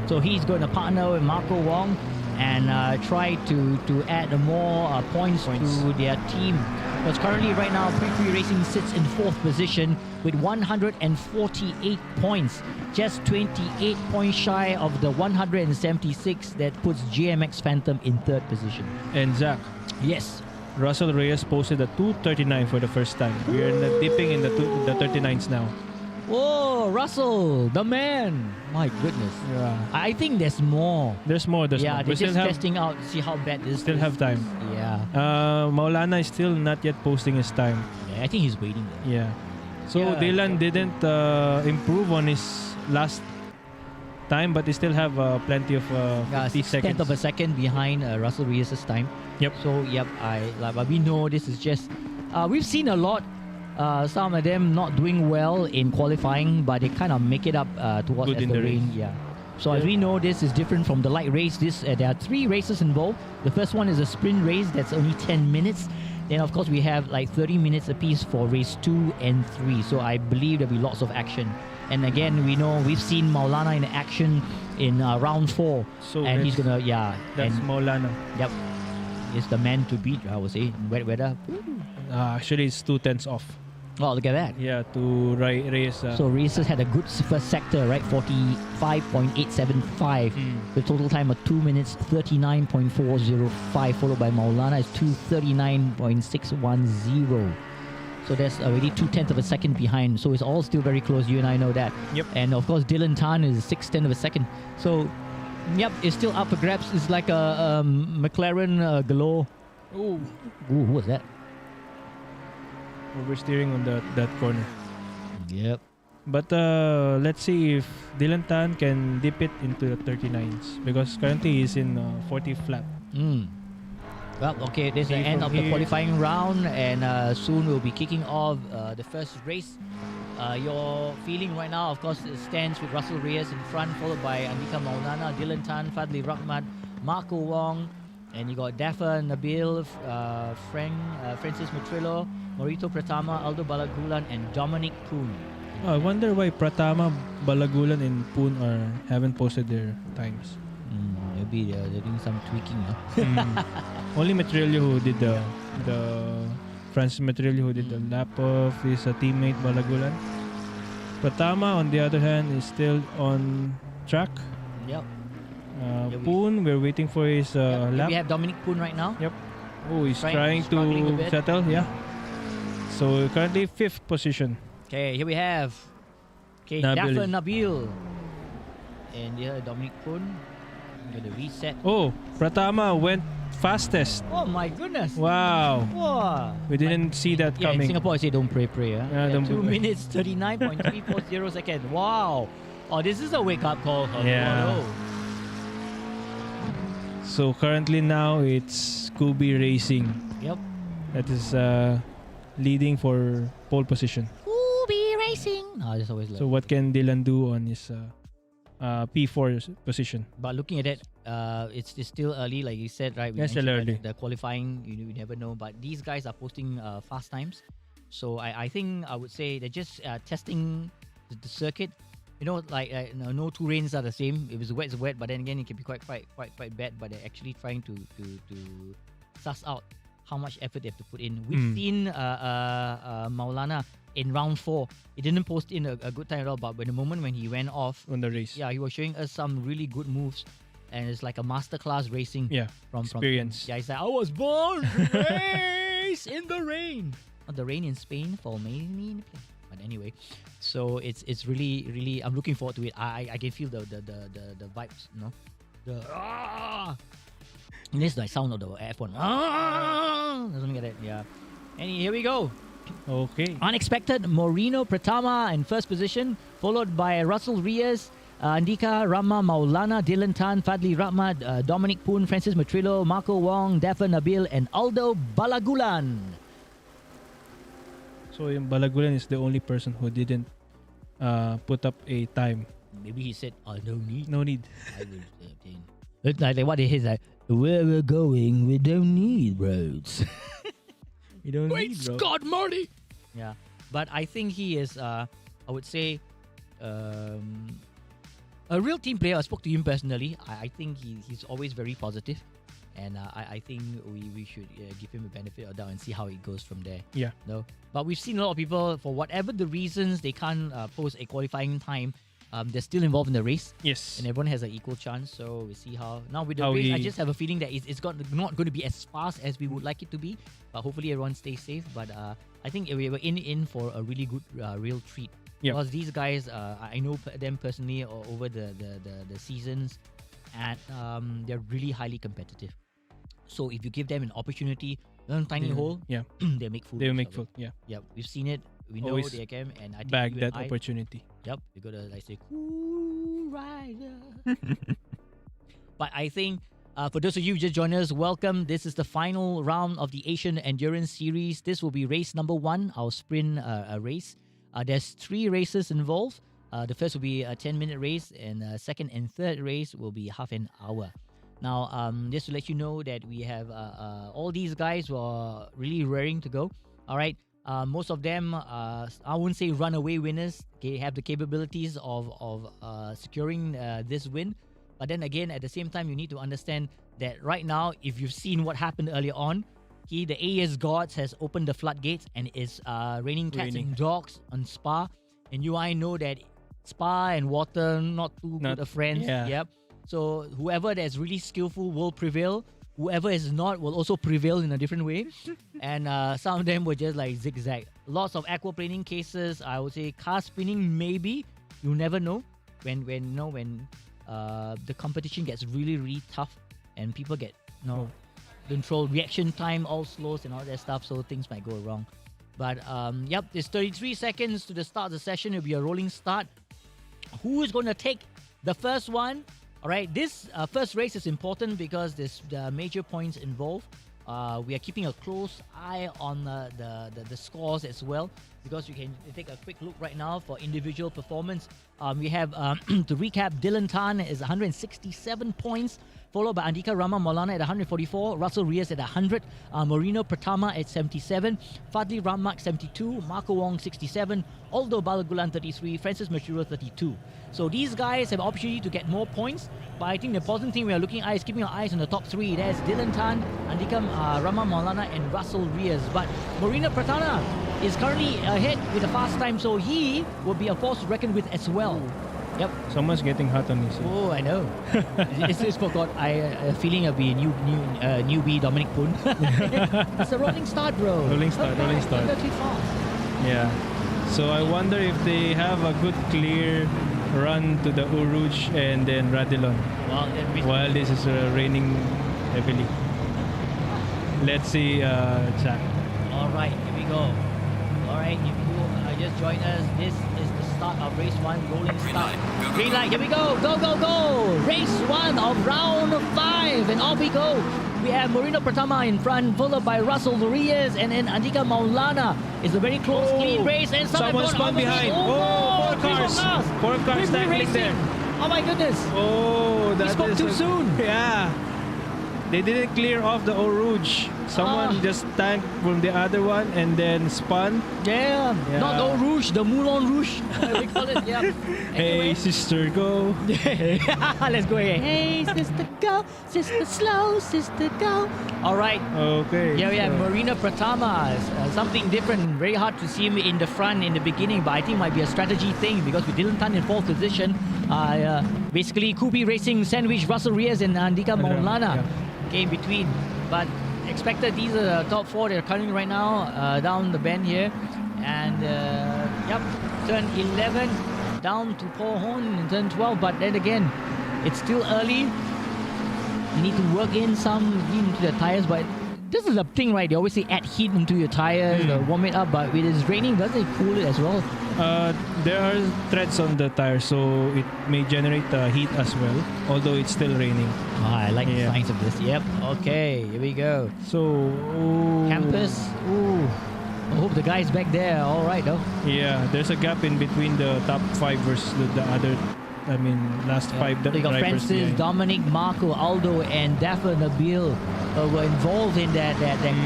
So he's going to partner with Marco Wong and try to add more points to their team. Because currently, right now, Pui Pui Racing sits in 4th position with 148 points, just 28 points shy of the 176 that puts GMX Phantom in 3rd position. And Zach, Yes. Russell Reyes posted a 239 for the first time. We are dipping in the 39s now. Whoa, Russell, the man. My goodness. Yeah. I think there's more. There's more. Yeah, more. they're We still just have testing out, see how bad this still is. have time. Yeah. Maulana is still not yet posting his time. Yeah, I think he's waiting there. Yeah. So Yeah. Dillan didn't improve on his last time, but they still have plenty of 50 seconds. Tenth of a second behind Russell Reyes' time. Yep. So but we know this is just we've seen a lot. Some of them not doing well in qualifying, but they kind of make it up towards Good as in the the rain. race. Yeah. So as we know, this is different from the light race. There are 3 races involved. The first one is a sprint race that's only 10 minutes. Then of course we have like 30 minutes apiece for race 2 and 3. So I believe there'll be lots of action. And again, we know we've seen Maulana in action in round 4, So and he's that's- gonna That's and Maulana. yep, is the man to beat. I would say in wet weather. Actually, it's 2 tenths off. Oh, look at that. Yeah, to Reyes. So Reyes has had a good first sector, right? 45.875. The total time of 2 minutes 39.405, followed by Maulana is 239.610. So that's already 2/10 of a second behind. So it's all still very close. You and I know that. Yep. And of course, Dillan Tan is 6/10 of a second. So, yep, it's still up for grabs. It's like a McLaren Galore. Oh, Ooh, who was that? oversteering on that corner. Yep. But let's see if Dillan Tan can dip it into the 39s because currently he's in 40 flat. Well, okay, this is the See end from of the here. qualifying round, and soon we'll be kicking off the first race. Your feeling right now, of course, it stands with Russell Reyes in front, followed by Andika Maulana, Dillan Tan, Fadli Rahmat, Marco Wong, and you got Dafa Nabil, Francis Matrillo, Morito Pratama, Aldo Balagulan, and Dominic Poon. I wonder why Pratama, Balagulan, and Poon haven't posted their times. Maybe they're doing some tweaking. Only Matrillo who did the Francis Matrillo who did the lap of his teammate Balagulan. Pratama, on the other hand, is still on track. Yep. Poon, we're waiting for his lap. We have Dominic Poon right now. Yep. Oh, he's Struggling a trying bit. to settle. Yeah. So currently 5th position. Okay, here we have Nabil Dafa is- Nabil. And here Dominic Poon. I'm gonna reset. Oh, Pratama went fastest. Oh my goodness. Wow. Wow. We didn't see that Yeah, in coming. Singapore I say don't pray. Huh? Yeah, don't 2 pray. minutes 39.340 seconds. Wow. Oh, this is a wake up call. Yeah. Whoa. So currently now it's Scooby Racing Yep. that is leading for pole position. Be racing. I just always love. So what can Dillan do on his P4 position? But looking at it, it's still early, like you said, right? We Yeah, still mentioned early. The qualifying, you never know. But these guys are posting fast times, so I think I would say they're just testing the circuit. You know, like no 2 rains are the same. If it's wet, it's wet. But then again, it can be quite bad. But they're actually trying to suss out how much effort they have to put in. We've seen Maulana in round 4. He didn't post in a good time at all. But the moment when he went off, On the race. yeah, he was showing us some really good moves. and it's like a masterclass racing. Yeah. From Experience. Yeah, he's like, I was born to race in the rain. Not the rain in Spain for me. But anyway, so it's really I'm looking forward to it. I can feel the vibes, you know. And this is the sound of the F1. Something like that. Yeah. And here we go. Okay. Unexpected Moreno Pratama in first position, followed by Russell Reyes, Andika, Rama, Maulana, Dillan Tan, Fadli Rama, Dominic Poon, Francis Matrillo, Marco Wong, Dafa Nabil, and Aldo Balagulan. So Balagulan is the only person who didn't put up a time. Maybe he said, I don't need. No need. I will obtain. It's like what he says, like, where we're going, we don't need roads. We don't need roads. Scott Marty! Yeah, but I think he is, I would say, a real team player. I spoke to him personally. I think he's always very positive, and I think we should give him a benefit of the doubt and see how it goes from there. Yeah. No, but we've seen a lot of people, for whatever the reasons, they can't post a qualifying time. They're still involved in the race. Yes. And everyone has an equal chance. So we see how now with the How race. I just have a feeling that it's not going to be as fast as we would like it to be. But hopefully everyone stays safe. But I think we were in for a really good real treat. Yeah. Because these guys, I know them personally over the seasons, and they're really highly competitive. So if you give them an opportunity, one tiny hole, Yeah. they make food. They make food. Yeah. Yeah, we've seen it. We know Always they can, and I think Bag you that and I, opportunity. Yep, we gotta like say cool rider. But I think for those of you who just joined us, welcome. This is the final round of the Asian Endurance Series. This will be race number 1, our sprint race. There's 3 races involved. The first will be a 10-minute race, and second and third race will be half an hour. Now, just to let you know that we have all these guys who are really raring to go. All right. Most of them, I wouldn't say runaway winners. They have the capabilities of securing this win. But then again, at the same time, you need to understand that right now, if you've seen what happened earlier on, the AS Gods has opened the floodgates and is raining cats and dogs on Spa. And you I know that Spa and water not too good of friends. Yeah. Yep. So whoever that's really skillful will prevail. Whoever is not will also prevail in a different way. And some of them were just like zigzag. Lots of aquaplaning cases. I would say car spinning, maybe. You never know. When the competition gets really, really tough and people get control, reaction time all slows and all that stuff, so things might go wrong. But yep, there's 33 seconds to the start of the session. It'll be a rolling start. Who is going to take the first one? All right, this first race is important because there's major points involved. We are keeping a close eye on the scores as well, because you can take a quick look right now for individual performance. We have, to recap, Dillan Tan is 167 points, followed by Andika Rama Maulana at 144, Russell Reyes at 100, Moreno Pratama at 77, Fadli Ramak 72, Marco Wong 67, Aldo Balagulan 33, Francis Machuro 32. So these guys have opportunity to get more points, but I think the important thing we are looking at is keeping our eyes on the top 3. There's Dillan Tan, Andika Rama Maulana, and Russell Reyes. But Moreno Pratama is currently ahead with a fast time, so he will be a force to reckon with as well. Yep. Someone's getting hot on me. Oh, I know. It's forgot. I a feeling of being newbie Dominic Poon. It's a rolling start, bro. Rolling start. Not too fast. Yeah. So I wonder if they have a good clear run to the Uruj and then Radilon. While this is raining heavily. Let's see, Jack. All right, here we go. All right, if you just joined us, this is the start of race 1, rolling start. Green light, here we go. Go, go, go. Race 1 of round 5, and off we go. We have Moreno Pratama in front, followed by Russell Reyes, and then Andika Maulana. It's a very close, clean race, and someone spun behind. Oh, Four cars tackling there. Oh my goodness. Oh, that he spoke is too soon. Yeah. They didn't clear off the Eau Rouge. Someone just tanked from the other one and then spun. Yeah, not Yeah. Eau Rouge, the Moulin Rouge. We call it. Yeah. Hey, sister, go. Let's go here. Hey, sister, go. Sister, slow. Sister, go. All right. Okay. Yeah, we have so- Marina Pratama. Something different. Very hard to see him in the front in the beginning, but I think might be a strategy thing because with Dillan Tan in fourth position, basically Kubi Racing sandwich Russell Reyes and Andika Maulana came between. But expected these are the top four that are coming right now down the bend here. And turn 11 down to Paul Horn in turn 12. But then again, it's still early. You need to work in some heat into the tires, but this is a thing, right? They always say add heat into your tires, warm it up, but when it's raining, doesn't it cool it as well? There are threads on the tire, so it may generate heat as well, although it's still raining. I like the Yeah. signs of this. Yep. Okay, here we go. So, Campus. Ooh. I hope the guy's back there. All right, though. yeah, there's a gap in between the top 5 versus the other. I mean, last 5 They got drivers. Francis, behind. Dominic, Marco, Aldo, and Dafa Nabil were involved in that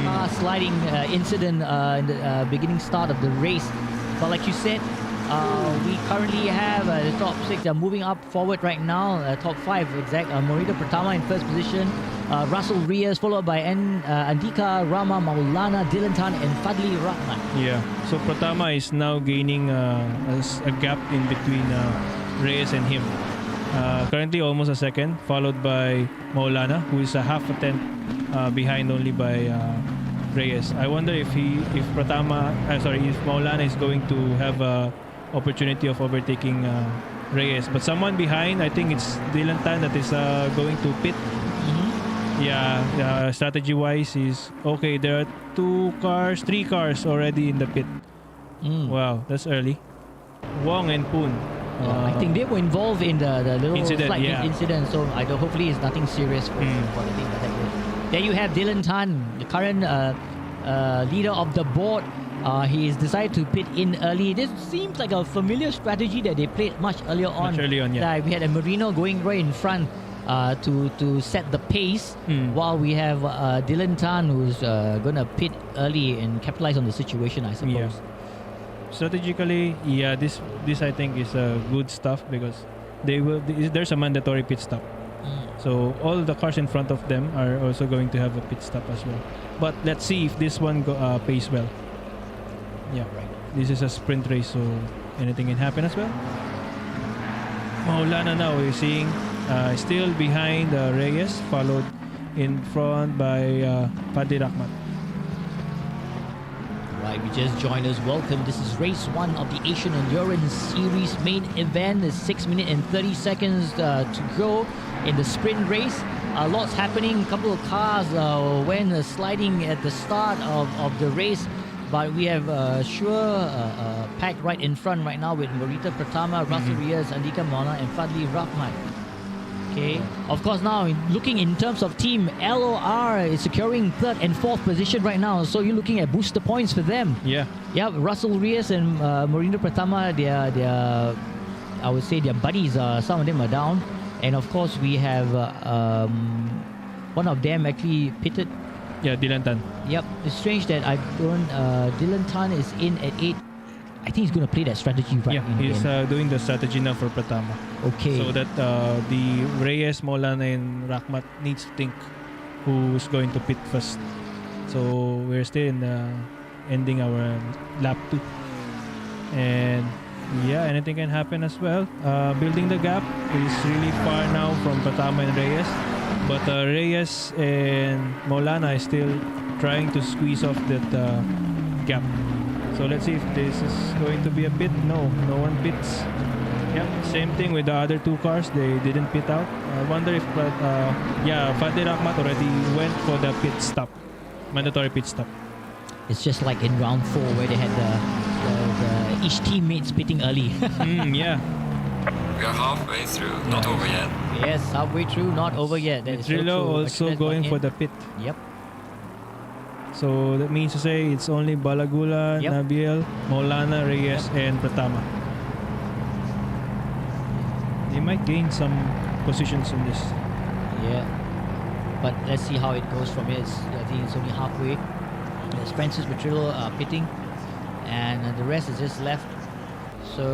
car sliding incident in the beginning start of the race. But like you said, we currently have the top 6. They're moving up forward right now. Top 5 exact. Morita Pratama in first position. Russell Reyes followed by Andika, Rama, Maulana, Dillan Tan, and Fadli Rahman. Yeah, so Pratama is now gaining a gap in between Reyes and him. Currently almost a second, followed by Maulana, who is a half a tenth behind only by Reyes. I wonder if Maulana is going to have a opportunity of overtaking Reyes. But someone behind, I think it's Dillan Tan that is going to pit. Yeah, strategy-wise is okay. There are 3 cars already in the pit. Wow, that's early. Wong and Poon. I think they were involved in the little Incident, flight yeah. incident, so hopefully it's nothing serious for the thing that happened. There you have Dillan Tan, the current leader of the board. He's decided to pit in early. This seems like a familiar strategy that they played much earlier on. Much early on, yeah. Like we had a Marino going right in front to set the pace, while we have Dillan Tan who's gonna pit early and capitalize on the situation, I suppose. Yeah. Strategically, yeah, this I think is good stuff because there's a mandatory pit stop. So all the cars in front of them are also going to have a pit stop as well. But let's see if this one pays well. Yeah, Right. this is a sprint race, so anything can happen as well. Maulana now we're seeing still behind Reyes, followed in front by Fadli Rahmat. Right, we just joined us. Welcome. This is race 1 of the Asian Endurance Series main event. There's 6 minutes and 30 seconds to go in the sprint race. Lots happening. A couple of cars went sliding at the start of the race. But we have packed right in front right now with Morita Pratama, Russell Reyes, Andika Maulana, and Fadli Rahman. Okay. Of course, now looking in terms of team, LOR is securing 3rd and 4th position right now. So you're looking at booster points for them. Yeah. Yeah, Russell Reyes and Morita Pratama, they're I would say their buddies. Some of them are down, and of course we have one of them actually pitted. Yeah, Dillan Tan. Yep, it's strange that I don't. Dillan Tan is in at 8. I think he's going to play that strategy right Yeah, in he's the end. doing the strategy now for Pratama. Okay. So that the Reyes, Maulana, and Rahmat needs to think who's going to pit first. So we're still in ending our lap 2. And yeah, anything can happen as well. Building the gap is really far now from Pratama and Reyes. But Reyes and Maulana is still trying to squeeze off that gap. So let's see if this is going to be a pit. No one pits. Yeah, same thing with the other 2 cars. They didn't pit out. I wonder if Fadli Rahmat already went for the pit stop, mandatory pit stop. It's just like in round 4 where they had the each teammates pitting early. Yeah. We are halfway through, not over yet. Yes, halfway through, not over yet. That is so Trillo true. also Express going got for in. the pit. Yep. So that means to say it's only Balagula, Yep. Nabil, Maulana, Reyes, and Pratama. They might gain some positions in this. Yeah. but let's see how it goes from here. I think it's only halfway. There's Francis Petrillo pitting, and the rest is just left. So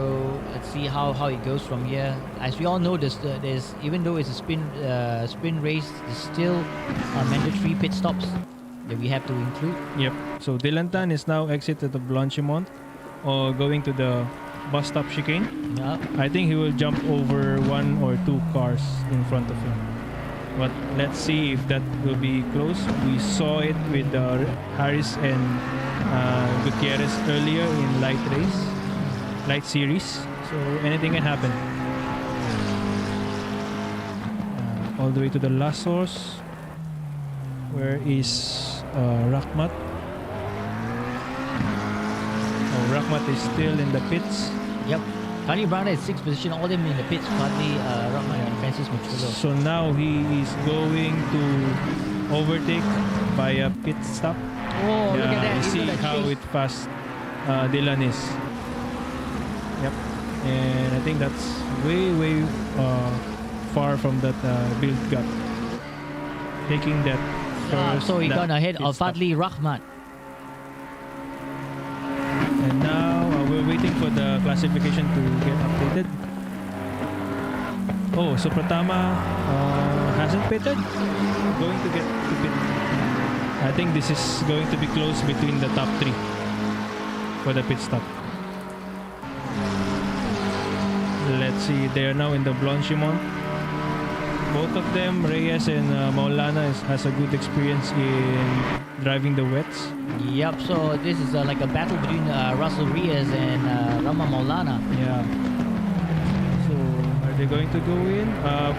let's see how it goes from here. As we all know, there's even though it's a sprint race, there's still mandatory pit stops that we have to include. Yep. So Dillan Tan is now exited the Blanchimont or going to the bus stop chicane. Yeah. I think he will jump over 1 or 2 cars in front of him. But let's see if that will be close. We saw it with Harris and Gutierrez earlier in light series. So anything can happen. All the way to the last source. Where is Rahmat? Oh, Rahmat is still in the pits. Yep. Kali Brown is 6th position, all them in the pits, partly Rama and Francis Petrillo. So now he is going to overtake by a pit stop. Oh, look at that. You He's see gonna how chase. fast Dillan is. Yep. And I think that's way far from that build gap. Taking that first. So he lap got ahead pit of stop. Fadli Rahmat. And now we're waiting for the classification to get updated. Oh, so Pratama hasn't pitted. Going to get to pit. I think this is going to be close between the top 3 for the pit stop. Let's see, they are now in the Blanchimont. Both of them, Reyes and Maulana, has a good experience in driving the wets. Yep, so this is like a battle between Russell Reyes and Rama Maulana. Yeah. So are they going to go in?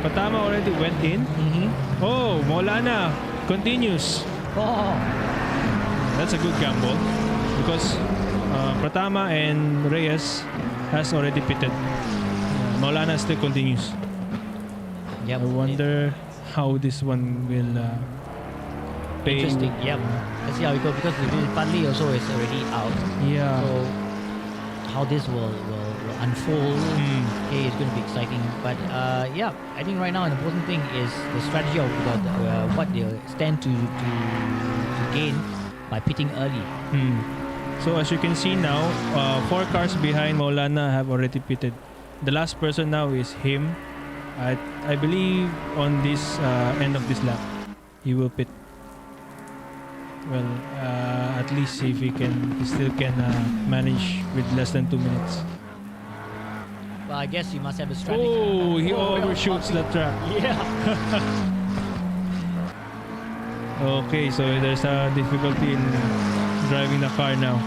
Patama already went in. Mm-hmm. Oh, Maulana continues. Oh, That's a good gamble because Pratama and Reyes has already pitted. Maulana still continues. yep. I wonder how this one will pay. Interesting, yep. Let's see how it goes because Fadli also is already out. Yeah. So how this will unfold, okay, it's going to be exciting. But yeah, I think right now an important thing is the strategy of what they stand to gain by pitting early. So as you can see now, 4 cars behind Maulana have already pitted. The last person now is him. I believe on this end of this lap, he will pit. Well, at least if he still can manage with less than 2 minutes. Well, I guess you must have a strategy. Oh, he overshoots the track. Yeah. Okay, so there's a difficulty in driving the car now.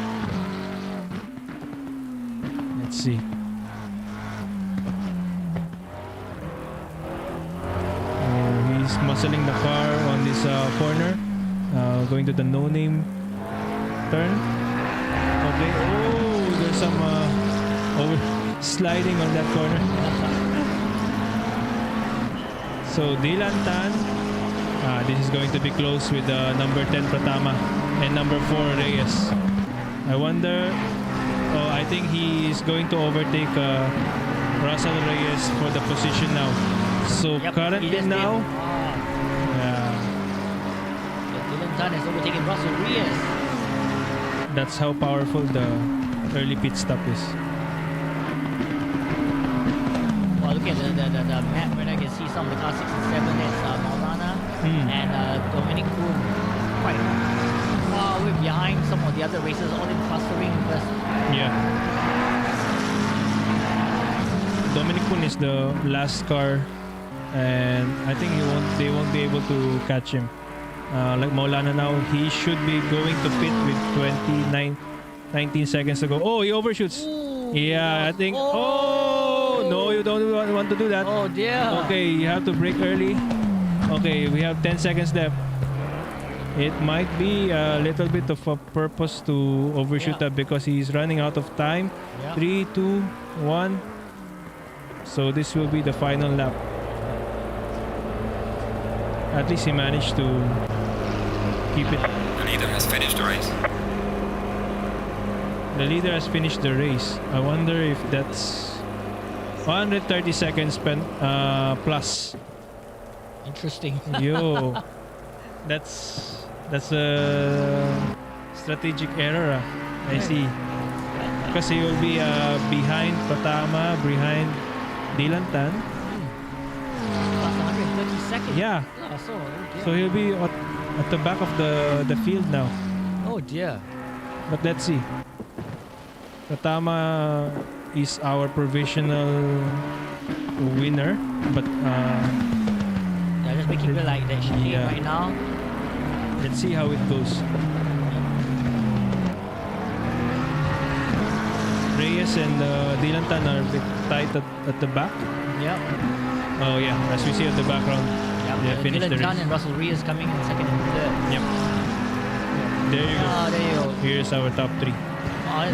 Let's see. He's muscling the car on this corner, going to the no-name turn. Okay. Oh, there's some sliding on that corner. So Dillan Tan, this is going to be close with number 10 Pratama and number 4 Reyes. I wonder. Oh, I think he is going to overtake Russell Reyes for the position now. So Yep, he currently just now, did. Dillan Tan has overtaken Russell Reyes. that's how powerful the early pit stop is. Well, look at the map where I can see some of the cars 6 and 7. That's Maulana and Dominic Kuhn quite far away behind some of the other racers, all in clustering first. Yeah. Dominic Kuhn is the last car, and I think they won't be able to catch him. Like Maulana now, he should be going to pit with 19 seconds to go. Oh, he overshoots. Ooh. Yeah, I think. Oh, no, you don't want to do that. Oh dear. Okay, you have to brake early. Okay, we have 10 seconds left. It might be a little bit of a purpose to overshoot that because he's running out of time. Yeah. 3, 2, 1. So this will be the final lap. At least he managed to keep it. The leader has finished the race. The leader has finished the race. I wonder if that's 130 seconds spent plus. Interesting. Yo. That's a strategic error. I see. Because he will be behind Pratama, behind Dillan. Plus 130 seconds. Yeah. Oh, So he'll be at the back of the field now. oh dear. But let's see. Pratama is our provisional winner, but Yeah, just making it like that chicane Yeah. right now. let's see how it goes. Reyes and Dillan are a bit tight at the back. Yep. Oh yeah, as we see at the background, they finished the Dillan race. and Russell Reyes coming in second and third. Yep. There you go. Ah, there you go. Here's our top three. Oh,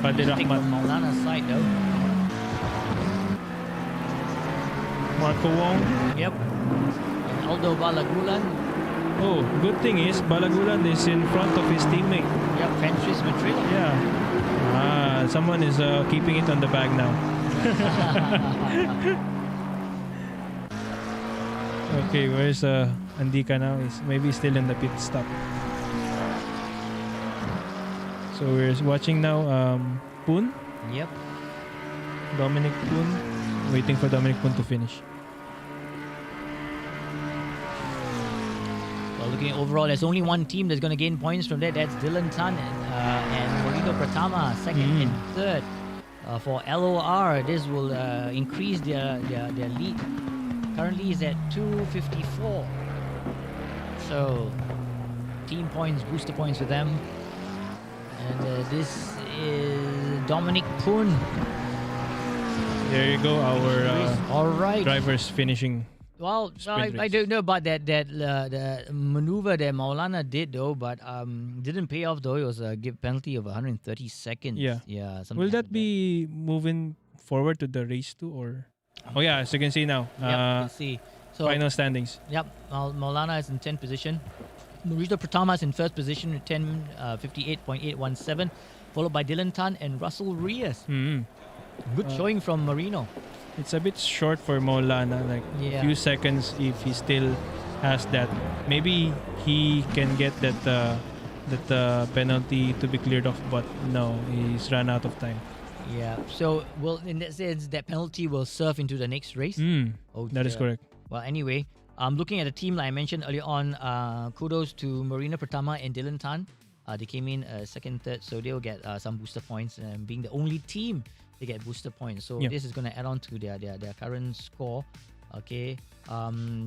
Fadil pick Ahmad. from Maulana's side though. Marco Wong. Yep. And Aldo Balagulan. Oh, good thing is Balagulan is in front of his teammate. Yep. Fenris Madrid. Yeah. Someone is keeping it on the bag now. Okay, where's Andika now? Is maybe still in the pit stop. So we're watching now Poon, Yep. Dominic Poon, waiting for Dominic Poon to finish. Well, looking overall, there's only one team that's going to gain points from that. That's Dillan and Morito Pratama, second and third. For LOR, this will increase their lead. Currently is at 254. So, team points, booster points for them. And this is Dominic Poon. There you go, our All right. drivers finishing. Well, Sprint I race. don't know about that the maneuver that Maulana did though, but didn't pay off though. It was a penalty of 130 seconds. Yeah. Something Will that like be moving forward to the race too, or? Oh yeah, as you can see now. Yep, let's see. So Final standings. yep, Maulana is in 10th position. Morito Pratama is in first position with 58.817, followed by Dillan Tan and Russell Reyes. Good showing from Marino. It's a bit short for Maulana, like Yeah. few seconds if he still has that. Maybe he can get that penalty to be cleared off, but no, he's run out of time. Yeah. So, well, in that sense, that penalty will serve into the next race. Oh, That is dear. correct. Well, anyway, looking at the team like I mentioned earlier on, kudos to Marina Pratama and Dillan Tan. They came in second, third, so they'll get some booster points. And being the only team, they get booster points. So Yep. this is going to add on to their current score. Okay.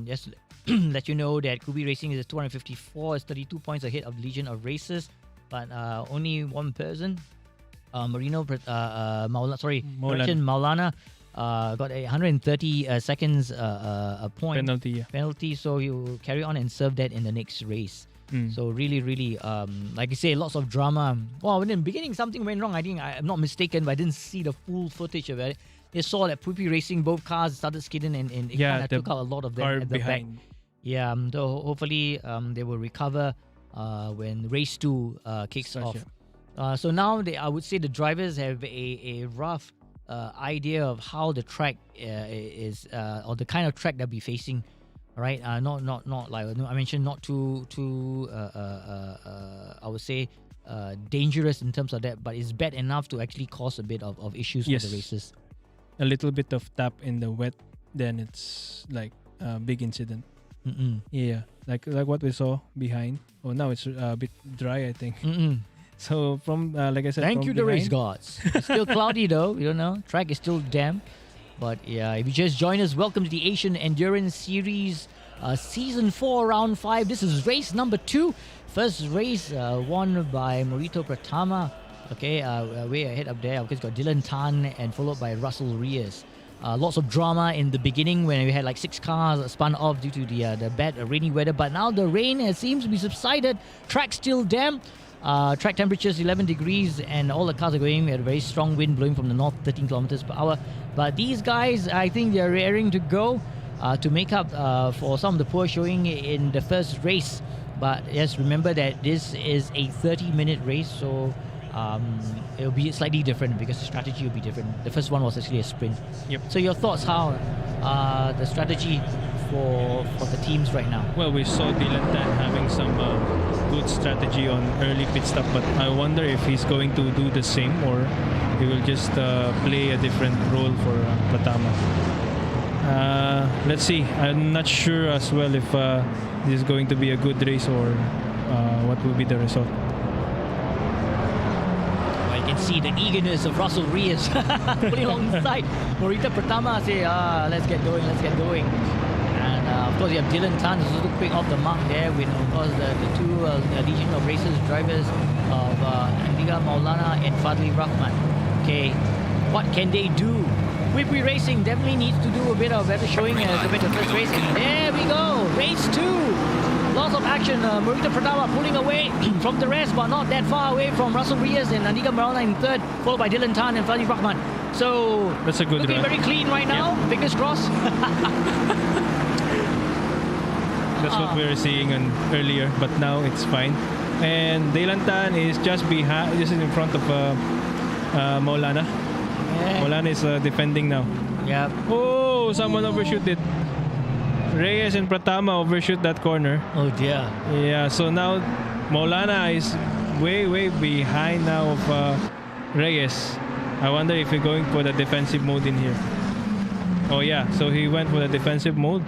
Just let you know that Kubi Racing is at 254, is 32 points ahead of Legion of Racers, but only one person, Maulana, got a 130 seconds a point Penalty, yeah. penalty, so he will carry on and serve that in the next race. So really, like you say, lots of drama. Well, in the beginning, something went wrong. I think I'm not mistaken, but I didn't see the full footage of it. They saw that Pupi Racing, both cars started skidding and it kind of the took out a lot of them car at the back. behind. Yeah, so hopefully they will recover when race 2 kicks Starts, off. So now I would say the drivers have a rough idea of how the track is or the kind of track they'll be facing. Right, not like I mentioned, not too I would say dangerous in terms of that, but it's bad enough to actually cause a bit of issues Yes. for the races. A little bit of tap in the wet, then it's like a big incident. Yeah, like what we saw behind. Oh, now it's a bit dry, I think. So from like I said, Thank from you, the race behind- gods. It's still cloudy though. We don't know. Track is still damp. But yeah, if you just join us, welcome to the Asian Endurance Series, Season 4, Round 5. This is race number 2. First race won by Morito Pratama. Okay, way ahead up there. It's got Dillan Tan and followed by Russell Reyes. Lots of drama in the beginning when we had like 6 cars spun off due to the bad rainy weather. But now the rain seems to be subsided. Track still damp. Track temperatures 11 degrees and all the cars are going. We had a very strong wind blowing from the north, 13 kilometers per hour. But these guys, I think they're raring to go to make up for some of the poor showing in the first race. But yes, remember that this is a 30-minute race, so it'll be slightly different because the strategy will be different. The first one was actually a sprint. Yep. So your thoughts, how the strategy for the teams right now? Well, we saw Dillan having some good strategy on early pit stop, but I wonder if he's going to do the same or he will just play a different role for Pratama. Let's see. I'm not sure as well if this is going to be a good race or what will be the result. I can see the eagerness of Russell Reyes putting alongside Morita Pratama. Say, let's get going. And of course, you have Dillan Tan who's also quick off the mark there with, of course, the two Legion of Racers drivers of Andiga Maulana and Fadli Rahman. Okay, what can they do? Whippy Racing definitely needs to do a bit of better showing as compared to first race. And there we go, race 2. Lots of action. Morita Pratama pulling away from the rest, but not that far away from Russell Reyes and Andiga Maulana in third, followed by Dillan Tan and Fadli Rahman. So that's a good looking run. very clean right now. Yep. Fingers crossed. That's what we were seeing earlier, but now it's fine. And Dillan Tan is just behind, just in front of Maulana. Yeah. Maulana is defending now. Yeah. Oh, someone overshoot it. Reyes and Pratama overshoot that corner. Oh dear. Yeah, so now Maulana is way behind now of Reyes. I wonder if he's going for the defensive mode in here. Oh yeah, so he went for the defensive mode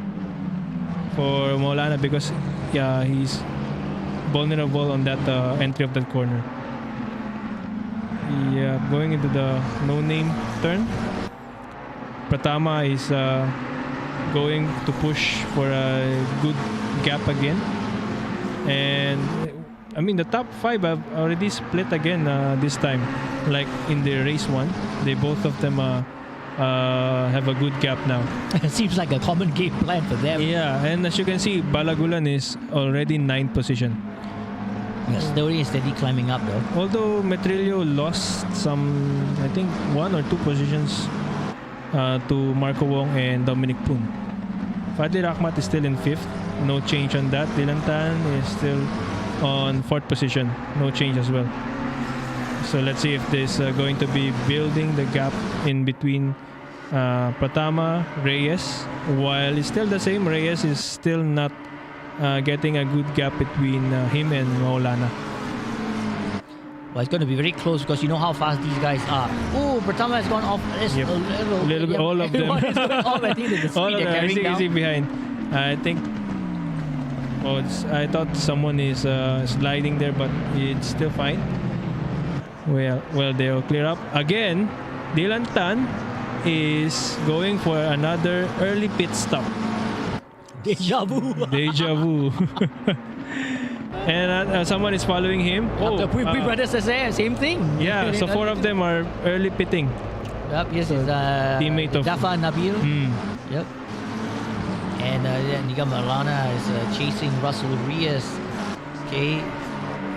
for Maulana because yeah, he's vulnerable on that entry of that corner. Yeah, going into the no-name turn. Pratama is going to push for a good gap again. And I mean, the top 5 have already split again this time. Like in the race 1, they both of them have a good gap now. It seems like a common game plan for them. Yeah, and as you can see, Balagulan is already 9th position. Yeah, slowly and steady climbing up though. Although Metrillo lost some, I think, 1 or 2 positions to Marco Wong and Dominic Poon. Fadli Rahmat is still in 5th. No change on that. Dillan Tan is still on 4th position. No change as well. So let's see if this going to be building the gap in between Pratama, Reyes. While it's still the same, Reyes is still not getting a good gap between him and Maulana. Well, it's going to be very close because you know how fast these guys are. Oh, Pratama has gone off a Yep. little bit, all of them. Everyone is going off, I think, the speed All of they're them. carrying down. Easy behind. I think. Oh, I thought someone is sliding there, but it's still fine. Well, they'll clear up again. Dillan Tan is going for another early pit stop. Deja vu. Deja vu. And someone is following him. The Pui brothers are there, same thing. Yeah, so 4 of them are early pitting. Yep, yes, it's teammate of Dafa Nabil. Yep. And Niga Maulana is chasing Russell Reyes. Okay.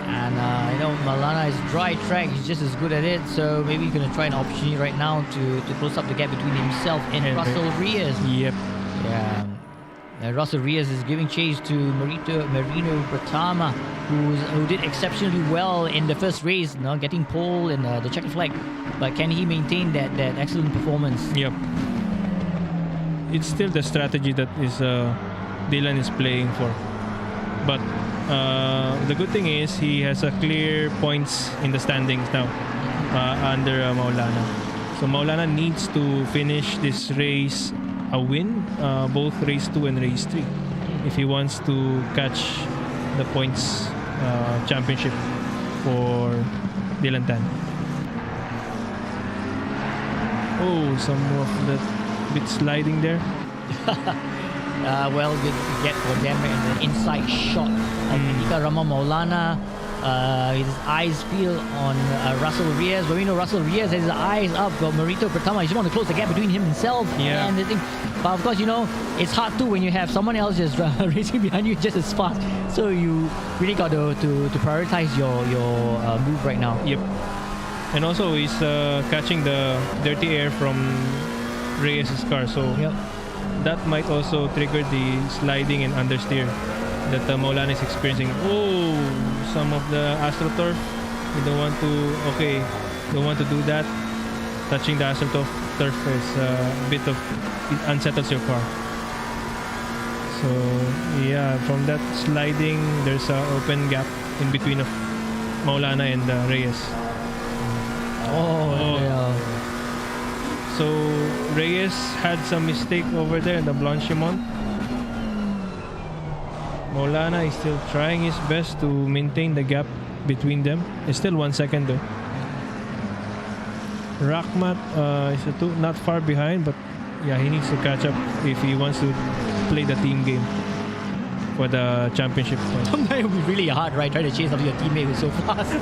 And I know Maulana is dry track. He's just as good at it. So maybe he's going to try an opportunity right now to close up the gap between himself and Russell Reyes. Yep. Yeah. Russell Reyes is giving chase to Marino Pratama, who did exceptionally well in the first race, getting pole in the checkered flag. But can he maintain that excellent performance? Yep. It's still the strategy that is Dillan is playing for. But the good thing is he has a clear points in the standings now under Maulana. So Maulana needs to finish this race a win, both race 2 and race 3, if he wants to catch the points championship for Dillan Tan. Oh, some of that bit sliding there. Well, good to get for them an inside shot of Nika Rama Maulana. His eyes feel on Russell Reyes. But we know Russell Reyes has his eyes up. But Marito Pratama, he just want to close the gap between him himself and the thing. But of course, it's hard too when you have someone else just racing behind you just as fast. So you really got to prioritize your move right now. Yep. And also he's catching the dirty air from Reyes' car. So that might also trigger the sliding and understeer that Maulana is experiencing. Oh, some of the AstroTurf. You don't want to do that. Touching the AstroTurf is a bit of, it unsettles your car. So yeah, from that sliding, there's an open gap in between of Maulana and Reyes. Yeah. So Reyes had some mistake over there in the Blanchimont. Maulana is still trying his best to maintain the gap between them. It's still 1 second though. Rahmat is not far behind, but yeah, he needs to catch up if he wants to play the team game for the championship points. Sometimes it will be really hard, right? Trying to chase after your teammate who's so fast.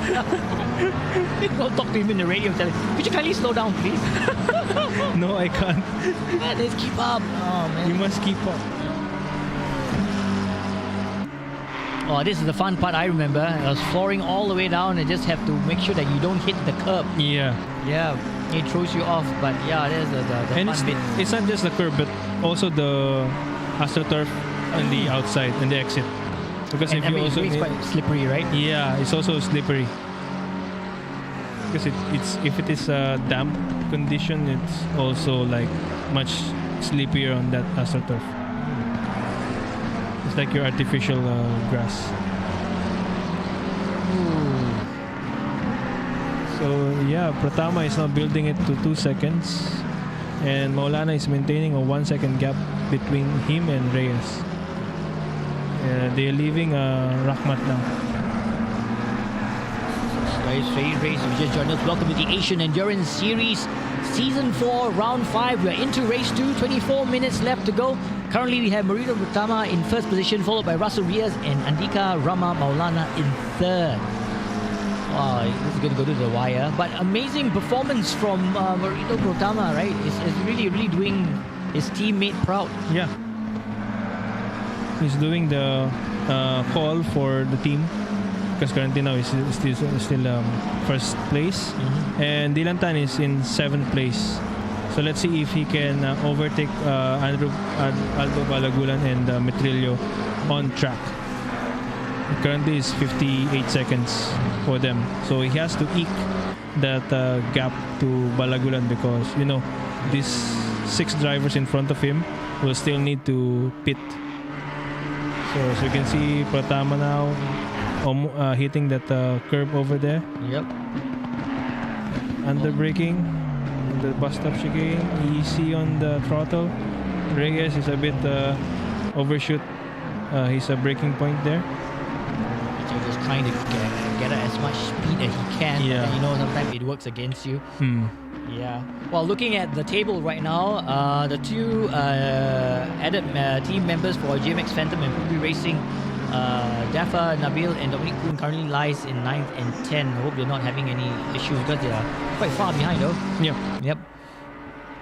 Go talk to him in the radio and tell him, could you kindly slow down, please? No, I can't. Man, let's keep up. Oh, man. You must keep up. Oh, this is the fun part I remember. I was flooring all the way down and just have to make sure that you don't hit the curb. Yeah. Yeah, it throws you off, but yeah, there's the And fun bit. it's not just the curb, but also the AstroTurf on the outside and the exit. Because And if you also it's quite slippery, right? yeah, it's also slippery. Because if it is a damp condition, it's also like much slippier on that AstroTurf. It's like your artificial grass. So yeah, Pratama is now building it to 2 seconds, and Maulana is maintaining a 1 second gap between him and Reyes. They're leaving Rahmat now. Guys, race, you just joined us. Welcome to the Asian Endurance Series, Season 4, Round 5. We're into race 2, 24 minutes left to go. Currently, we have Marino Pratama in first position, followed by Russell Reyes and Andika Rama Maulana in third. Oh, this is going to go to the wire. But amazing performance from Marino Pratama, right? It's really, really doing his teammate proud. Yeah. He's doing the call for the team, because currently now he's still first place. And Dillan is in 7th place. So let's see if he can overtake Aldo Balagulan and Metrillo on track. Currently is 58 seconds for them. So he has to eke that gap to Balagulan, because, you know, these 6 drivers in front of him will still need to pit. So you can see Pratama now hitting that curb over there. Yep. Under braking, the bus stop chicane, easy on the throttle. Reyes is a bit overshoot his braking point there. Just trying to get as much speed as he can. Yeah. And, you know, sometimes it works against you. Yeah. Well, looking at the table right now, the two added team members for GMX Phantom and Kubi Racing, Dafa, Nabil, and Dominic Kuhn currently lies in 9th and 10th. I hope they're not having any issues, because they are quite far behind, though. Yeah. Yep.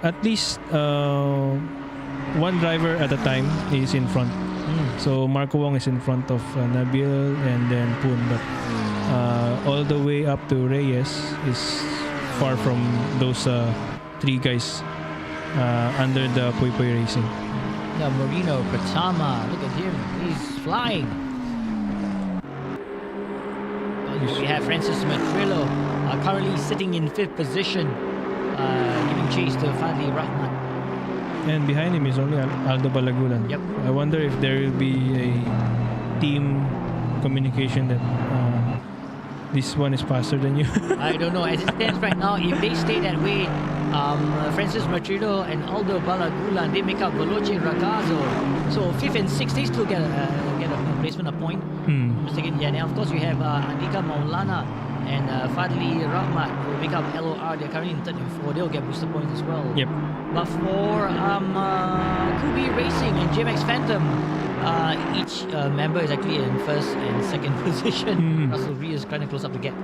At least one driver at a time is in front. So Marco Wong is in front of Nabil and then Poon, but all the way up to Reyes is far from those 3 guys under the Pui Pui Racing. Yeah, Marino Pratama, look at him, he's flying. We have Francis Metrillo currently sitting in 5th position, giving chase to Fadli Rahman. And behind him is only Aldo Balagulan. Yep. I wonder if there will be a team communication that this one is faster than you. I don't know. As it stands right now, if they stay that way, Francis Matrino and Aldo Balagulan, they make up Veloce and Ragazzo. So 5th and 6th, they still get a placement of point. Yeah, and of course you have Andika Maulana and Fadli Rahmat who make up LOR. They're currently in 3rd and 4th. They'll get booster points as well. Yep. But for Kubi Racing and GMX Phantom, each member is actually in 1st and 2nd position. Russell Reyes is kind of close up the gap.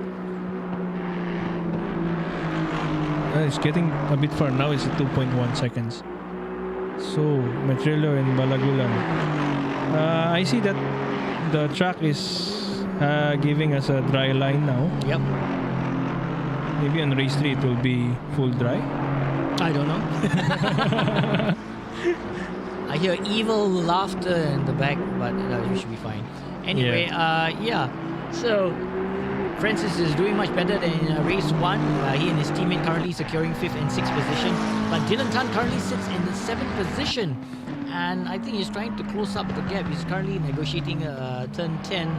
It's getting a bit far now. It's at 2.1 seconds. So Metrillo and Balagulan. I see that the track is giving us a dry line now. Yep. Maybe on race 3 it will be full dry. I don't know. I hear evil laughter in the back, but we should be fine. Anyway, yeah. So Francis is doing much better than in race 1. He and his teammate currently securing 5th and 6th position. But Dillan currently sits in the 7th position. and I think he's trying to close up the gap. He's currently negotiating turn 10,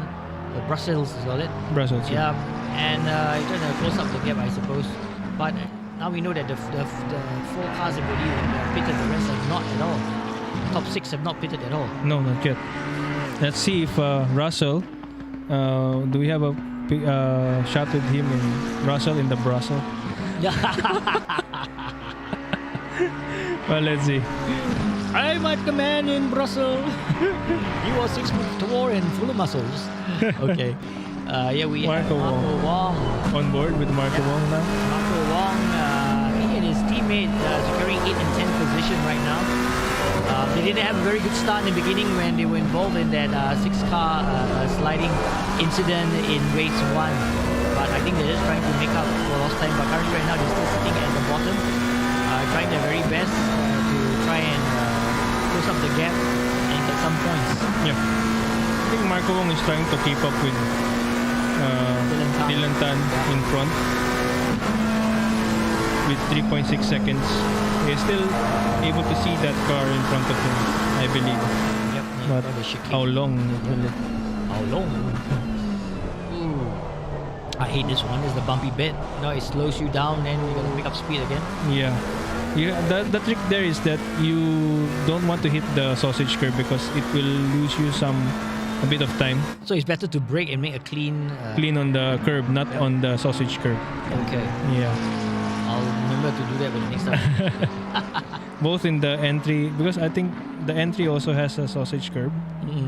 Brussels, is all it? Brussels. Yeah, and he's trying to close up the gap, I suppose. But now we know that the 4 cars have already pitted, the rest have not at all. Top 6 have not pitted at all. No, not yet. Let's see if Russell. Do we have a shot with him in Russell in the Brussels? Well, let's see. I'm at the man in Brussels. He was 6 foot tall and full of muscles. Okay. Yeah, we have Marco Wong. On board with Marco Wong now. Marco Wong, he and his teammate securing 8 and 10 position right now. They didn't have a very good start in the beginning when they were involved in that 6-car sliding incident in race 1. But I think they're just trying to make up for lost time. But currently right now they're still sitting at the bottom, trying their very best to try and close up the gap and get some points. Yeah. I think Marco Wong is trying to keep up with Dillan Tan in front with 3.6 seconds. He's still able to see that car in front of him, I believe. Yep. But how long will it? How long? Ooh. I hate this one. It's the bumpy bit. No, it slows you down and you gotta pick up speed again. Yeah. The trick there is that you don't want to hit the sausage curve because it will lose you a bit of time. So it's better to brake and make a clean on the curb, not on the sausage curve. Okay. Yeah. I'll remember to do that for the next time. Both in the entry, because I think the entry also has a sausage curve,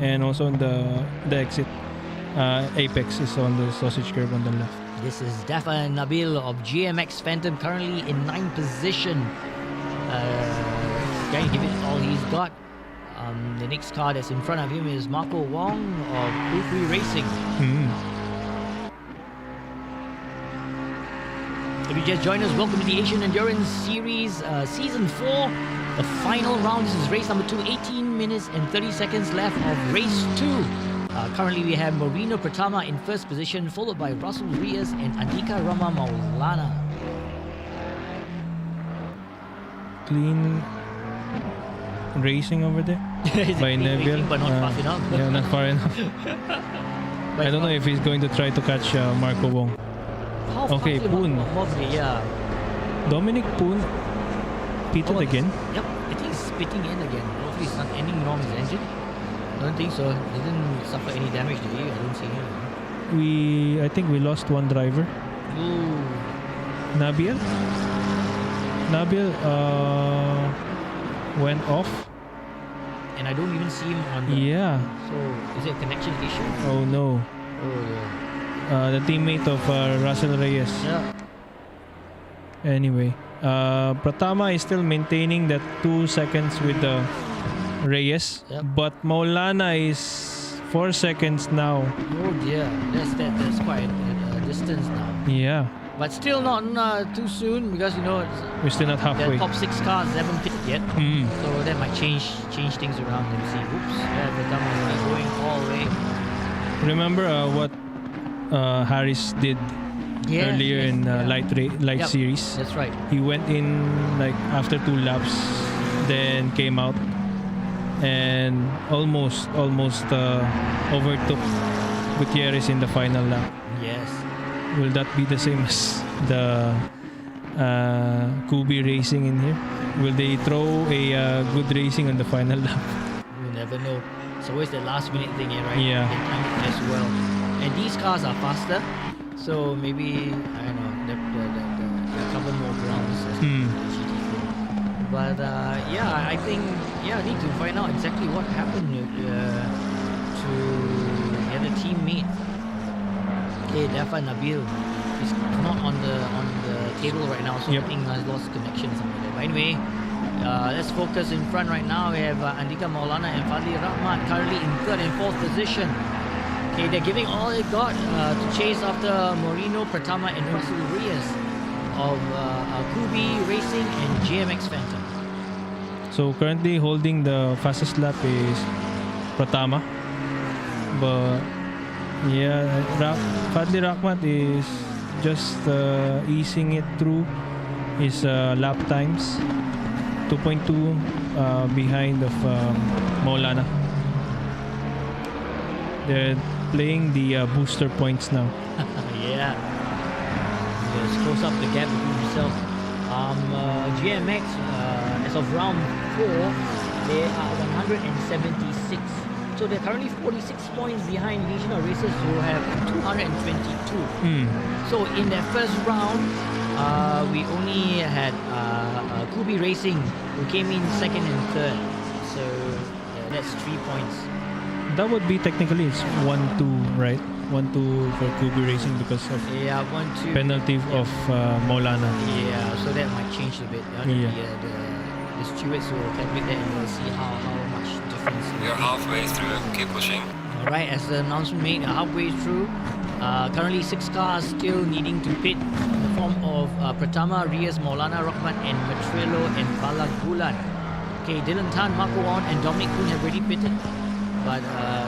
and also in the exit apex is on the sausage curve on the left. This is Dafa Nabil of GMX Phantom, currently in 9th position. Going to give it all he's got. The next car that's in front of him is Marco Wong of Free Racing. If you just joined us, welcome to the Asian Endurance Series Season 4. The final round, this is race number 2, 18 minutes and 30 seconds left of race 2. Currently we have Marino Pratama in first position, followed by Russell Rias and Andika Rama Maulana. Clean racing over there by Neville. But not fast enough. Yeah, not far enough. I don't know if he's going to try to catch Marco Wong. Okay, Poon. Yeah. Dominic Poon pitted again. Yep, I think he's pitting in again. Hopefully it's not anything wrong with his engine. I don't think so. He didn't suffer any damage, did he? I don't see him. I think we lost one driver. Ooh. Nabil went off. And I don't even see him on the... Yeah. So, is it a connection issue? Oh no. Oh yeah. The teammate of Russell Reyes. Yeah. Anyway, Pratama is still maintaining that 2 seconds with the Reyes, but Maulana is 4 seconds now. Oh dear, that's quite a distance now. Yeah. But still not too soon because we're still not halfway. The top 6 cars haven't pitted yet, so that might change things around. Let me see. Oops, Pratama is going all the way. Remember what Harris did earlier in light series? That's right. He went in like after 2 laps, then came out and almost overtook Gutierrez in the final lap. Yes. Will that be the same as the Kubi racing in here? Will they throw a good racing on the final lap? You never know. It's always the last minute thing here, right? Yeah. They time it as well. And these cars are faster, so maybe I don't know. They cover more grounds. But yeah, I think I need to find out exactly what happened to the other teammate. Okay, Dafa Nabil is not on the table right now, so I think has lost connection or something like that. But anyway, let's focus in front right now. We have Andika Maulana and Fadli Rahman currently in 3rd and 4th position. Okay, they're giving all they got to chase after Marino Pratama and Russell Rias of Kubi Racing and GMX Phantom. So currently holding the fastest lap is Pratama, but yeah, Fadli Rahmat is just easing it through his lap times, 2.2 behind of Maulana. They're playing the booster points now. Yeah. Just close up the gap between himself. GMX, as of round 4, they are 176. So they're currently 46 points behind regional racers who have 222. So in their first round, we only had Kubi Racing who came in second and third. So that's 3 points. That would be technically it's 1-2, right? 1-2 for Kubi Racing because of 1-2 penalty of Maulana. Yeah, so that might change a bit. The stewards will calculate that and we'll see how much difference. We are halfway through. Keep pushing. Alright, as the announcement made, halfway through. Currently 6 cars still needing to pit in the form of Pratama, Rias, Maulana, Rahmat and Matrilo and Balagulan. Okay, Dillan Tan, Marco Wong and Dominic Kuhn have already pitted. But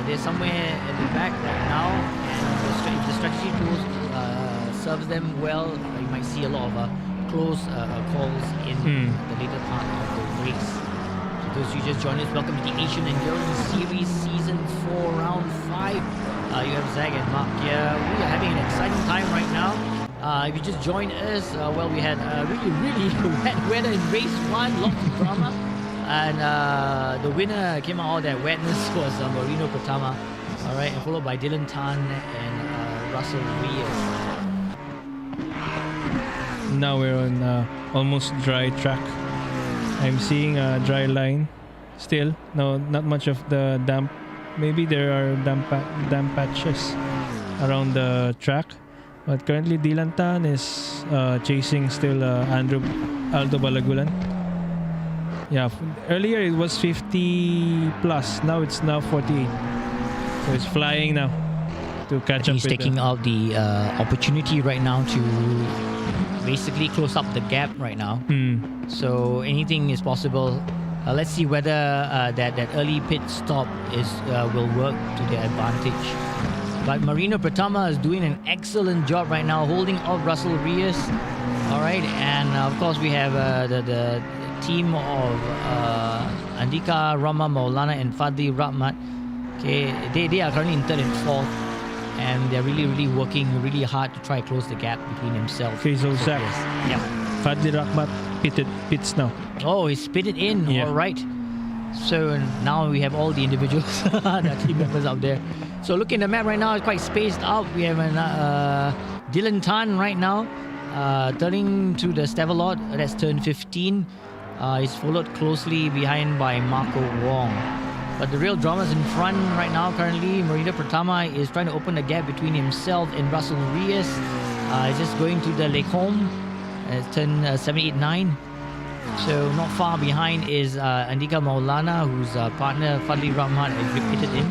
they're somewhere at the back right now, and if the strategy tools serves them well, you might see a lot of close calls in the later part of the race. So those who just joined us, welcome to the Asian Endurance Series Season 4, Round 5. You have Zach and Mark here. We are having an exciting time right now. If you just joined us, well, we had really wet weather in race 1, lots of drama. And the winner came out all that wetness was Marino Pratama. Alright, and followed by Dillan Tan and Russell Rios. Now we're on almost dry track. I'm seeing a dry line still. No, not much of the damp. Maybe there are damp patches around the track. But currently Dillan Tan is chasing still Aldo Balagulan. Yeah, earlier it was 50 plus. Now it's 48. So it's flying now to catch up. He's taking out the opportunity right now to basically close up the gap right now. So anything is possible. Let's see whether that early pit stop will work to their advantage. But Marino Pratama is doing an excellent job right now, holding off Russell Rios. All right, and of course we have the team of Andika, Rama, Maulana and Fadli Rahmat. Okay, they are currently in 3rd and 4th, and they're really working really hard to try to close the gap between themselves. Okay, so Zach, yeah, Fadli Rahmat pits now. Oh, he's pitted in. Yeah. All right. So now we have all the individuals, the team members out there. So looking at the map right now, it's quite spaced out. We have Dillan Tan right now turning to the Stavelot. That's turn 15. He's followed closely behind by Marco Wong. But the real drama's in front right now. Currently, Marino Pratama is trying to open the gap between himself and Russell Rios. He's just going to the Lake Home. Turn 7, 8, 9. So not far behind is Andika Maulana, whose partner Fadli Rahmat has repeated in.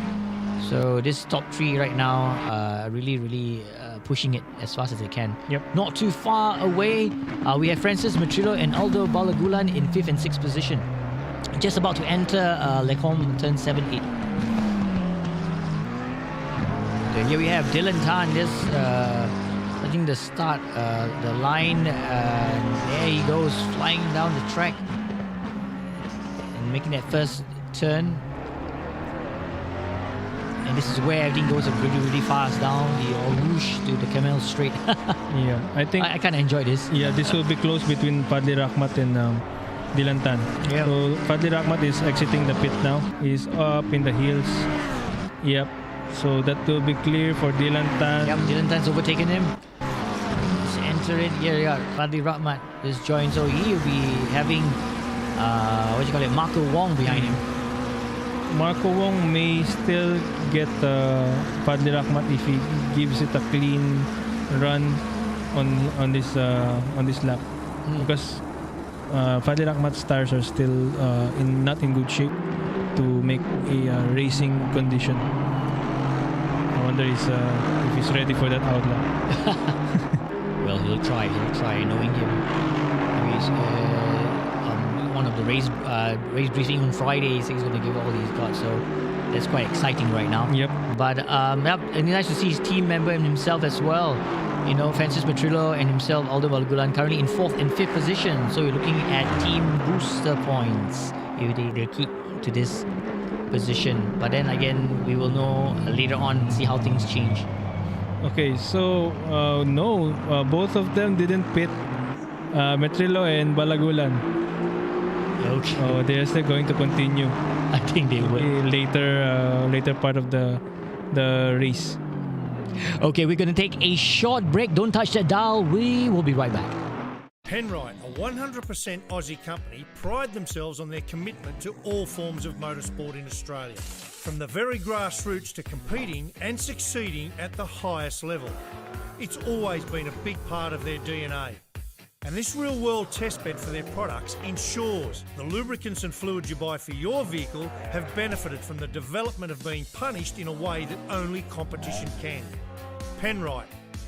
So this top 3 right now really pushing it as fast as they can. Yep. Not too far away, we have Francis Matrillo and Aldo Balagulan in 5th and 6th position. Just about to enter Lecom, turn 7, 8. Then here we have Dillan Tan, this I think the start, the line, there he goes, flying down the track and making that first turn. And this is where everything goes really fast down the Orouge to the Camel Straight. Yeah, I think I kind of enjoy this. Yeah, this will be close between Fadli Rahmat and Dillan Tan. Yep. So Fadli Rahmat is exiting the pit now. He's up in the hills. Yep. So that will be clear for Dillan Tan. Yep, Dillan Tan's overtaken him. Let's enter it. Here we are. Fadli Rahmat is joined. So he will be having Marco Wong behind him. Marco Wong may still get Fadli Rahmat if he gives it a clean run on this lap, because Fadli Rahmat's tires are still not in good shape to make a racing condition. I wonder if he's ready for that outlap. Well, he'll try, knowing him. He's one of the race briefing on Friday. He says he's going to give all he's got, so that's quite exciting right now. Yep. But and it's nice to see his team member and himself as well. You know, Francis Matrillo and himself, Aldo Balagulan, currently in 4th and 5th position. So you're looking at team booster points they'll keep to this position. But then again, we will know later on, see how things change. Okay, so no, both of them didn't pit Metrillo and Balagulan. Okay. Oh, they're still going to continue I think they will. later part of the race. Okay, we're going to take a short break. Don't touch that dial. We will be right back. Penrite, a 100% Aussie company, pride themselves on their commitment to all forms of motorsport in Australia, from the very grassroots to competing and succeeding at the highest level. It's always been a big part of their DNA. And this real-world testbed for their products ensures the lubricants and fluids you buy for your vehicle have benefited from the development of being punished in a way that only competition can. Penrite,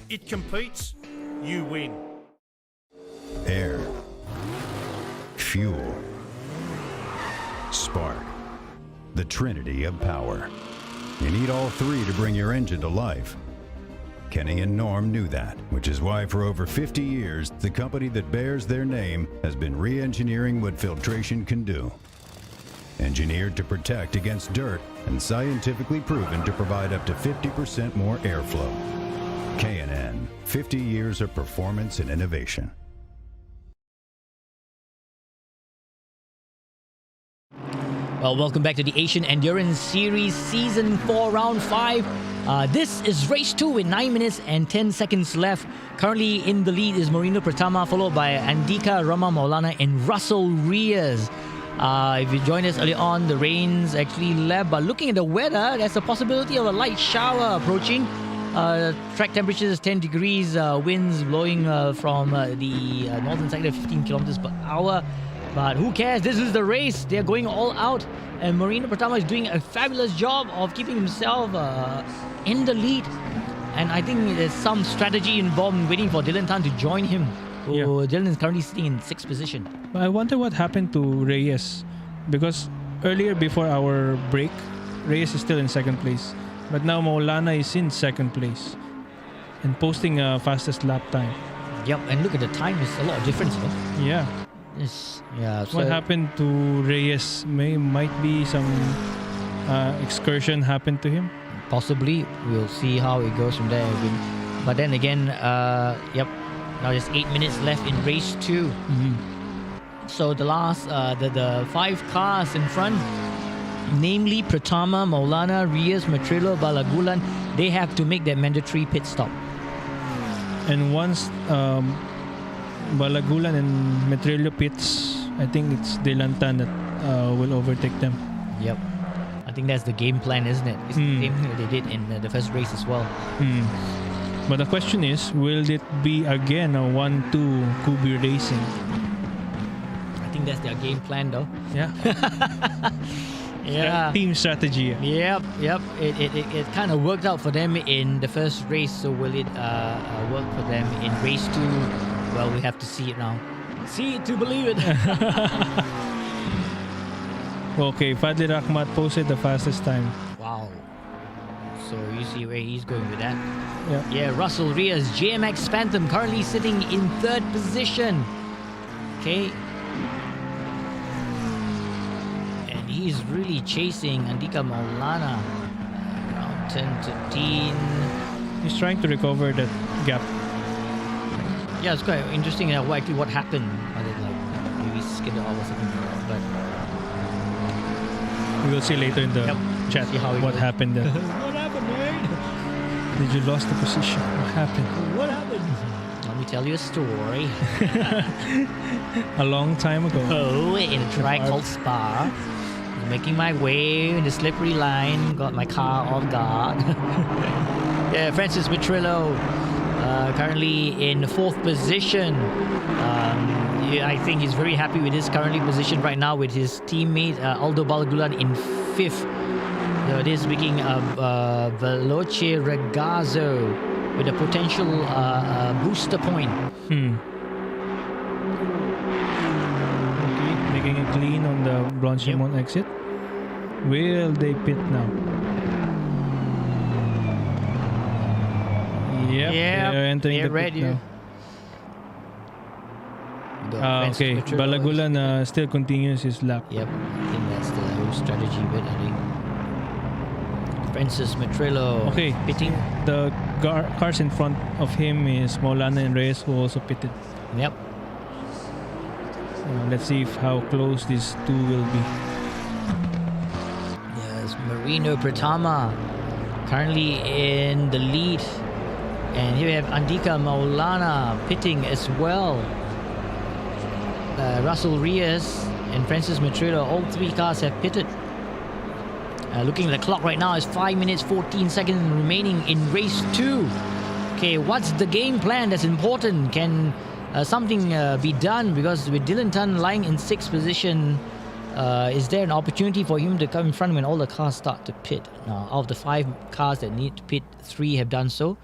it competes, you win. Air, fuel, spark, the trinity of power. You need all three to bring your engine to life. Kenny and Norm knew that, which is why for over 50 years, the company that bears their name has been re-engineering what filtration can do. Engineered to protect against dirt and scientifically proven to provide up to 50% more airflow. K&N, 50 years of performance and innovation. Well, welcome back to the Asian Endurance Series Season 4, Round 5. This is race 2 with 9 minutes and 10 seconds left. Currently in the lead is Marino Pratama, followed by Andika, Rama, Maulana, and Russell Reyes. If you joined us early on, the rain's actually left, but looking at the weather, there's a possibility of a light shower approaching. Track temperature is 10 degrees, winds blowing from the northern side of 15 kilometers per hour. But who cares? This is the race. They're going all out. And Marino Pratama is doing a fabulous job of keeping himself in the lead. And I think there's some strategy involved in waiting for Dillan Tan to join him. Yeah. Dillan is currently sitting in 6th position. I wonder what happened to Reyes, because earlier before our break, Reyes is still in 2nd place. But now Maulana is in 2nd place and posting a fastest lap time. Yep, and look at the time. There's a lot of difference, though. Yeah. Yeah. What happened to Reyes? Might be some excursion happened to him. Possibly. We'll see how it goes from there. But then again, yep. Now there's 8 minutes left in race 2. So the last, the 5 cars in front, namely Pratama, Maulana, Reyes, Metrillo, Balagulan, they have to make their mandatory pit stop. And once Balagulan and Metrillo pits, I think it's Dillan Tan that will overtake them. Yep. I think that's the game plan, isn't it? It's the same thing that they did in the first race as well. But the question is, will it be again a 1-2 Kubi Racing? I think that's their game plan, though. Yeah. Yeah. Team strategy. Yep. It kind of worked out for them in the first race. So will it work for them in race 2? Well, we have to see it now. See it to believe it. Okay, Fadli Rahmat posted the fastest time. Wow. So you see where he's going with that. Yeah. Yeah, Russell Reyes, JMX Phantom, currently sitting in 3rd position. Okay. And he's really chasing Andika Maulana. Around 10 to 10. He's trying to recover that gap. Yeah, it's quite interesting what happened. Maybe skidded off or something like that. We will see later in the chat See how it what goes. happened there. What happened, man? Did you lost the position? What happened? What happened? Let me tell you a story. A long time ago. Oh, in a track called Spa. Making my way in the slippery line. Got my car off guard. Yeah, Francis Metrillo. Currently in 4th position. I think he's very happy with his currently position right now with his teammate Aldo Balagulan in 5th. This making Veloce Regazzo with a potential booster point. Okay, making it clean on the Blanchimont exit. Will they pit now? Yep, they're entering the pit now. though. Okay, Francis Petrillo Balagulan still continues his lap. Yep, I think that's the whole strategy bit, I think. Francis Petrillo Okay, pitting. the cars in front of him is Maulana and Reyes, who also pitted. Yep. So let's see how close these two will be. Yes, Marino Pratama currently in the lead. And here we have Andika Maulana pitting as well. Russell Reyes and Francis Petrillo, all three cars have pitted. Looking at the clock right now, it's 5 minutes 14 seconds remaining in race 2. Okay, what's the game plan that's important? Can something be done? Because with Dillan Tan lying in 6th position, is there an opportunity for him to come in front when all the cars start to pit? Now, out of the 5 cars that need to pit, 3 have done so.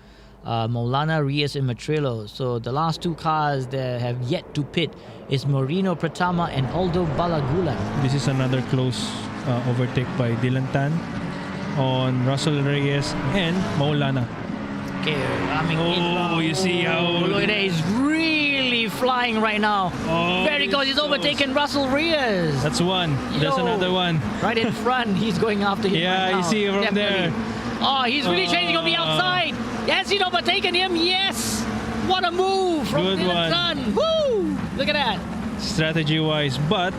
Maulana, Reyes and Petrillo. So the last 2 cars that have yet to pit is Marino Pratama and Aldo Balagulan. This is another close overtake by Dillan Tan on Russell Reyes and Maulana. Okay, coming in. Oh, you see how... Look at that, he's really flying right now. Oh, Very close, he's overtaken Russell Reyes. That's one. There's Yo. another one. Right in front, he's going after him. Yeah, right you now. see from Definitely. there. Oh, he's really chasing on the outside. Has he overtaken him? Yes. What a move from Good Dillan one. Tan. Woo! Look at that. Strategy-wise, but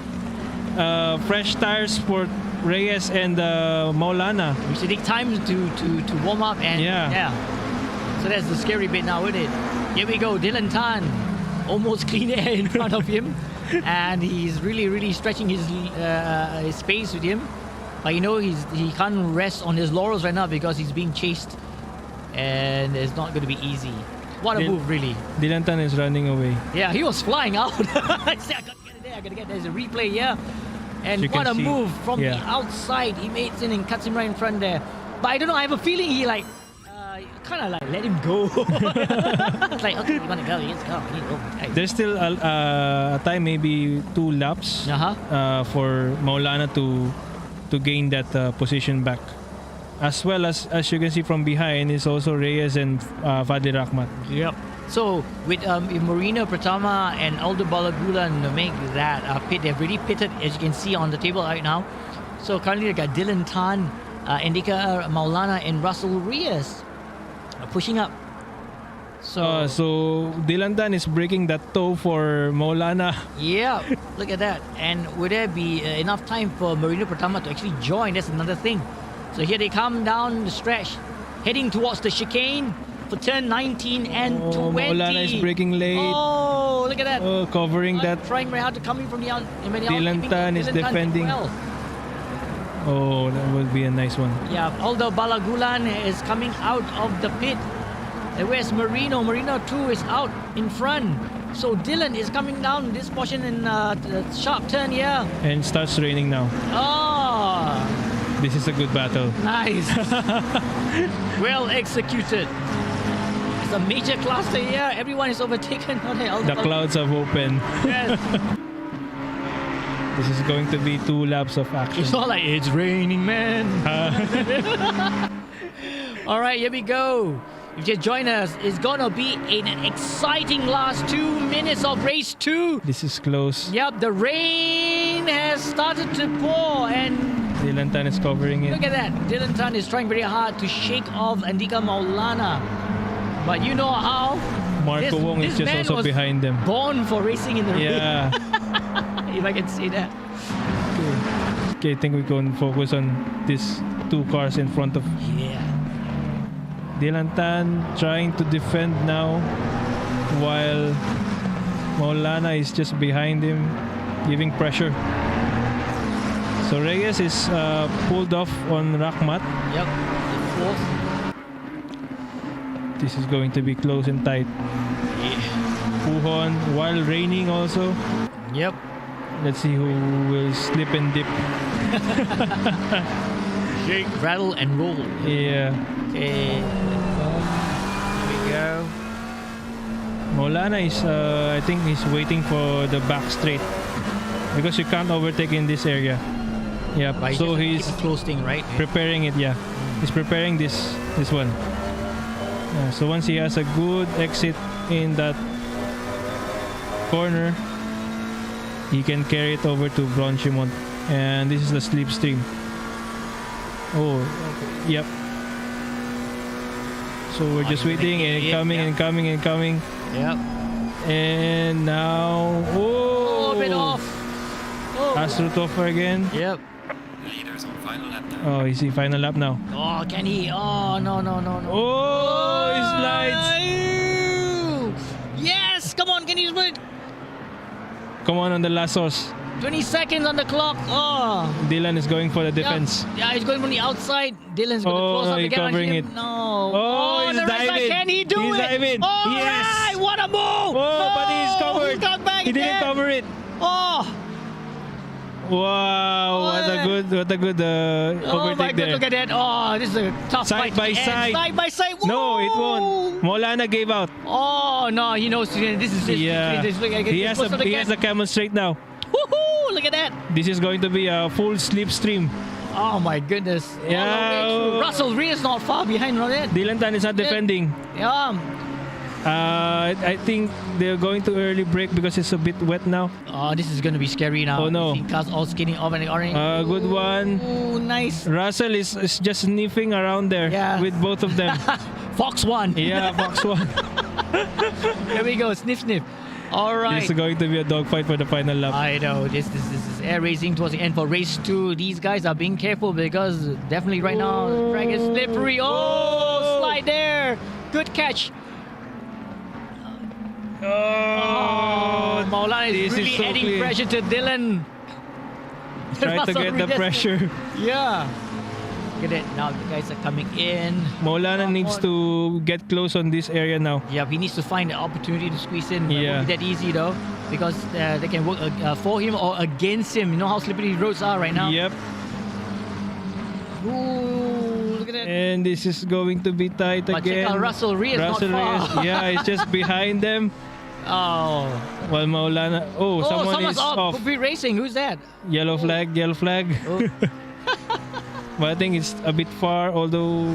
fresh tires for Reyes and Maulana. We should take time to warm up and Yeah. So that's the scary bit now, isn't it? Here we go, Dillan Tan, almost clean air in front of him, and he's really stretching his space with him. But you know he can't rest on his laurels right now because he's being chased, and it's not going to be easy. What a move, really. Dillan Tan is running away. Yeah, he was flying out. I said, I gotta get it there, I gotta get there's a replay here. And You what can a see, move from the yeah. outside. He makes it and cuts him right in front there. But I don't know, I have a feeling he like, kind of like let him go. It's like, okay, you wanna go, let's go. You go. Okay. There's still a time, maybe 2 laps for Maulana to gain that position back. As well as you can see from behind is also Reyes and Fadli Rahmat. Yep. So with Marino Pratama and Aldo Balagulan to make that pit, they've already pitted, as you can see on the table right now. So currently they got Dillan Tan, Andika Maulana and Russell Reyes pushing up. So Dillan Tan is breaking that toe for Maulana. Yeah, look at that. And would there be enough time for Marino Pratama to actually join? That's another thing. So here they come down the stretch, heading towards the chicane for turn 19 and 20. Maulana is breaking late. Oh, look at that. Covering that. Trying very hard to come in from the out. Dillan Tan is defending. Well. Oh, that would be a nice one. Yeah, although Balagulan is coming out of the pit. And where's Marino? Marino too is out in front. So Dillan is coming down this portion in the sharp turn here. And starts raining now. Oh, This is a good battle. nice. Well executed. It's a major cluster here. Everyone is overtaken. The clouds have opened. Yes. This is going to be 2 laps of action. It's not like it's raining, man. All right, here we go. If you join us, it's gonna be an exciting last 2 minutes of race 2. This is close. Yep, the rain has started to pour, and Dillan Tan is covering it. look at that. Dillan Tan is trying very hard to shake off Andika Maulana. But you know how? Marco Wong is this just man also was behind them. Born for racing in the rain. Yeah. If I can say that. Okay, I think we can focus on these 2 cars in front of Yeah. Dillan Tan, trying to defend now, while Maulana is just behind him, giving pressure. So Reyes is pulled off on Rahmat. Yep. The fourth. This is going to be close and tight. Puhon, while raining also. Yep. Let's see who will slip and dip. Shake, rattle, and roll. Yeah. Okay. Here we go. Maulana is, I think he's waiting for the back straight because you can't overtake in this area. Yeah, But so just he's keep a close thing, right? preparing it. Yeah, he's preparing this one. So once he has a good exit in that corner, he can carry it over to Francorchamps, and this is the slipstream. Oh, okay. Yep. So we're just waiting and coming and coming and coming. Yep. And now, Oh, a bit off. Oh. Astrotoffer again. Yep. Leaders on final lap now. Oh, is he final lap now? Oh, can he? Oh, no. Oh, he slides. Yes, come on, can he split? Come on the last horse. 20 seconds on the clock. Oh. Dillan is going for the defense. Yeah, he's going from the outside. Dylan's going to close up he's the gap on covering him. it. No. Oh, he's the right side. diving. Can he do He's it? diving. All Yes. right, what a move. Oh, but he's covered. He's got back He didn't again. cover it. Oh. Wow, what a good Oh my overtake God, there. look at that. Oh, this is a tough Side fight. by And side. Side by side. No, it Whoa. won't. Maulana gave out. Oh, no, he knows. This is Yeah, he has the camel straight now. Woohoo, look at that. This is going to be a full slipstream. Oh my goodness. Yeah. All the way through. Russell Reyes not far behind on it. Dillan Tan is not defending. Yeah. I think they're going to early break because it's a bit wet now. Oh, this is going to be scary now. Oh, no. You see cars all skinning off and orange. Good one. Oh, nice. Russell is just sniffing around there Yeah. with both of them. Fox one. Yeah, Fox one. There we go. Sniff, sniff. All right. This is going to be a dogfight for the final lap. I know. This is air racing towards the end for race 2. These guys are being careful because definitely right now the track is slippery. Oh, slide there. Good catch. Oh, Maulana is this really is so adding clean. pressure to Dylan. Try to Russell get the Reyes. pressure. Yeah. Look at it. Now the guys are coming in. Maulana needs to get close on this area now. Yeah, he needs to find the opportunity to squeeze in. Yeah. Won't be that easy though, because they can work for him or against him. You know how slippery roads are right now. Yep. Ooh, look at that. And this is going to be tight But again. check out Russell Reyes Russell not far. Reyes, yeah, he's just behind them. Oh. While Maulana, someone someone's is off. Could be racing. Who's that? Yellow flag, yellow flag. Oh. But I think it's a bit far, although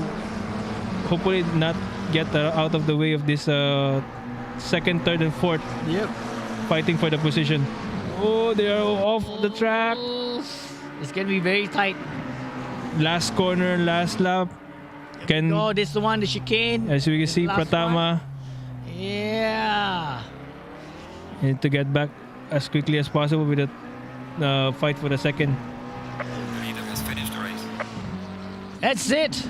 hopefully not get out of the way of this second, third, and fourth Yep. fighting for the position. Oh, they are off the track. It's gonna be very tight. Last corner, last lap. Can Oh, this is the one, the chicane. as we can see, Last Pratama Yeah. need to get back as quickly as possible with the fight for the second. The leader has finished the race. That's it.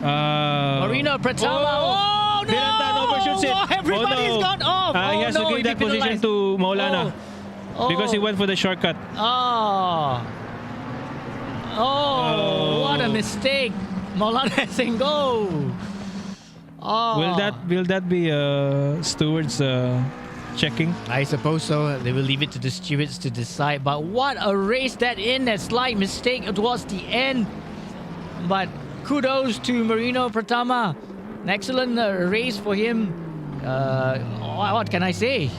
Marino Pratama. Oh, no! Dillan Tan overshoots it. Oh, everybody's gone off. He has to give that position to Maulana because he went for the shortcut. Oh. Oh, what a mistake. Maulana hasn't go. Oh. Will that be stewards checking? I suppose so. They will leave it to the stewards to decide. But what a race that slight mistake towards the end. But kudos to Marino Pratama. An excellent race for him. What can I say?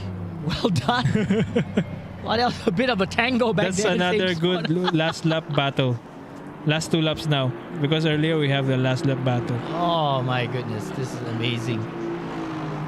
Well done. Well, that was a bit of a tango back That's there. another good last lap battle. Last 2 laps now, because earlier we have the last lap battle. Oh my goodness, this is amazing.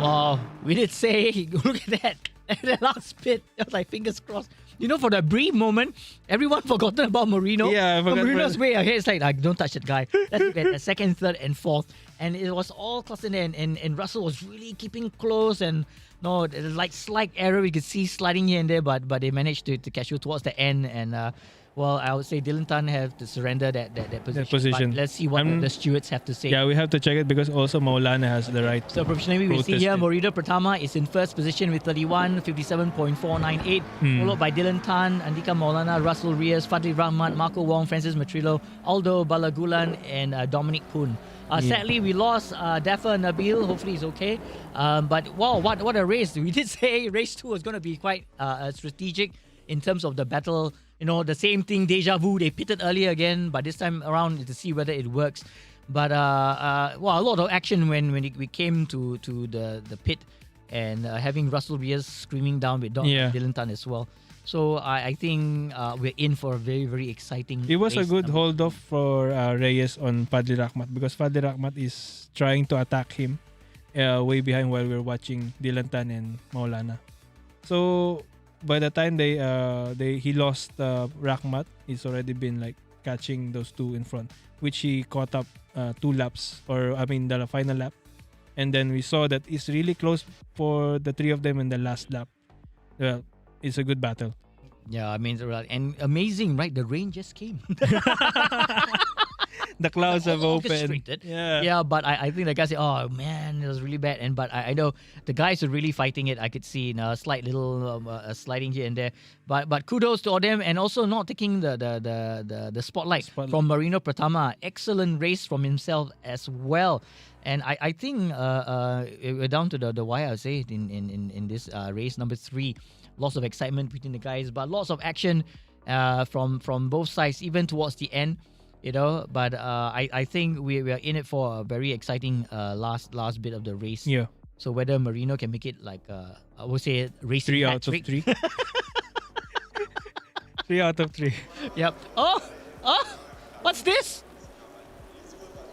Wow, we did say, look at that. That last pit, I was like, fingers crossed. You know, for that brief moment, everyone forgotten about Marino. Yeah, I forgot. Marino's way ahead. It's like, don't touch that guy. Let's look at the second, third, and fourth. And it was all clustered in, and Russell was really keeping close. And no, like slight error, we could see sliding here and there, but they managed to catch you towards the end. And well, I would say Dillan Tan have to surrender that position. But let's see what the stewards have to say. Yeah, we have to check it because also Maulana has the right. So professionally, we see protest here it. Marino Pratama is in first position with 57.498, followed by Dillan Tan, Andika Maulana, Russell Reyes, Fadli Rahman, Marco Wong, Francis Matrillo, Aldo Balagulan, and Dominic Poon. Sadly, we lost Dafa Nabil. Hopefully, he's okay. But wow, what a race! We did say race 2 was going to be quite strategic in terms of the battle. You know, the same thing, deja vu. They pitted earlier again, but this time around to see whether it works. But well, a lot of action when we came to the pit and having Russell Reyes screaming down with Dillan Tan as well. So I think we're in for a very, very exciting It was a race good number. hold off for Reyes on Fadli Rahmat because Fadli Rahmat is trying to attack him way behind while we're watching Dillan Tan and Maulana. So by the time he lost Rakhmat, he's already been like catching those two in front, which he caught up 2 laps, or I mean the final lap. And then we saw that it's really close for the 3 of them in the last lap. Well, it's a good battle. Yeah, I mean, and amazing, right? The rain just came. The clouds have opened. Orchestrated. Yeah. Yeah, but I think the guys say, oh man, it was really bad. But I know the guys are really fighting it. I could see a slight little sliding here and there. But kudos to all them, and also not taking the spotlight from Marino Pratama. Excellent race from himself as well. And I think we're down to the wire, I'll say, in this race number 3. Lots of excitement between the guys, but lots of action from both sides, even towards the end. But I think we are in it for a very exciting last bit of the race. Yeah. So whether Marino can make it like I would say racing 3 out hat-trick. of 3. 3 out of 3. Yep. Oh, what's this?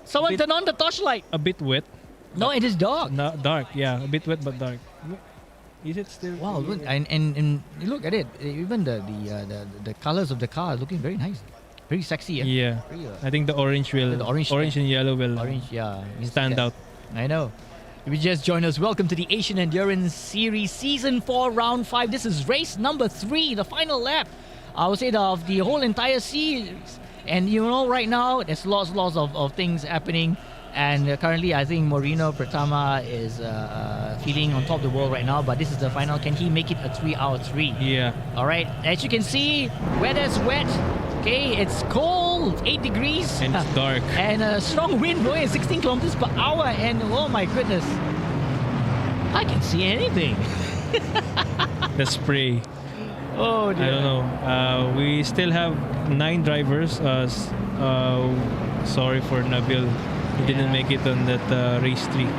Someone turn on the torchlight. A bit wet. No, it is dark. No, dark. Yeah, a bit wet but dark. Is it still? Wow, look, and look at it. Even the colors of the car are looking very nice. Very sexy. Yeah. Very, I think the orange will. The orange and yellow will. Orange, yeah. Stand out. I know. If you just joined us, welcome to the Asian Endurance Series Season 4 Round 5. This is race number 3, the final lap. I would say of the whole entire series. And right now, there's lots of things happening. And currently, I think Marino Pratama is feeling on top of the world right now. But this is the final. Can he make it a 3 out of 3? Yeah. All right. As you can see, weather's wet. Okay, it's cold, 8 degrees. And it's dark. And a strong wind blowing at 16 kilometers per hour. And oh my goodness, I can see anything. The spray. Oh dear. I don't know. We still have 9 drivers. Sorry for Nabil. He didn't make it on that race 3. Yeah.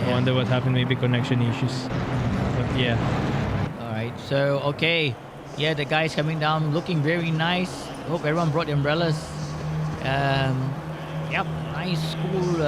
I wonder what happened. Maybe connection issues. But yeah. All right. So okay. Yeah, the guys coming down looking very nice. Hope everyone brought the umbrellas. Yep, nice cool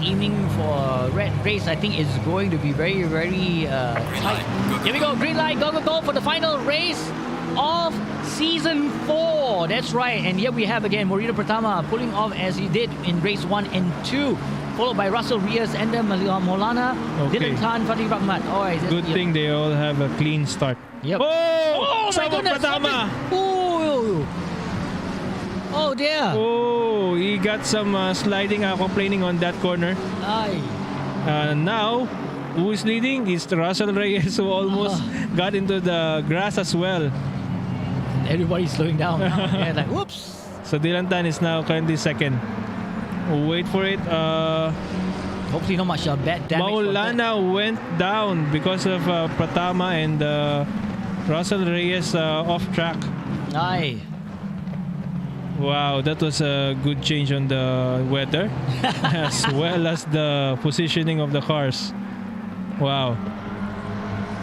evening for red race. I think it's going to be very, very tight. Here we go, green light, go for the final race of Season 4. That's right. And here we have again Marino Pratama pulling off as he did in race 1 and 2. Followed by Russell Reyes and then Maulana, Dillan Khan, Fatih Rahmat. All right. Good thing they all have a clean start. Yep. Oh my goodness. Pratama. Oh dear. Oh, he got some sliding complaining on that corner. Aye. Now, who is leading? It's Russell Reyes, who almost got into the grass as well. Everybody's slowing down now. Yeah, like whoops. So Dillan Tan is now currently second. Wait for it. Hopefully not much bad damage. Maulana went down because of Pratama and Russell Reyes off track. Aye. Wow, that was a good change on the weather as well as the positioning of the cars. Wow.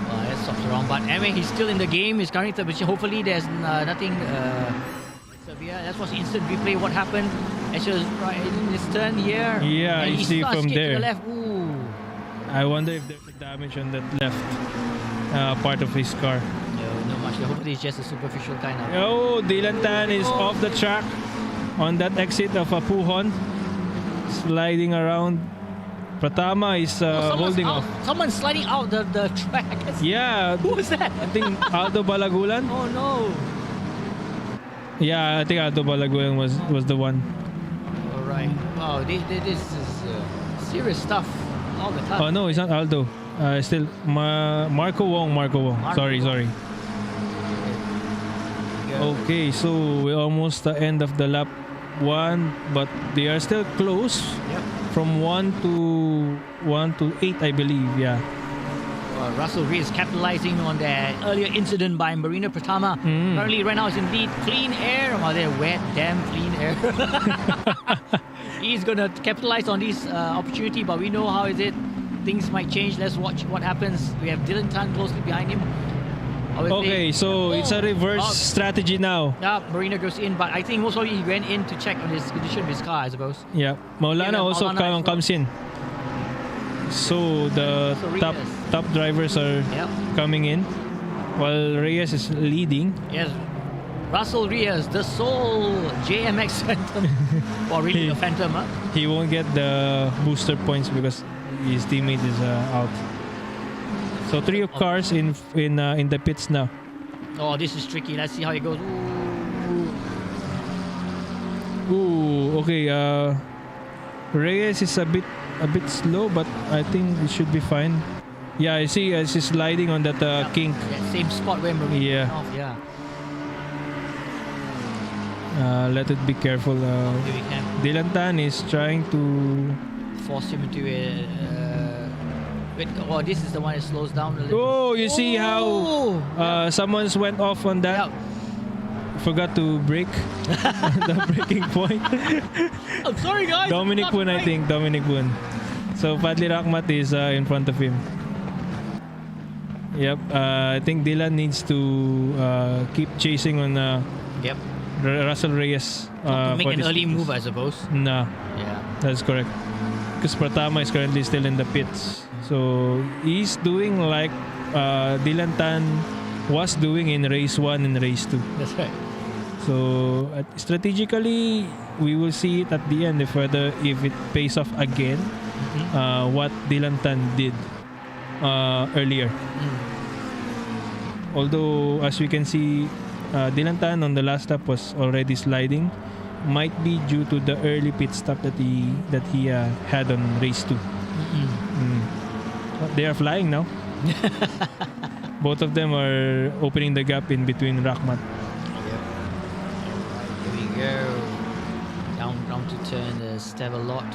Well, that stops around. But anyway, he's still in the game. He's currently third position. Hopefully there's nothing severe. Let's watch the instant replay. What happened? As he was right in his turn here. Yeah, and you see from there. To the left. Ooh. I wonder if there's a damage on that left part of his car. No much. Hopefully it's just a superficial kind of. Oh, Dillan Tan is off the track on that exit of Puhon. Sliding around. Pratama is holding off. Someone's sliding out the track. Yeah. Who was that? I think Aldo Balagulan. Oh no. Yeah, I think Aldo Balagulan was the one. Alright. Wow, this is serious stuff all the time. Oh no, it's not Aldo. Still Marco Wong. Sorry. Okay, so we're almost the end of the lap 1, but they are still close. Yep. From 1 to 8, I believe. Yeah. Russell Reyes capitalizing on that earlier incident by Marino Pratama. Currently, right now, is in lead. Clean air. Oh, they're wet, damn clean air. He's gonna capitalize on this opportunity, but we know how is it. Things might change. Let's watch what happens. We have Dillan Tan closely behind him. Okay, so it's a reverse strategy now. Yeah, Marino goes in, but I think most probably he went in to check on his condition of his car, I suppose. Yeah, Maulana also comes in. So the top drivers are coming in. while Reyes is leading. Yes. Russell Reyes, the sole JMX Phantom. Or really a Phantom, huh? He won't get the booster points because his teammate is out. So 3 cars in the pits now. Oh, this is tricky. Let's see how it goes. Ooh, okay. Reyes is a bit slow, but I think it should be fine. Yeah, I see. She's sliding on that kink. Yeah, same spot where Marine Yeah. went off. Yeah. Let it be careful. Here we can Dillan Tan is trying to. force him into a. Wait, oh, this is the one that slows down a little. Oh, you see how someone's went off on that. Yeah. Forgot to break the breaking point. I'm sorry, guys. Dominic Poon, I think. Dominic Poon. So Fadli Rahmat is in front of him. Yep. I think Dillan needs to keep chasing on Yep. Russell Reyes. To make for an this- early move, I suppose. Nah, Yeah. that's correct. Because Pratama is currently still in the pits. So he's doing like Dillan Tan was doing in race 1 and race 2. That's right. So strategically, we will see it at the end if it pays off again. What Dillan Tan did earlier. Although, as we can see, Dillan Tan on the last lap was already sliding. Might be due to the early pit stop that he had on race 2. They are flying now. Both of them are opening the gap in between Rahmat. Here we go. Down to turn the step a lot.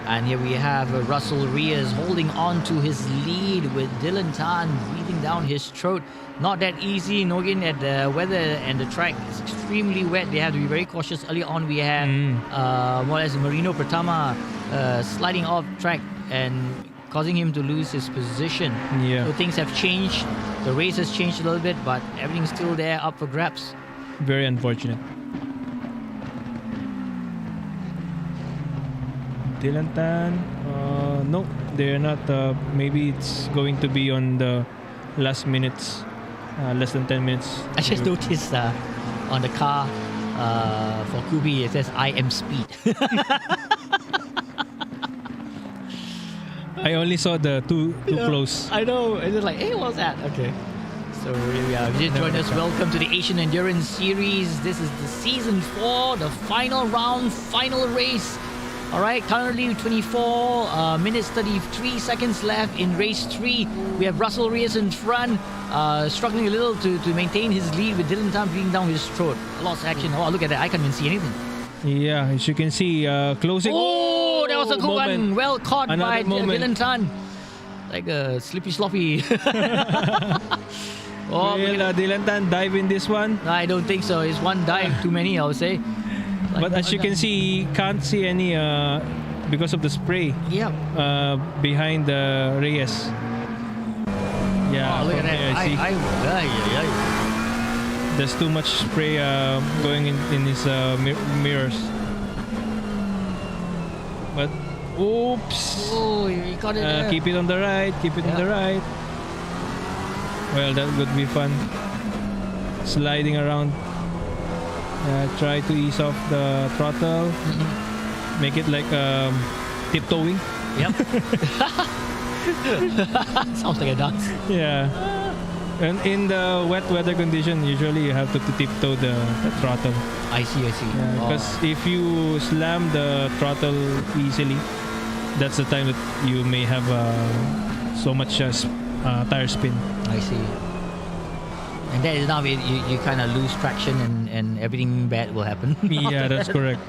And here we have Russell Reyes holding on to his lead with Dillan Tan breathing down his throat. Not that easy, knowing that the weather and the track is extremely wet. They have to be very cautious. Early on, we had more or less Marino Pratama sliding off track and causing him to lose his position. Yeah. So things have changed. The race has changed a little bit, but everything's still there, up for grabs. Very unfortunate. Dillan Tan, no, they're not. Maybe it's going to be on the last minutes, less than 10 minutes. I just noticed on the car for Kubi, it says I am speed. I only saw the too close. I know. It's just like, hey, what's that? Okay. So here we are. If you did join us, welcome to the Asian Endurance Series. This is the season 4, the final round, final race. All right, currently 24 minutes 33 seconds left in race 3. We have Russell Reyes in front, struggling a little to maintain his lead with Dillan Tan breathing down his throat. Lots of action. Oh, look at that. I can't even see anything. Yeah, as you can see, closing. Oh, that was a good moment. one. Well caught Another by moment. Dillan Tan. Like a slippy sloppy. Oh, Will Dillan Tan dive in this one? I don't think so. It's one dive too many, I would say. But as you can see, can't see any because of the spray Yeah. behind the Reyes. Yeah, Oh, look at from that. there, I see. There's too much spray going in his mirrors. But oops. Oh, you got it there. Keep it on the right. Keep it on the right. Well, that would be fun. Sliding around. Try to ease off the throttle. Make it like tiptoeing. Yep. Sounds like a dance. Yeah. And in the wet weather condition, usually you have to tiptoe the throttle. I see. Because if you slam the throttle easily, that's the time that you may have so much tire spin. I see. And that is now you kind of lose traction and everything bad will happen. Yeah, that's correct.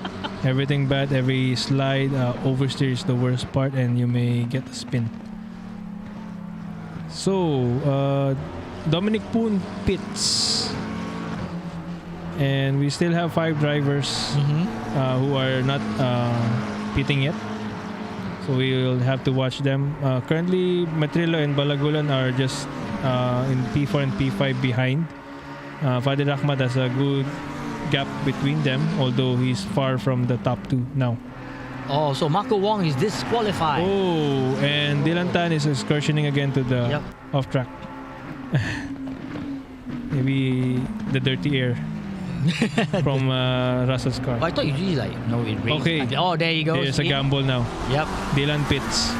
Everything bad, every slide, oversteer is the worst part, and you may get a spin. So, Dominic Poon pits. And we still have 5 drivers who are not pitting yet. So we will have to watch them. Currently, Matrillo and Balagulan are just in P4 and P5 behind. Fadil Rahmat has a good gap between them, although he's far from the top 2 now. Oh, so Marco Wong is disqualified. Oh, and Dillan Tan is excursioning again to the off track. Maybe the dirty air from Russell's car. But I thought usually like it rains. Okay. Oh, there you go. There's a See? gamble now. Yep. Dillan pits.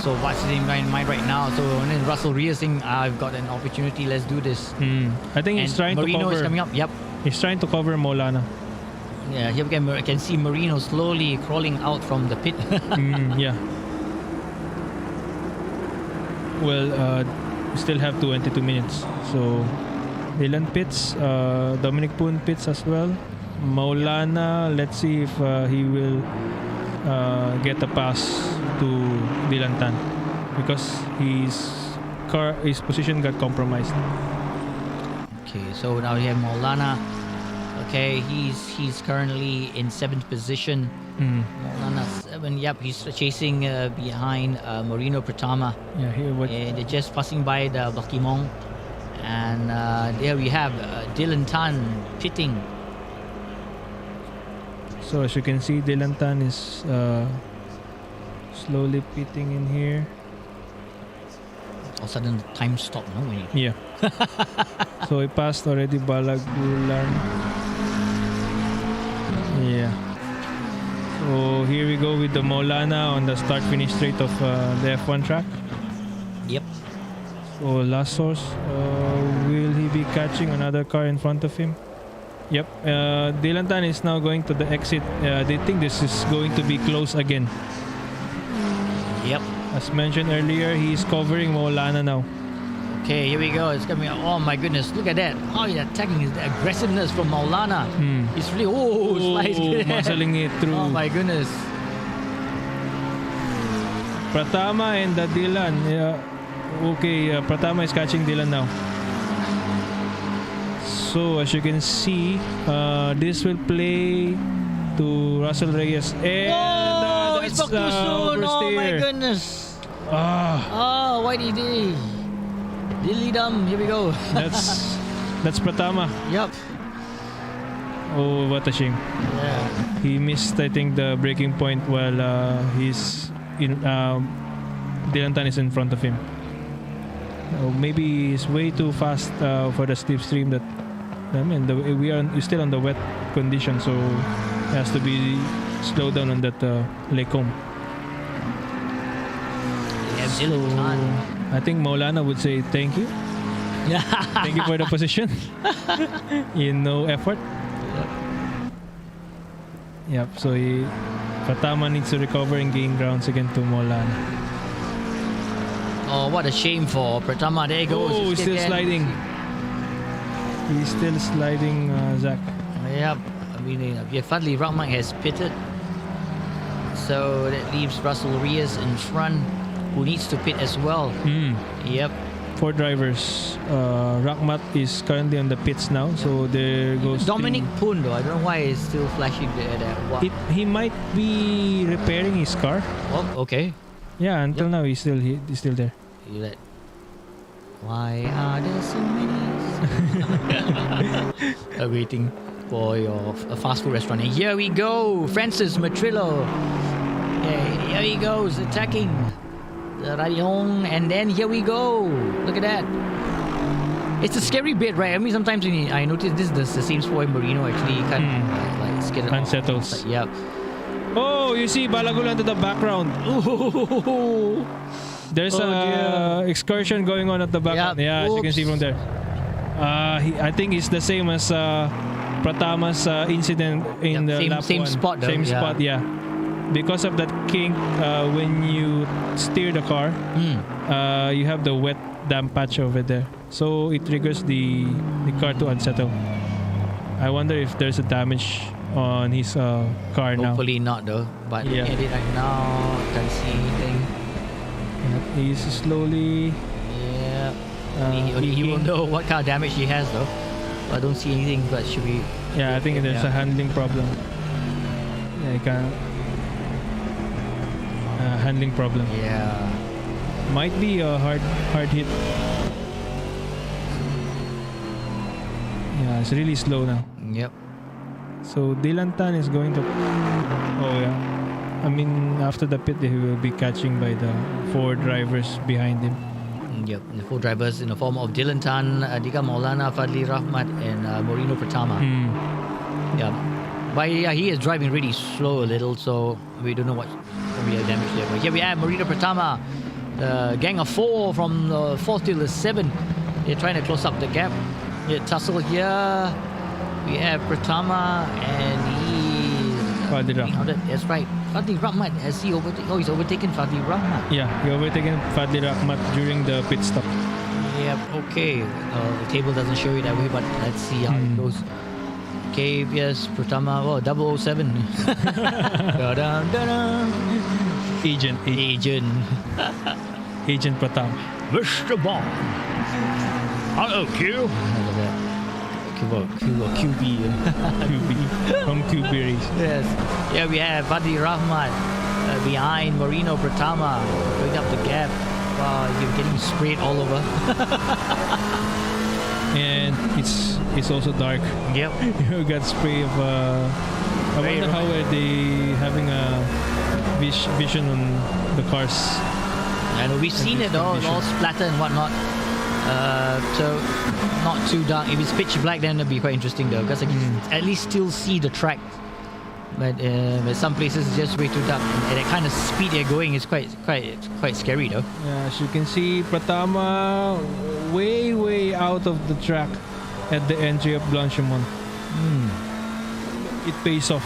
So what's in my mind right now? So and then Russell Reyes saying, I've got an opportunity. Let's do this. I think he's And trying Marino to cover. is coming up. Yep. He's trying to cover Maulana. Yeah, here we can see Marino slowly crawling out from the pit. Yeah. Well, we still have 22 minutes. So, Dillan pits, Dominic Poon pits as well. Maulana, let's see if he will get a pass to Dillan Tan because his position got compromised. Okay, so now we have Maulana. Okay, he's currently in 7th position. Maulana 7. Yep, he's chasing behind Marino Pratama. Yeah, here what? And they're just passing by the Bakimong. And there we have Dillan Tan pitting. So as you can see, Dillan Tan is slowly pitting in here. All of a sudden, the time stopped. No, when Yeah. So he passed already Balagulan. Yeah. So here we go with the Maulana on the start-finish straight of the F1 track. Yep. So last source, will he be catching another car in front of him? Yep. Dillan Tan is now going to the exit. They think this is going to be close again. Yep. As mentioned earlier, he's covering Maulana now. Okay, here we go. It's coming. Oh my goodness! Look at that. How he's attacking is the aggressiveness from Maulana. He's really slice. Muscling it through. Oh my goodness. Pratama and the Dillan. Okay, Pratama is catching Dillan now. So as you can see, this will play to Russell Reyes. And Oh, it's back too soon. Oh my oversteer. goodness. Ah, Oh, what did he? Dilly dum. Here we go. that's Pratama. Yep. Oh, what a shame. Yeah. He missed, I think, the braking point while he's in. Dillan Tan is in front of him. Maybe he's way too fast for the slipstream. That I mean, we're still on the wet condition, so it has to be slowed down on that Lecom. Yeah, Dillan Tan. I think Maulana would say thank you. Thank you for the position. In no effort. Yep. So Pratama needs to recover and gain grounds again to Maulana. Oh, what a shame for Pratama. There he goes. Oh, he's still again. sliding. He's still sliding, Zach. Yep. I mean, finally Rama has pitted. So that leaves Russell Reyes in front, who needs to pit as well. Yep. 4 drivers. Rakhmat is currently on the pits now, so there goes Dominic Poon, though. I don't know why he's still flashing there. What? He might be repairing his car. Oh, okay. Yeah, until now he's still there. You let. Why are there so many? Waiting for your fast food restaurant. And here we go, Francis Matrillo. Yeah, here he goes, attacking the Rayong, and then here we go. Look at that. It's a scary bit, right? I mean, sometimes I notice this is the same spot where Marino actually kind of like scared Unsettles. Yeah. Oh, you see Balagulan to the background. Ooh. There's a excursion going on at the background. Yeah, as you can see from there. I think it's the same as Pratama's incident in the lap same 1. spot though. Same spot, yeah. Because of that kink, when you steer the car, you have the wet damp patch over there. So it triggers the car to unsettle. I wonder if there's a damage on his car now. Hopefully not though. But Yeah. looking at it right now, can't see anything. He's slowly. Yeah. He will know what kind of damage he has though. I don't see anything, but should we? Yeah, I think there's a handling problem. Yeah, he can. Handling problem. Yeah. Might be a hard hit. Yeah, it's really slow now. Yep. So Dillan Tan is going to. Oh yeah. I mean, after the pit, he will be catching by the 4 drivers behind him. Yep, the 4 drivers in the form of Dillan Tan, Andika Maulana, Fadli Rahmat, and Moreno Pratama. Yeah, but yeah, he is driving really slow a little, so we don't know what will be a damage there. But here we have Moreno Pratama, the gang of 4 from the 4th to the 7th. They're trying to close up the gap. Yeah, tussle here. We have Pratama, and Fadli Rahmat. that's right. Fadli Rahmat, has he overtaken? Oh, he's overtaken Fadli Rahmat. Yeah, he overtaken Fadli Rahmat during the pit stop. Yep, okay. The table doesn't show it that way, but let's see how it goes. Okay, yes, Pratama, 007. Da-dum, da-dum. Agent Pratama. Mr. Bond. Hello, Q. I love that. QB. QB from QB race. Yes. Yeah, we have Fadli Rahmat behind Moreno Pratama, going up the gap. Wow, you're getting sprayed all over. And it's also dark. Yep. You got spray of. I wonder how are they having a vision on the cars. And we've seen it all splatter and whatnot. So not too dark. If it's pitch black, then it'll be quite interesting though, because I can at least still see the track. But some places it's just way too dark, and the kind of speed they're going is quite scary though. Yeah, as you can see, Pratama way out of the track at the entry of Blanchimont. It pays off.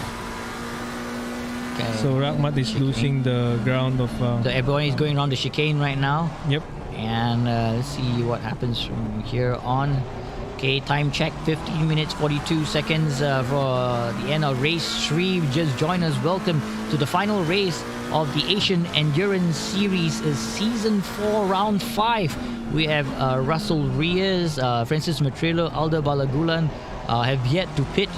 Okay. So Rahmat is losing the ground of. So everyone is going around the chicane right now. Yep. And let's see what happens from here on. Okay, time check, 15 minutes 42 seconds for the end of race 3. Just join us. Welcome to the final race of the Asian Endurance Series Season 4, Round 5. We have Russell Reyes, Francis Matrello, Aldo Balagulan have yet to pit.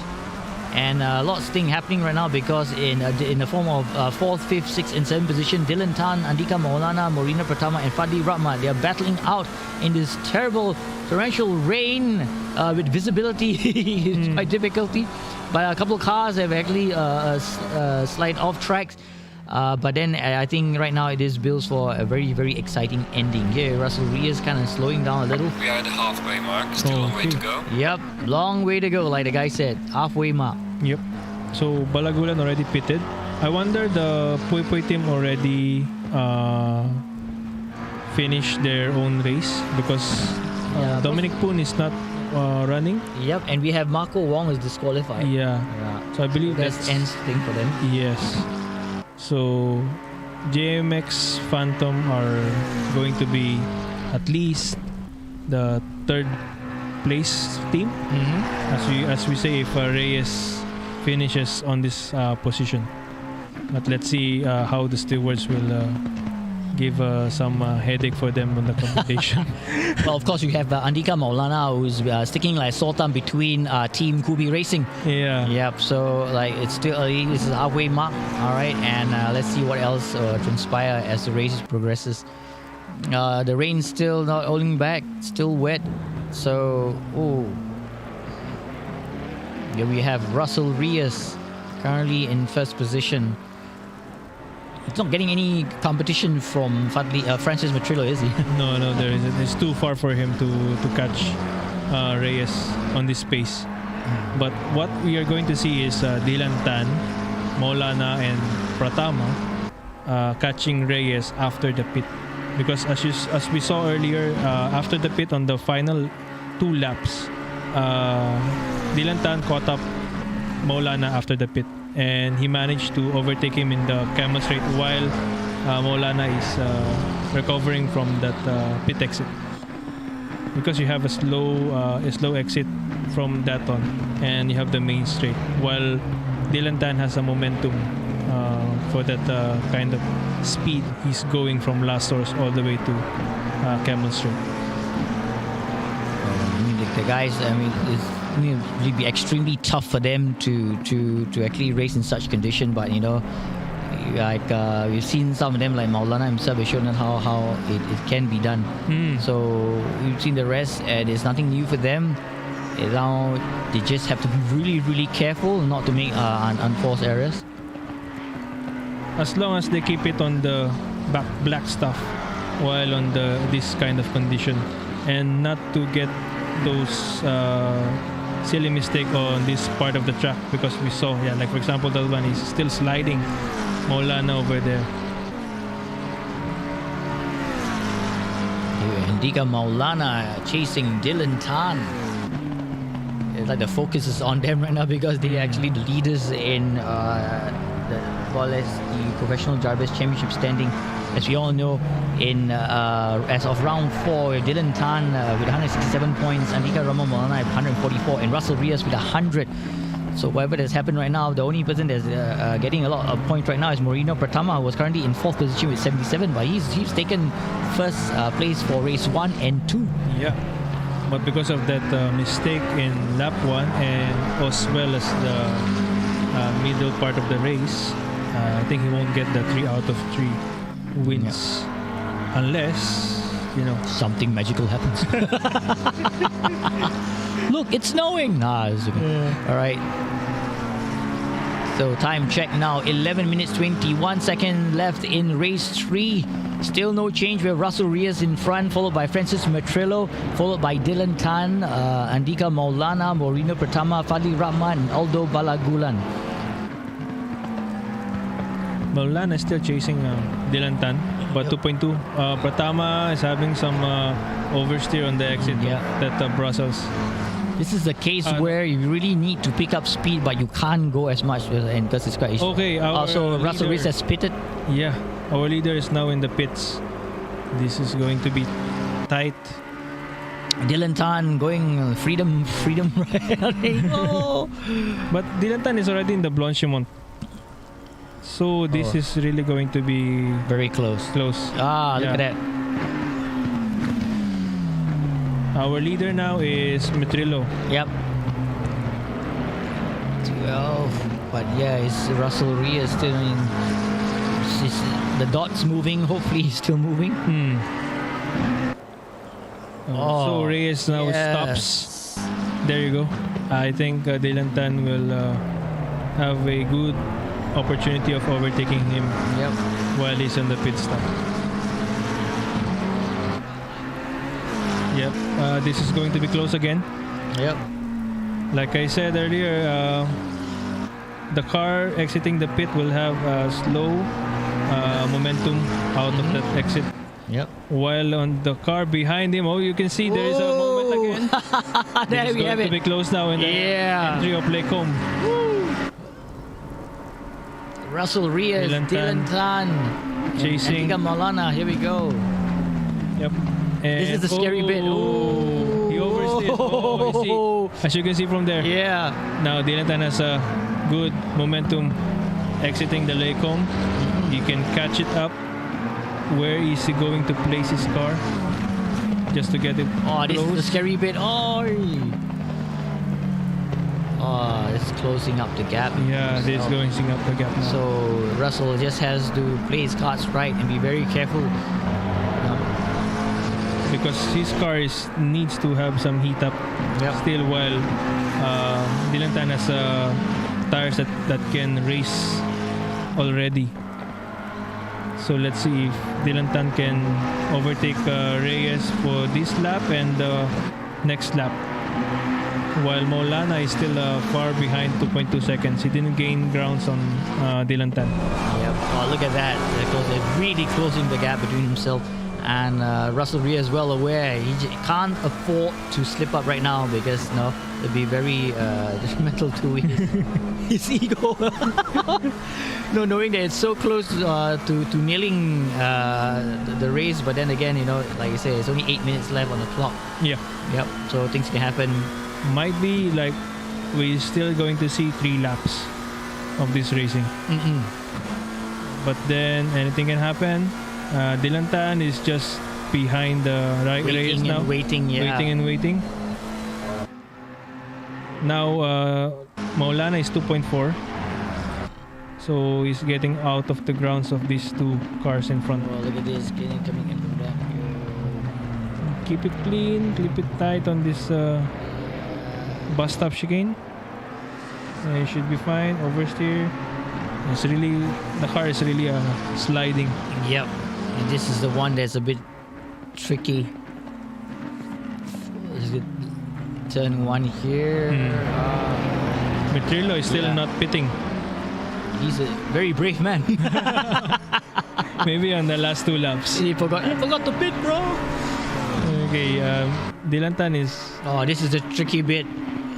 And lots of things happening right now, because in the form of 4th, 5th, 6th and 7th position, Dillan Tan, Andika Maulana, Moreno Pratama and Fadli Rahmat, they are battling out in this terrible torrential rain with visibility. It's quite difficulty. But a couple of cars have actually slide off tracks. But then I think right now it is built for a very, very exciting ending. Here, Russell Reyes kind of slowing down a little. We are at the halfway mark, still a long way to go. Yep, long way to go, like the guy said. Halfway mark. Yep. So Balagulan already pitted. I wonder the Pui Pui team already finished their own race, because Dominic Poon is not running. Yep, and we have Marco Wong is disqualified. Yeah. So I believe that's ends thing for them. Yes. So JMX Phantom are going to be at least the 3rd place team. As we say, if Reyes finishes on this position. But let's see how the stewards will give some headache for them on the competition. Well, of course, you have Andika Maulana, who's sticking like sore thumb between Team Kubi Racing. Yeah. Yep. So like it's still early. This is halfway mark. All right, and let's see what else transpire as the race progresses. The rain's still not holding back. Still wet. So here we have Russell Reyes currently in 1st position. It's not getting any competition from Francis Matrello, is he? No, there isn't. It's too far for him to catch Reyes on this pace. But what we are going to see is Dillan Tan, Maulana and Pratama catching Reyes after the pit. Because as we saw earlier, after the pit on the final 2 laps, Dillan Tan caught up Maulana after the pit, and he managed to overtake him in the camel straight while Maulana is recovering from that pit exit, because you have a slow exit from that on, and you have the main straight, while Dillan Tan has a momentum for that kind of speed. He's going from last source all the way to camel straight. The guys, it'd be extremely tough for them to actually race in such condition. But like we've seen some of them, like Maulana himself has shown us how it can be done. So we've seen the rest, and it's nothing new for them. Now they just have to be really, really careful not to make unforced errors. As long as they keep it on the black stuff, while on this kind of condition, and not to get those silly mistake on this part of the track, because we saw, like for example, that one is still sliding Maulana over there. Andika Maulana chasing Dillan Tan. It's like the focus is on them right now because they're actually the leaders in the Professional Drivers Championship standing. As we all know, in as of round 4, Dillan Tan with 167 points, Andika Rama Maulana with 144, and Russell Reyes with 100. So whatever that's happened right now, the only person that's getting a lot of points right now is Moreno Pratama, who was currently in 4th position with 77, but he's taken first place for race 1 and 2. Yeah, but because of that mistake in lap 1 and as well as the middle part of the race, I think he won't get the 3 out of 3 wins unless something magical happens. Look, it's snowing. It's okay. All right. So time check now, 11 minutes 21 seconds left in race 3. Still no change with Russell Reyes in front, followed by Francis Matrillo, followed by Dillan Tan, Andika Maulana, Moreno Pratama, Fadli Rahman, and Aldo Balagulan. Maulana is still chasing Dillan Tan, but 2.2. Pratama is having some oversteer on the exit at Brussels. This is the case where you really need to pick up speed, but you can't go as much because it's quite. Okay. Also, Russell Reyes has pitted. Yeah, our leader is now in the pits. This is going to be tight. Dillan Tan going freedom right. Oh. But Dillan Tan is already in the Blanchimont. So this is really going to be very close. Look at that. Our leader now is Matrillo. Yep. 12. But it's Russell Reyes still in. The dot's moving. Hopefully he's still moving. So Reyes now stops. There you go. I think Dillan Tan will have a good opportunity of overtaking him while he's on the pit stop. This is going to be close again. Like I said earlier, the car exiting the pit will have a slow momentum out of that exit. While on the car behind him, you can see there is a moment again. There we have it. It's going to be close now in the entry of Lake Home. Russell Reyes, Dillan Tan, chasing Andika Maulana. Here we go. And this is the scary bit. He oversteered. As you can see from there. Now Dillan Tan has a good momentum exiting the Lake Home. He can catch it up. Where is he going to place his car? Just to get it close. This is the scary bit. It's closing up the gap. This is closing up the gap now. So Russell just has to play his cards right and be very careful. Because his car needs to have some heat up still, while Dillan Tan has tires that can race already. So let's see if Dillan Tan can overtake Reyes for this lap and the next lap. While Maulana is still far behind, 2.2 seconds. He didn't gain grounds on Dillan Tan. Look at that. They're really closing the gap between himself and Russell Reyes. Well aware he can't afford to slip up right now because it'd be very detrimental to his ego. Knowing that it's so close to nailing the race, but then again, like you say, it's only 8 minutes left on the clock. So things can happen. Might be like we're still going to see 3 laps of this racing. But then anything can happen. Dillan Tan is just behind the Reyes now. Waiting. Now Maulana is 2.4. So he's getting out of the grounds of these 2 cars in front. Look at this, coming in from back. Keep it clean, keep it tight on this bus stop chicane. It should be fine. Oversteer. The car is really sliding. And this is the one that's a bit tricky. Is it turn one here? Metrillo is still Yeah. not pitting. He's a very brave man. Maybe on the last 2 laps. He forgot to pit, bro. Okay, Dillan Tan is... Oh, this is the tricky bit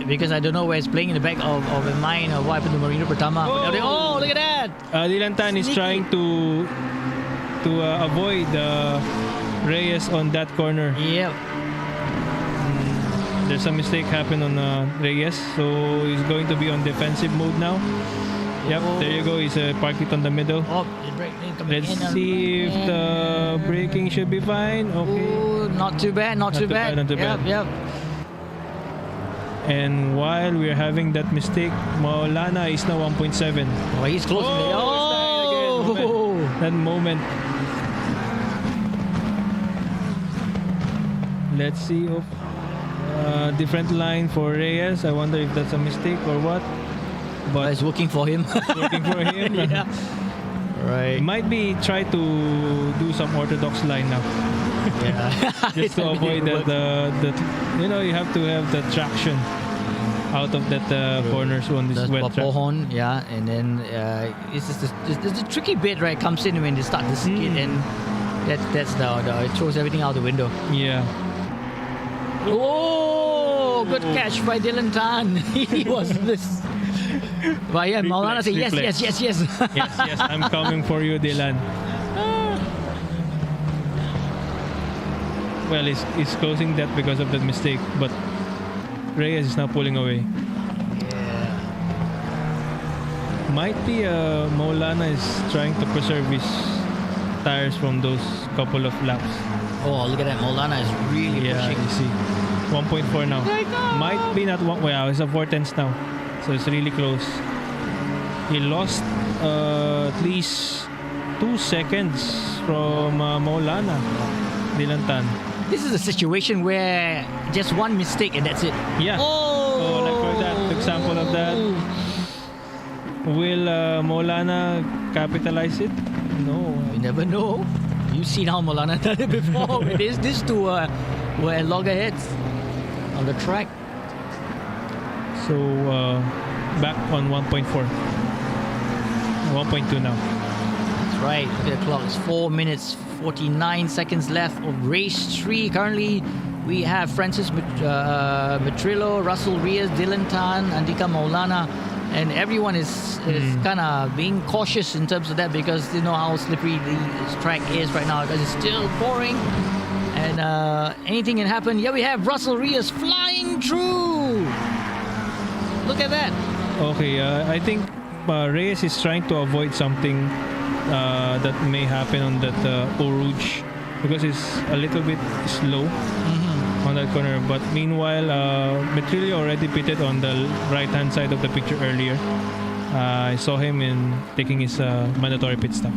because I don't know where it's playing in the back of mine or what happened to Marino Pratama. Oh, look at that! Dillan Tan is Sneaky. trying to avoid Reyes on that corner. Yep. There's a mistake happened on Reyes, so he's going to be on defensive mode now. Yep, there you go. He's parked it on the middle. Oh, the brake coming Let's in. see if the braking should be fine. Okay. Ooh, not too bad, not too bad. Not too bad. Yep. And while we're having that mistake, Maulana is now 1.7. Oh, he's close. Oh, that moment. Let's see if different line for Reyes. I wonder if that's a mistake or what. But It's working for him. working for him. Yeah. Right. Might be try to do some orthodox line now. Yeah. Just to avoid that you have to have the traction out of that corners on this The wet track. horn, yeah, and then this is the tricky bit, right? Comes in when they start the skid, and that's the it throws everything out the window. Yeah. Oh, good catch by Dillan Tan. He was this. But yeah, Maulana said yes. Yes, I'm coming for you, Dillan. Well, he's closing that because of that mistake, but Reyes is now pulling away. Yeah. Might be Maulana is trying to preserve his tires from those couple of laps. Oh, look at that. Maulana is really Yeah, pushing. you see. 1.4 now. Might be not one. Well, it's a 4/10 now. So it's really close. He lost at least 2 seconds from Maulana. Dillan Tan. This is a situation where just one mistake and that's it. Yeah. Oh, like for that example of that. Will Maulana capitalize it? No. You never know. You've seen how Maulana done it before. These two were at loggerheads on the track. So back on 1.4. 1.2 now. That's right. Look at the clock. It's 4 minutes 49 seconds left of race 3. Currently, we have Francis Metrillo, Russell Reyes, Dillan Tan, Andika Maulana, and everyone is kind of being cautious in terms of that because they know how slippery this track is right now because it's still pouring and anything can happen. Here we have Russell Reyes flying through. Look at that. Okay, I think Reyes is trying to avoid something that may happen on that Eau Rouge because it's a little bit slow on that corner. But meanwhile, Metrillo already pitted on the right-hand side of the picture earlier. I saw him taking his mandatory pit stop.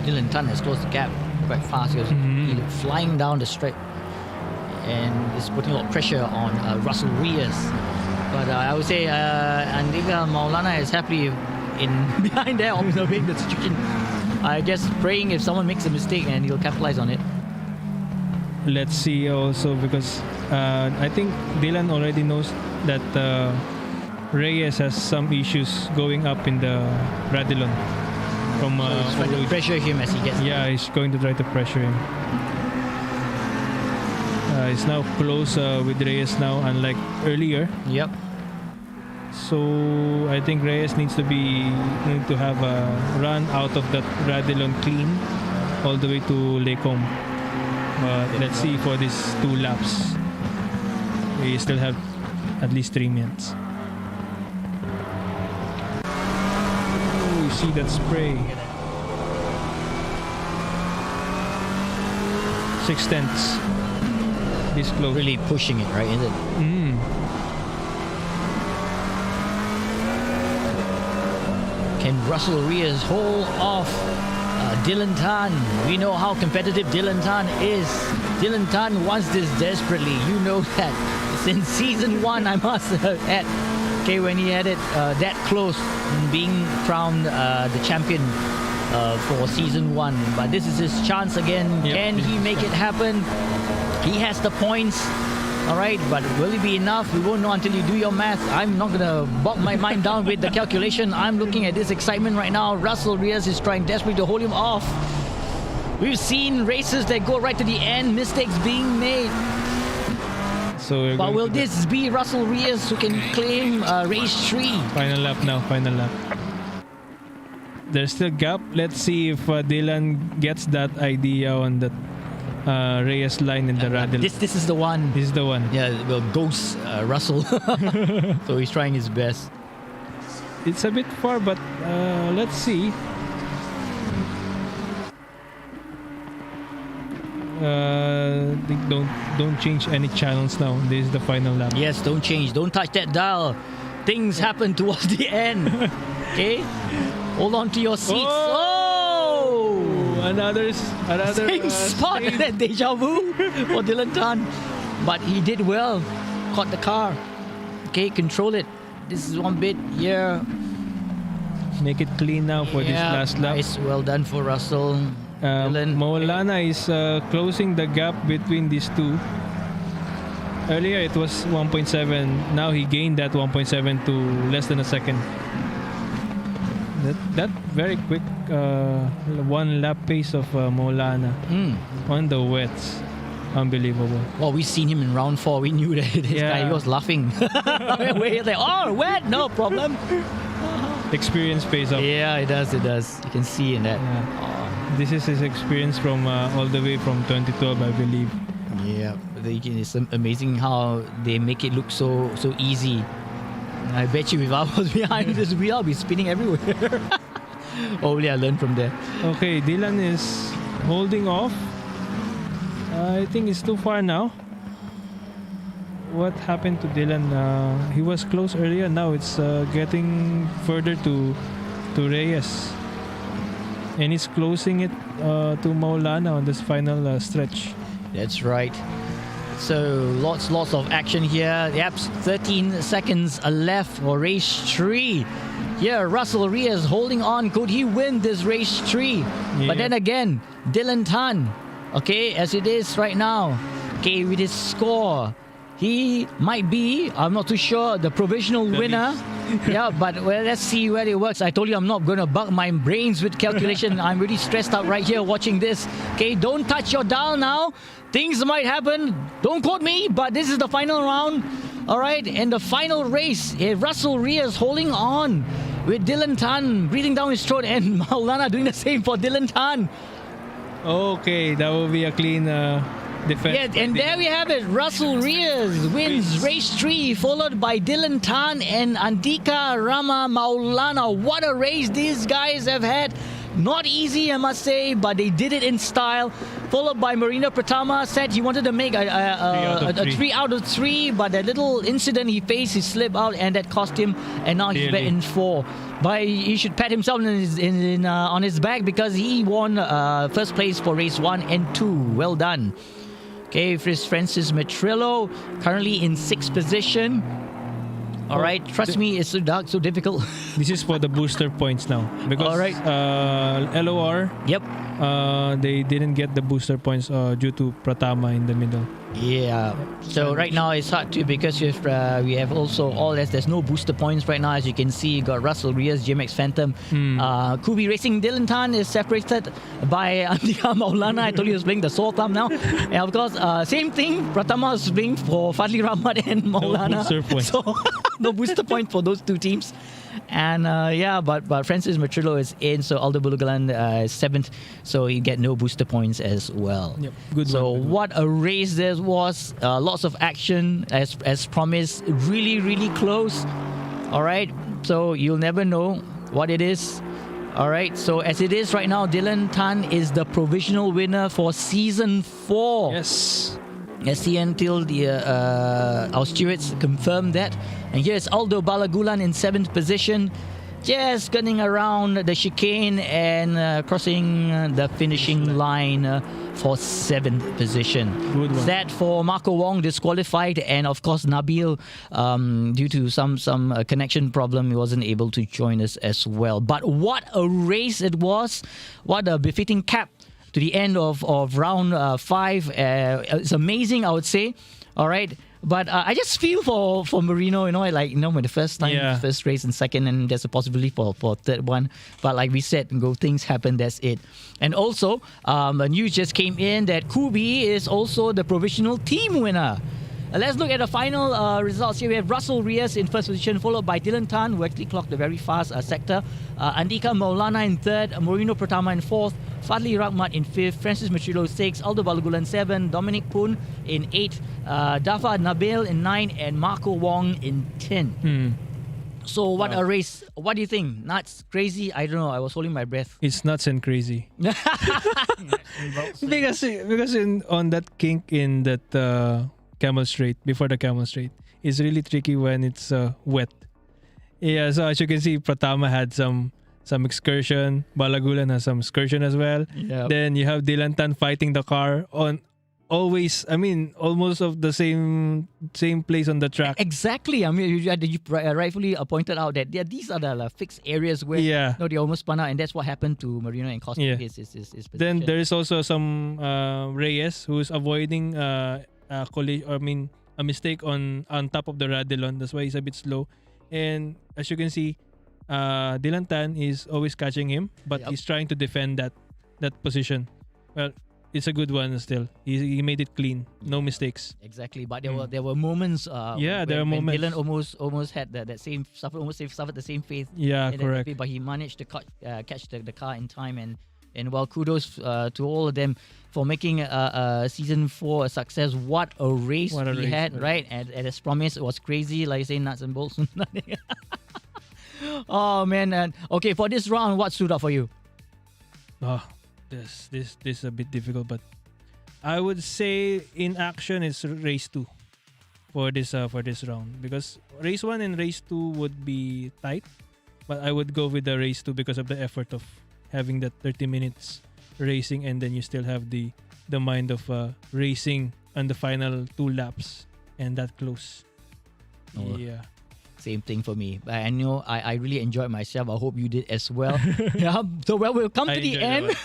Dillan Tan has closed the gap quite fast because he's flying down the straight and is putting a lot of pressure on Russell Reyes. But I would say Andika Maulana is happily in behind there observing the situation. I guess praying if someone makes a mistake and he'll capitalize on it. Let's see also because I think Dillan already knows that Reyes has some issues going up in the Radillon. From He's trying to pressure him as he gets. yeah, he's going to try to pressure him. He's now close with Reyes now, unlike earlier. Yep. So I think Reyes needs to have a run out of that Radillon clean all the way to Lecombe. But let's see for these 2 laps. We still have at least 3 minutes. Oh, you see that spray. 6/10. This close. Really pushing it, right? Is it? Can Russell Reyes hold off Dillan Tan? We know how competitive Dillan Tan is. Dillan Tan wants this desperately. You know that. Since season 1, I must add. Okay, when he had it that close, being crowned the champion for season 1. But this is his chance again. Yep, Can this he is make his it happen? He has the points. All right, but will it be enough? We won't know until you do your math. I'm not going to bog my mind down with the calculation. I'm looking at this excitement right now. Russell Reyes is trying desperately to hold him off. We've seen races that go right to the end, mistakes being made. So we're But going will to the this be Russell Reyes who can claim race 3? final lap now? Final lap. There's still gap. Let's see if Dillan gets that idea on that Reyes line in the Radil. This is the one. This is the one. Yeah, well, ghost Russell. So he's trying his best. It's a bit far, but let's see. Think don't change any channels now. This is the final lap. Yes, don't change. Don't touch that dial. Things happen towards the end. Okay? Hold on to your seats. Oh! Another Same spot. save. That deja vu for Dillan Tan. But he did well. Caught the car. Okay, control it. This is one bit. Yeah. Make it clean now for this Yeah, last lap. nice. Well done for Russell. Dillan. Maulana is closing the gap between these two. Earlier it was 1.7. Now he gained that 1.7 to less than a second. That very quick one lap pace of Maulana on the wets. Unbelievable. Well, we've seen him in round 4. We knew that this guy, he was laughing. We're like, oh, wet, no problem. Experience pays off. Yeah, it does. You can see in that. This is his experience from all the way from 2012, I believe. Yeah, it's amazing how they make it look so easy. I bet you if I was behind this wheel, I'll be spinning everywhere. Hopefully I learned from there. Okay, Dillan is holding off. I think it's too far now. What happened to Dillan? He was close earlier. Now it's getting further to Reyes. And he's closing it to Maulana on this final stretch. That's right. So lots of action here. Yep, 13 seconds left for race 3. Here, Russell Reyes holding on. Could he win this race 3? Yeah. But then again, Dillan Tan, okay, as it is right now, okay, with his score, he might be, I'm not too sure, the provisional winner. Yeah, but well, let's see where it works. I told you I'm not going to bug my brains with calculation. I'm really stressed out right here watching this. Okay, don't touch your dial now. Things might happen. Don't quote me, but this is the final round. All right, and the final race. Russell Reyes holding on with Dillan Tan breathing down his throat, and Maulana doing the same for Dillan Tan. Okay, that will be a clean defense. Yeah, and there we have it. Russell Reyes wins race 3, followed by Dillan Tan and Andika Rama Maulana. What a race these guys have had. Not easy, I must say, but they did it in style. Followed by Marina Pratama, said he wanted to make a 3 out of 3, but that little incident he faced, he slipped out, and that cost him, and now he's back in 4. But he should pat himself on his back because he won first place for race 1 and 2. Well done. Okay, Francis Metrillo currently in 6th position. All right, trust me, it's so dark, so difficult. This is for the booster points now. Because All right. LOR, Yep. they didn't get the booster points due to Pratama in the middle. Yeah. So right now it's hard to because we have also there's no booster points right now. As you can see, you got Russell Reyes, GMX Phantom. Kubi Racing Dillan Tan is separated by Andika Maulana. I told you he was playing the sore thumb now. And of course, same thing. Pratama is playing for Fadli Rahmat and Maulana. No booster points. So no booster point for those two teams. And but Francis Metrillo is in, so Aldo Bulugalan is 7th, so you get no booster points as well. Yep, good. So one. what a race there was! Lots of action as promised. Really close. All right, so you'll never know what it is. All right, so as it is right now, Dillan Tan is the provisional winner for season 4. Yes. Let's see until our stewards confirm that. And here's Aldo Balagulan in 7th position, just gunning around the chicane and crossing the finishing line for 7th position. Good one. That for Marco Wong disqualified, and of course Nabil, due to some connection problem, he wasn't able to join us as well. But what a race it was! What a befitting cap to the end of round 5. It's amazing, I would say. All right. But I just feel for Marino, when the first time, first race and second, and there's a possibility for third one. But like we said, things happen, that's it. And also, the news just came in that Kubi is also the provisional team winner. Let's look at the final results here. We have Russell Reyes in first position, followed by Dillan Tan, who actually clocked a very fast sector. Andika Maulana in third, Morino Pratama in fourth, Fadli Rahmat in fifth, Francis Machilo 6, Aldo Balagulan 7, Dominic Poon in 8, Dafa Nabil in 9, and Marco Wong in 10. So what a race. What do you think? Nuts? Crazy? I don't know. I was holding my breath. It's nuts and crazy. because on that kink in that Camel Straight, before the Camel Straight, it's really tricky when it's wet. Yeah, so as you can see, Pratama had some excursion. Balagulan has some excursion as well. Yep. Then you have Dillan Tan fighting the car on almost of the same place on the track. Exactly. I mean, you rightfully pointed out that these are the fixed areas where they almost spun out, and that's what happened to Marino and Costa. His position. Then there is also some Reyes who's avoiding a mistake on top of the Radilon. That's why he's a bit slow. And as you can see, Dillan Tan is always catching him, but he's trying to defend that position. Well, it's a good one still. He made it clean, no mistakes. Exactly, but there were moments. There were moments. Dylan almost had that same suffered the same fate. Yeah, correct. But he managed to catch the car in time, and well, kudos to all of them for making season 4 a success. What a race we had, right? And as promised, it was crazy, like I say, nuts and bolts. Oh man! And okay, for this round, what stood out for you? This is a bit difficult, but I would say in action it's race 2 for this round, because race 1 and race 2 would be tight, but I would go with the race 2 because of the effort of having that 30 minutes racing, and then you still have the mind of racing on the final 2 laps and that close. Yeah. Same thing for me. I know I really enjoyed myself. I hope you did as well. So we'll come to the end.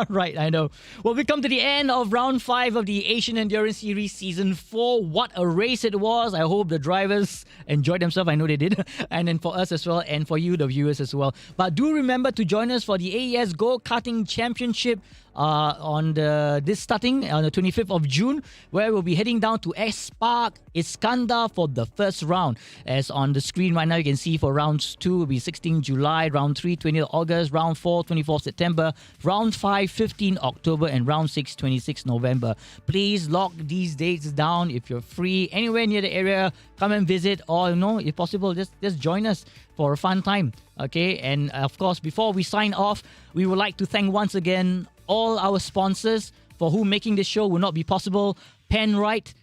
Right, I know. Well, we come to the end of round 5 of the Asian Endurance Series Season 4. What a race it was. I hope the drivers enjoyed themselves. I know they did. And then for us as well, and for you, the viewers as well. But do remember to join us for the AES Go-Karting Championship starting on the 25th of June, where we'll be heading down to S Park Iskandar for the first round. As on the screen right now, you can see for rounds 2 will be 16 July, round 3 20th August, round 4 24th September, round 5 15 October, and round 6 26 November. Please lock these dates down. If you're free anywhere near the area, come and visit, or if possible, just join us for a fun time. Okay, and of course, before we sign off, we would like to thank once again all our sponsors for whom making this show would not be possible: Penrite,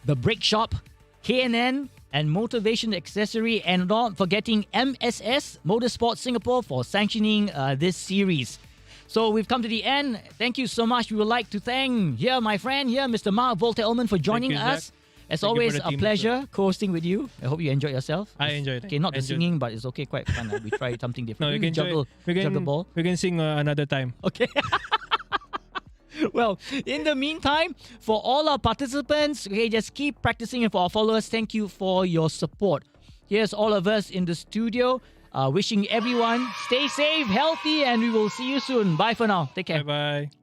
The Brake Shop, KNN, and Motivation Accessory, and not forgetting MSS Motorsport Singapore for sanctioning this series. So we've come to the end. Thank you so much. We would like to thank my friend Mr. Mark Volte-Ullman for joining us. As always, a pleasure co-hosting with you. I hope you enjoyed yourself. I enjoyed it. Okay, not the singing, but it's okay, quite fun. We tried something different. No, you can juggle the ball. We can sing another time. Okay. Well, in the meantime, for all our participants, just keep practicing, and for our followers, thank you for your support. Here's all of us in the studio, wishing everyone stay safe, healthy, and we will see you soon. Bye for now. Take care. Bye-bye.